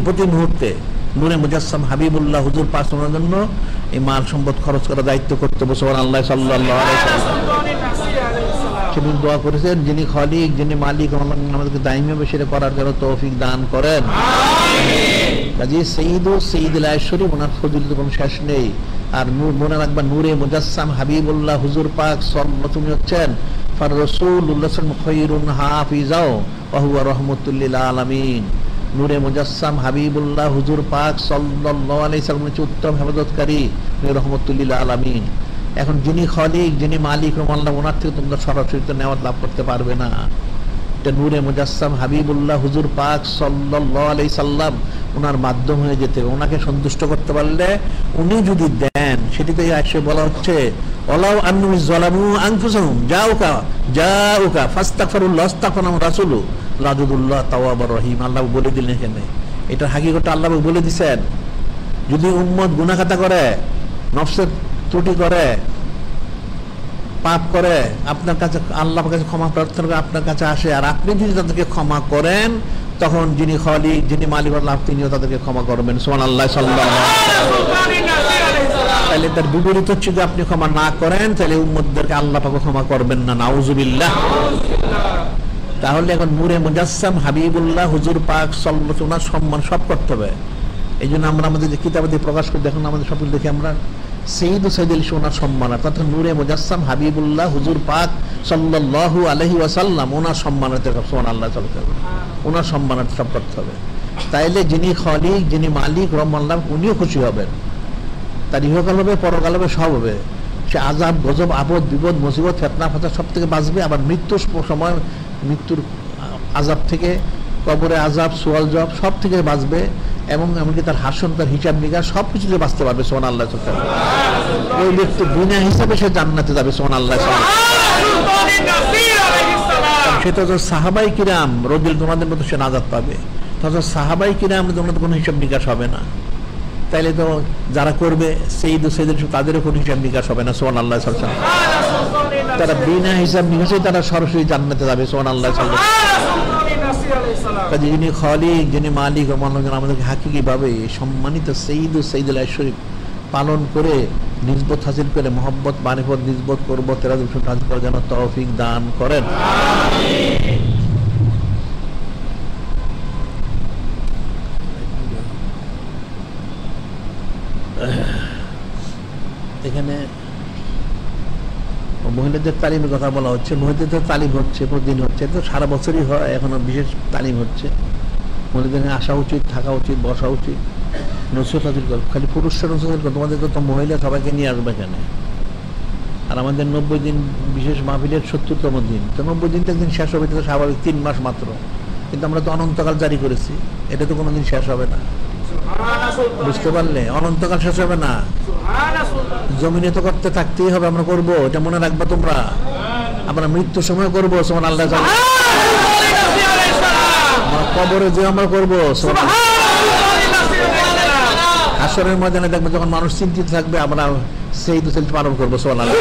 প্রতি মুহূর্তে নূরে মুজাসসাম হাবিবুল্লাহ হুজুর পাক সাল্লাল্লাহু আলাইহি ওয়াসাল্লাম জন্য এই মাল সম্পদ খরচ করা দায়িত্ব কর্তব্য। সুবহানাল্লাহ সাল্লাল্লাহু আলাইহি ওয়াসাল্লাম তিনি দোয়া করেছেন, যিনি খালিক, যিনি মালিক, আমাদেরকে দায়িমভাবে সেটা করার জন্য তৌফিক দান করেন। কাজী সাইয়্যিদুল আশরিফ, ওনার ফজিলত কোনো শেষ নেই। আর মনে রাখবা নূরে মুজাসসাম হাবিবুল্লাহ হুজুর পাক সাল্লাল্লাহু আলাইহি হচ্ছেন ফার রাসূলুল্লাহ সাল্লাল্লাহু খায়রুন হাফিজাও ওয়া হুয়া রাহমাতুল লিল আলামিন। নূরে মুজাসসাম হাবিবুল্লাহ হুজুর পাক সাল্লাল্লাহু আলাইহি সাল্লাম হচ্ছে উত্তম হেফাজতকারী, রাহমাতুল লিল আলামিন। এখন যিনি খালিক, যিনি মালিক, আল্লাহ, ওনার থেকে তোমরা সরাসরি তো নেওয়ার লাভ করতে পারবে না। এটা নূরে মুজাসসাম হাবিবুল্লাহ হুজুর পাক সাল্লাল্লাহু আলাইহি সাল্লাম ওনার মাধ্যম হয়ে যেতে, ওনাকে সন্তুষ্ট করতে পারলে উনি যদি দেন, সেটিতে আসে বলা হচ্ছে ওয়ালাউ আন্নাহু যালামু আনফুসাহুম জাউকা ফাস্তাগফিরুল্লাহ আস্তাগফারুহুম রাসূলু লাযুদুল্লাহ তাওয়াবুর রহিম। আল্লাহ বলে দিলেন এখানে, এটা হাকিকত আল্লাহ বলে দিবেন। যদি উম্মত গুনাহ খাতা করে, নফসের ত্রুটি করে, পাপ করে, আপনার কাছে আল্লাহর কাছে ক্ষমা প্রার্থনা করে আপনার কাছে আসে, আর আপনি যদি তাদেরকে ক্ষমা করেন, তখন যিনি খালিক, যিনি মালিক আল্লাহ, তিনিও তাদেরকে ক্ষমা করবেন। সুবহানাল্লাহ সাল্লাল্লাহু আলাইহি ওয়াসাল্লাম। তাহলে তার বিপরীত হচ্ছে যে আপনি ক্ষমা না করেন, তাহলে উম্মতদেরকে আল্লাহ পাক ক্ষমা করবেন না। নাউজুবিল্লাহ। তাহলে এখন নূরে মুজাসসাম হাবিবুল্লাহ হুজুর পাক সাল্লাল্লাহু আলাইহি ওয়াসাল্লাম সম্মান সব করতে হবে। এই জন্য আমরা আমাদের যে কিতাবে দিয়ে প্রকাশ করি, দেখুন আমাদের সব দেখে আমরা সাইয়্যিদুল ওনার সম্মান, অর্থাৎ নূরে মুজাসসাম হাবিবুল্লাহ হুজুর পাক সাল্লাল্লাহু আলাইহি ওয়াসাল্লাম ওনার সম্মানার্থে সুবহানাল্লাহ চলতে হবে, ওনার সম্মানার্থে সব করতে হবে। তাইলে যিনি খালিক, যিনি মালিক রহমাল্লাহ, উনিও খুশি হবেন, তার ইহকাল হবে, পরকাল হবে, সব হবে। সে আযাব, গজব, আপদ, বিপদ, মুসিবত, ফিতনা ফাসাদ সব থেকে বাঁচবে। আবার মৃত্যুর সময় মৃত্যুর আযাব থেকে, কবরে আযাব, সুয়াল জবাব সব থেকে বাঁচবে, এবং এমনকি তার হাসন, তার হিসাব নিকাশ সব কিছু বাঁচতে পারবে। সুবহানাল্লাহ। ওই ব্যক্তি বিনা হিসাবে সে জান্নাতে যাবে। সুবহানাল্লাহ। সেটা তো সাহাবাই কিরাম রাদিয়াল্লাহু তোমাদের মতো সে নাজাত পাবে, তাহলে সাহাবাই কিরাম তোমাদের কোনো হিসাব নিকাশ হবে না। তাইলে তো যারা করবে সাইয়্যিদুল তাদেরও কোনো হিসাব নিকাশ হবে না। সুবহানাল্লাহ। তারা বিনা হিসাব নিকাশে তারা সরাসরি জান্নাতে যাবে। সুবহানাল্লাহ। কাজে যিনি খালিক, যিনি মালিক, আমাদেরকে হাকিকি ভাবে সম্মানিত সাইয়্যিদুল আশরিফ পালন করে, নিসবত হাসিল করে, মহব্বত মারিফত নিসবত করবো, তেরাজুল হাসিল করার জন্য তৌফিক দান করেন। আমিন। এখানে মহিলাদের তালিমের কথা বলা হচ্ছে। মহিলাদের তালিম হচ্ছে, প্রতিদিন হচ্ছে, তো সারা বছরই হয়, এখনো বিশেষ তালিম হচ্ছে। মহিলাদের আসা উচিত, থাকা উচিত, বসা উচিত, নসিহত হাজির কর। খালি পুরুষরা নসিহত কর, তোমাদেরকে তো মহিলা সবাইকে নিয়ে আসবে এখানে। আর আমাদের 90 দিন বিশেষ মাহফিলের 70তম দিন, তো 90 দিন তো একদিন শেষ হবে, তো স্বাভাবিক, 3 মাস মাত্র। কিন্তু আমরা তো অনন্তকাল জারি করেছি, এটা তো কোনোদিন শেষ হবে না, বুঝতে পারলে? অনন্তকাল শেষ হবে না, জমিনে তো করতে থাকতেই হবে, আমরা করবো, এটা মনে রাখবা তোমরা। আমরা মৃত্যুর সময় করবো, সোমান আল্লাহ জানে। আমরা কবরে যে আমরা করবো, হাসরের ময়দানে দেখবে যখন মানুষ চিন্তিত থাকবে, আমরা সেই দুসেল পালন করবো, সোমান আল্লাহ।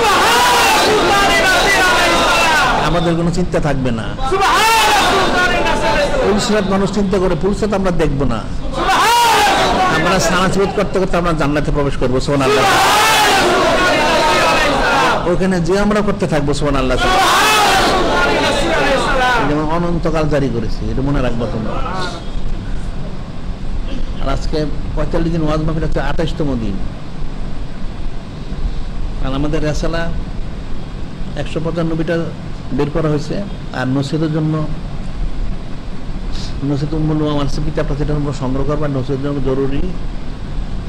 আমাদের কোনো চিন্তা থাকবে না। পুলসরাত মানুষ চিন্তা করে, পুলসরাত আমরা দেখবো না, আমরা সানাসিবত করতে করতে আমরা জান্নাতে প্রবেশ করবো, সুবহানাল্লাহ। ওখানে যে আমরা করতে থাকবো, সুবহানাল্লাহ। যেমন অনন্তকাল জারি করেছি, এটা মনে রাখবো তোমরা। আর আজকে 45 দিন ওয়াজ মাহফিল হচ্ছে 28তম দিন। আর আমাদের রেসালা 195টা বের করা হয়েছে। আর নসিহতের জন্য নসিহত উম্মুল ওয়ামানসিব কিতাবটা যেটা আমরা সংগ্রহ করবো, নসিহতের জন্য জরুরি।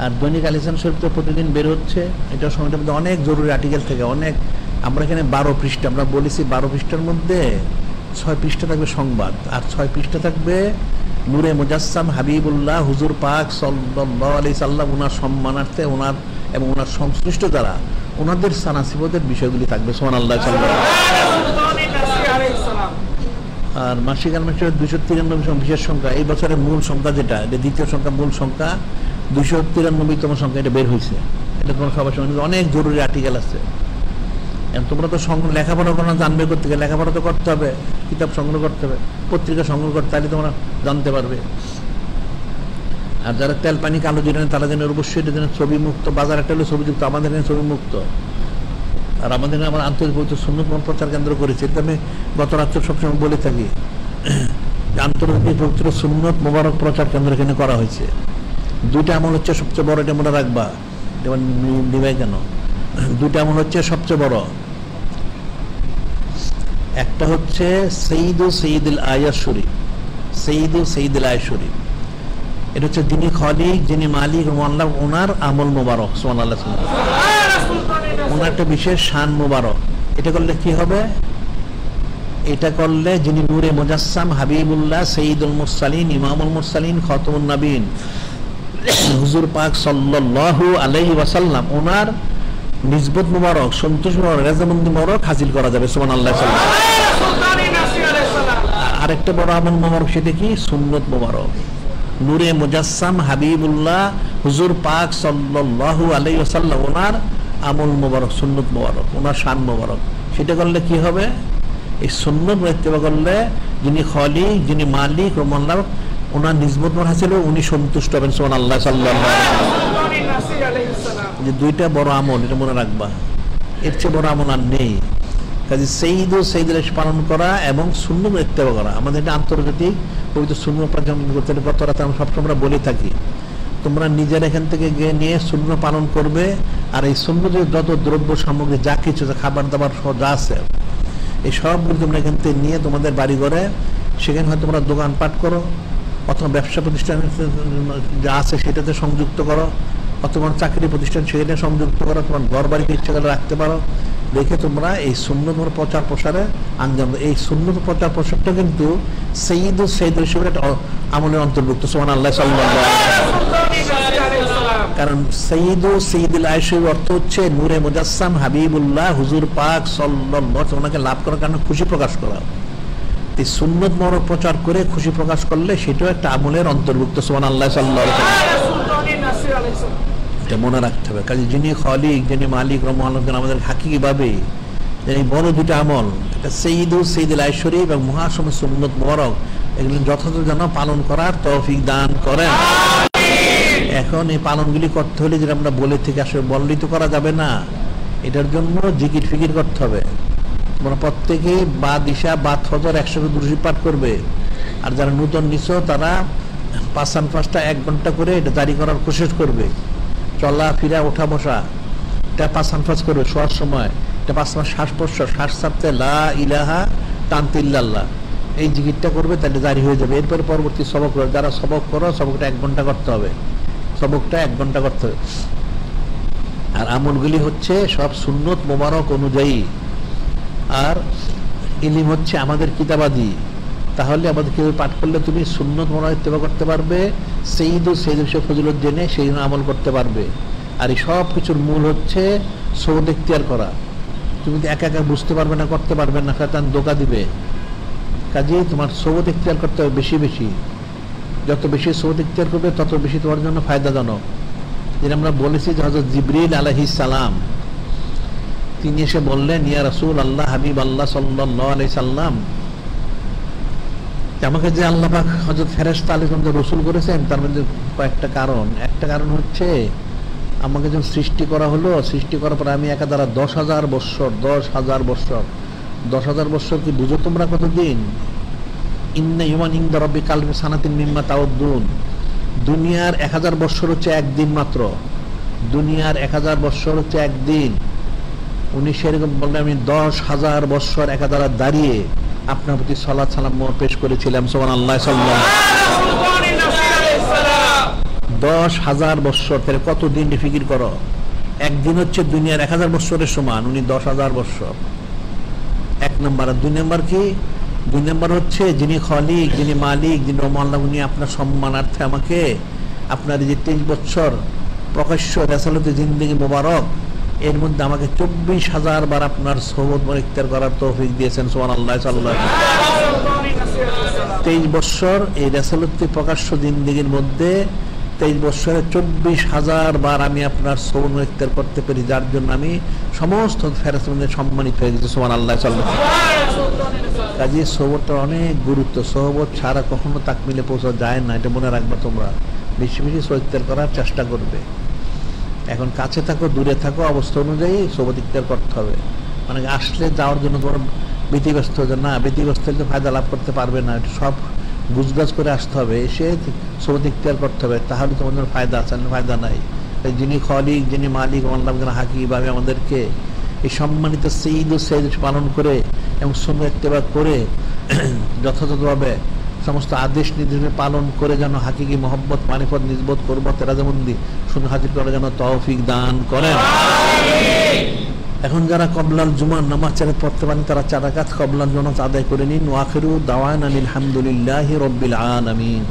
আর দৈনিক আলিসান শরীফ তো প্রতিদিন বের হচ্ছে, এটা সময়টার মধ্যে অনেক জরুরি আর্টিকেল থেকে অনেক। আমরা এখানে 12 পৃষ্ঠা, আমরা বলেছি 12 পৃষ্ঠার মধ্যে 6 পৃষ্ঠা থাকবে সংবাদ, আর 6 পৃষ্ঠা থাকবে নূরে মুজাসসাম হাবিবুল্লাহ হুজুর পাক সাল্লাল্লাহু আলাইহি সাল্লাম, ওনার সম্মানার্থে, ওনার এবং ওনার সংশ্লিষ্ট যারা, ওনাদের সানাসিবতের বিষয়গুলি থাকবে, সুবহানাল্লাহ। আর মাসিক আলমাসের 293 বিশেষ সংখ্যা, এই বছরের মূল সংখ্যা যেটা, এটা দ্বিতীয় সংখ্যা, মূল সংখ্যা 293তম সংখ্যা, এটা বের হয়েছে। এটা তোমার সবার সঙ্গে অনেক জরুরি আর্টিকেল আছে। তোমরা তো লেখাপড়া করো না, জানবে করতে গেলে লেখাপড়া তো করতে হবে, কিতাব সংগ্রহ করতে হবে, পত্রিকা সংগ্রহ করতে, তাহলে তোমরা জানতে পারবে। আর যারা তেল পানি কালো জানেন, তারা যেন অবশ্যই এটা যেন ছবি মুক্ত, বাজার একটা হলে ছবিযুক্ত, আমাদের এখানে ছবি মুক্ত। আর আমাদের আমার আন্তরিক পবিত্র সুন্নত প্রচার কেন্দ্র করেছে, এটা আমি গত রাত্রে সবসময় বলে থাকি, আন্তর্জাতিক পবিত্র সুন্নত মোবারক প্রচার কেন্দ্র এখানে করা হয়েছে। 2টা আমল হচ্ছে সবচেয়ে বড়, এটা মনে রাখবা, যেমন নিবাই কেন, 2টা আমল হচ্ছে সবচেয়ে বড়। একটা হচ্ছে সঈদুল আয়াত শরীফ, সঈদুল আয়াত শরীফ, এটা হচ্ছে যিনি খালিক, যিনি মালিক, ওনার আমল মোবারক, সুবহানাল্লাহ। ওনার একটা বিশেষ শান মোবারক। এটা করলে কি হবে? এটা করলে যিনি নূরে মুজাসসাম হাবিবুল্লাহ সঈদুল মুরসালিন ইমামুল মুরসালিন খাতামুন নবীন হুজুর পাক সাল্লাল্লাহু আলাইহি ওয়াসাল্লাম, ওনার নিসবত মুবারক, সন্তোষ মুবারক, রাজামন্দি মুবারক হাসিল করা যাবে, সুবহানাল্লাহ। আরেকটা বড় আমল মুবারক, সেটা কি? সুন্নত মুবারক, নূরে মুজাসসাম হাবিবুল্লাহ হুজুর পাক সাল্লাল্লাহু আলাইহি ওয়াসাল্লাম, ওনার আমল মুবারক, সুন্নত মুবারক, ওনার শান মুবারক। সেটা করলে কি হবে? এই সুন্নত ইত্তেবা করলে যিনি খালিক, যিনি মালিক ও মাল্লাক, ওনার নিসবত হাসিল, উনি সন্তুষ্ট হবেন, সুবহানাল্লাহ সাল্লাল্লাহু আলাইহি ওয়াসাল্লাম। যে 2টা বড় আমল, এটা মনে রাখবা, এর চেয়ে বড় আমল আর নেই। কাজে সঈদুল পালন করা এবং সুন্নত ইত্তেবা করা, আমাদের এটা আন্তর্জাতিক পবিত্র সুন্নত পালন করতে। গত রাতে আমরা সবসময় আমরা বলে থাকি, তোমরা নিজের এখান থেকে গিয়ে নিয়ে সুন্নত পালন করবে। আর এই সুন্নতের যত দ্রব্য সামগ্রী, যা কিছু খাবার দাবার যা আছে, এই সবগুলো তোমরা এখান থেকে নিয়ে তোমাদের বাড়ি ঘরে, সেখানে হয়তো তোমরা দোকানপাট করো, অথবা ব্যবসা প্রতিষ্ঠান যা আছে সেটাতে সংযুক্ত করো, অথবা চাকরি প্রতিষ্ঠান সেখানে সংযুক্ত করো, তোমার ঘর বাড়িতে ইচ্ছা করে রাখতে পারো। রেখে তোমরা এই সুন্নত প্রচার প্রসারে আঞ্জাম। এই সুন্নত প্রচার প্রসারটা কিন্তু সঈদুল হিসেবে একটা আমলের অন্তর্ভুক্ত, সুবহানাল্লাহ সাল্লাল্লাহু আলাইহি ওয়াসাল্লাম। কারণ সঈদুল আয়শির অর্থ হচ্ছে নূরে মুজাসসাম হাবিবুল্লাহ হুজুর পাক সাল্লাল্লাহু, ওনাকে লাভ করার কারণে খুশি প্রকাশ করা। এই সুন্নত মোবারক প্রচার করে খুশি প্রকাশ করলে সেটাও একটা আমলের অন্তর্ভুক্ত, সুবহানাল্লাহ সাল্লাল্লাহু আলাইহি ওয়াসাল্লাম। এটা মনে রাখতে হবে। কাজে যিনি খালিক, যিনি মালিক রহমানুল্লাহ, আমাদের হাকিকিভাবে এই বড় 2টা আমল, এটা সঈদুল আয়াত শরীফ এবং মহাসম সুন্নত মোবারক, এগুলো যথাযথ যেন পালন করার তৌফিক দান করেন। এখন এই পালনগুলি করতে হলে, যেটা আমরা বলে থেকে আসলে বর্ণিত করা যাবে না, এটার জন্য জিকির ফিকির করতে হবে। তোমরা প্রত্যেকে বা দিশা বা ফজর 100 দুরূদ পাঠ করবে। আর যারা নতুন নিছো, তারা 5 1 ঘন্টা করে এটা জারি করার কোশিশ করবে। চলা ফিরা, ওঠা বসা এটা 5 আনফাস করবে শোয়ার সময়, এটা 5 মাস শ্বাস প্রশ্বাস, শ্বাস ছাড়তে লা ইলাহা টানতে ইল্লাল্লাহ, এই জিকিরটা করবে, তাহলে জারি হয়ে যাবে। এরপরে পরবর্তী সবক, যারা সবক করো সবকটা 1 ঘন্টা করতে হবে, সবকটা 1 ঘন্টা করতে হবে। আর আমলগুলি হচ্ছে সব সুন্নত মোবারক অনুযায়ী, আর ইলম হচ্ছে আমাদের কিতাবাদি। তাহলে আমাদের কেউ পাঠ করলে তুমি সুন্নত মোবারক ইত্তেবা করতে পারবে, সেইদুল ফজিলত জেনে সেই জন্য আমল করতে পারবে। আর এই সব কিছুর মূল হচ্ছে সৌদ ইখতিয়ার করা। তুমি একা একা বুঝতে পারবে না, করতে পারবে না, শয়তান ধোঁকা দিবে। কাজেই তোমার সৌদ ইখতিয়ার করতে হবে বেশি বেশি। যত বেশি সৌদ ইখতিয়ার করবে তত বেশি তোমার জন্য ফায়দাজনক। যেটা আমরা বলেছি যে হযরত জিবরিল আলাইহিস সালাম তিনি এসে বললেন, ইয়া রাসূল আল্লাহ, হাবিব আল্লাহ সাল্লাল্লাহু আলাইহি সাল্লাম, আমাকে যে আল্লাহ পাক হযরত ফেরেশতা আলাইহিস সালাম রাসূল করেছেন তার মধ্যে কয়েকটা কারণ। একটা কারণ হচ্ছে আমাকে যখন সৃষ্টি করা হলো, সৃষ্টি করার পর আমি একা দ্বারা 10,000 বৎসর, 10,000 বৎসর, 10,000 বৎসর কি বুঝো তোমরা কতদিন? ইন্না ইউমান ইনদা রাব্বিকা আলফি সানাতিন মিম্মা তাউদ্দুন। দুনিয়ার 1000 বৎসর হচ্ছে একদিন মাত্র, দুনিয়ার 1000 বৎসর হচ্ছে একদিন। উনি সেরকম বললেন, আমি 10,000 বৎসর একা দ্বারা দাঁড়িয়ে আপনার প্রতি সালাত সালাম পেশ করেছিলাম। সুবহানাল্লাহ, সাল্লাল্লাহু আলাইহি ওয়াসাল্লাম। 10,000 বৎসর, তাহলে কত দিন ফিকির করো। একদিন হচ্ছে দুনিয়ার 1000 বৎসরের সমান, উনি 10,000 বৎসর। 1 নম্বর। আর 2 নম্বর কি? 2 নম্বর হচ্ছে যিনি খলিক, যিনি মালিক, যিনি রহমাল্লাহ, উনি আপনার সম্মানার্থে আমাকে আপনার এই যে 23 বৎসর প্রকাশ্য রাসালতে জিন্দেগি মোবারক, এর মধ্যে আমাকে 24,000 বার আপনার সোহবত ইখতিয়ার করার তৌফিক দিয়েছেন। সুবহানাল্লাহ, সাল্লাল্লাহু আলাইহি ওয়াসাল্লাম। 23 বৎসর এই রাসালতে প্রকাশ্য জিন্দেগির মধ্যে 23 বৎসরে 24,000 বার আমি আপনার সোহবত ইখতিয়ার করতে পারি, যার জন্য আমি সমস্ত ফেরেশতাদের মধ্যে সম্মানিত হয়ে গেছি। সুবহানাল্লাহ, সাল্লাল্লাহু আলাইহি ওয়াসাল্লাম। কাজে সোহবতটার অনেক গুরুত্ব। সোহবত ছাড়া কখনো তাকমিলে পৌঁছা যায় না, এটা মনে রাখবা তোমরা। বেশি বেশি সোহবত ইখতিয়ার করার চেষ্টা করবে। এখন কাছে থাকো দূরে থাকো, অবস্থা অনুযায়ী সোহবত ইখতিয়ার করতে হবে। মানে আসলে যাওয়ার জন্য তোমার ব্যতিব্যস্ত হয়ে না, ব্যতিব্যস্ত হলে ফায়দা লাভ করতে পারবে না। সব গুজগাজ করে আসতে হবে, এসে সোহবত ইখতিয়ার করতে হবে, তাহলে তোমার জন্য ফায়দা আছে, ফায়দা নাই। যিনি খলিক, যিনি মালিক, আল্লাহ হাকিভাবে আমাদেরকে এই সম্মানিত সঈদ পালন করে এবং সুন্নাহ ইত্তেবা করে যথাযথভাবে সমস্ত আদেশ নির্দেশ পালন করে যেন হাকিকি মহব্বত মারিফত নিসবত কুরবত রাজামন্দি সুন্নাহ হাজির করে যেন তৌফিক দান করেন। এখন যারা কবলাল জুমার নামাজ চারে পড়তে পারেন তারা 4 রাকাত কবলাল নামাজ আদায় করে নিন। ওয়া আখিরু দাওয়ানা আলহামদুলিল্লাহি রাব্বিল আলামিন।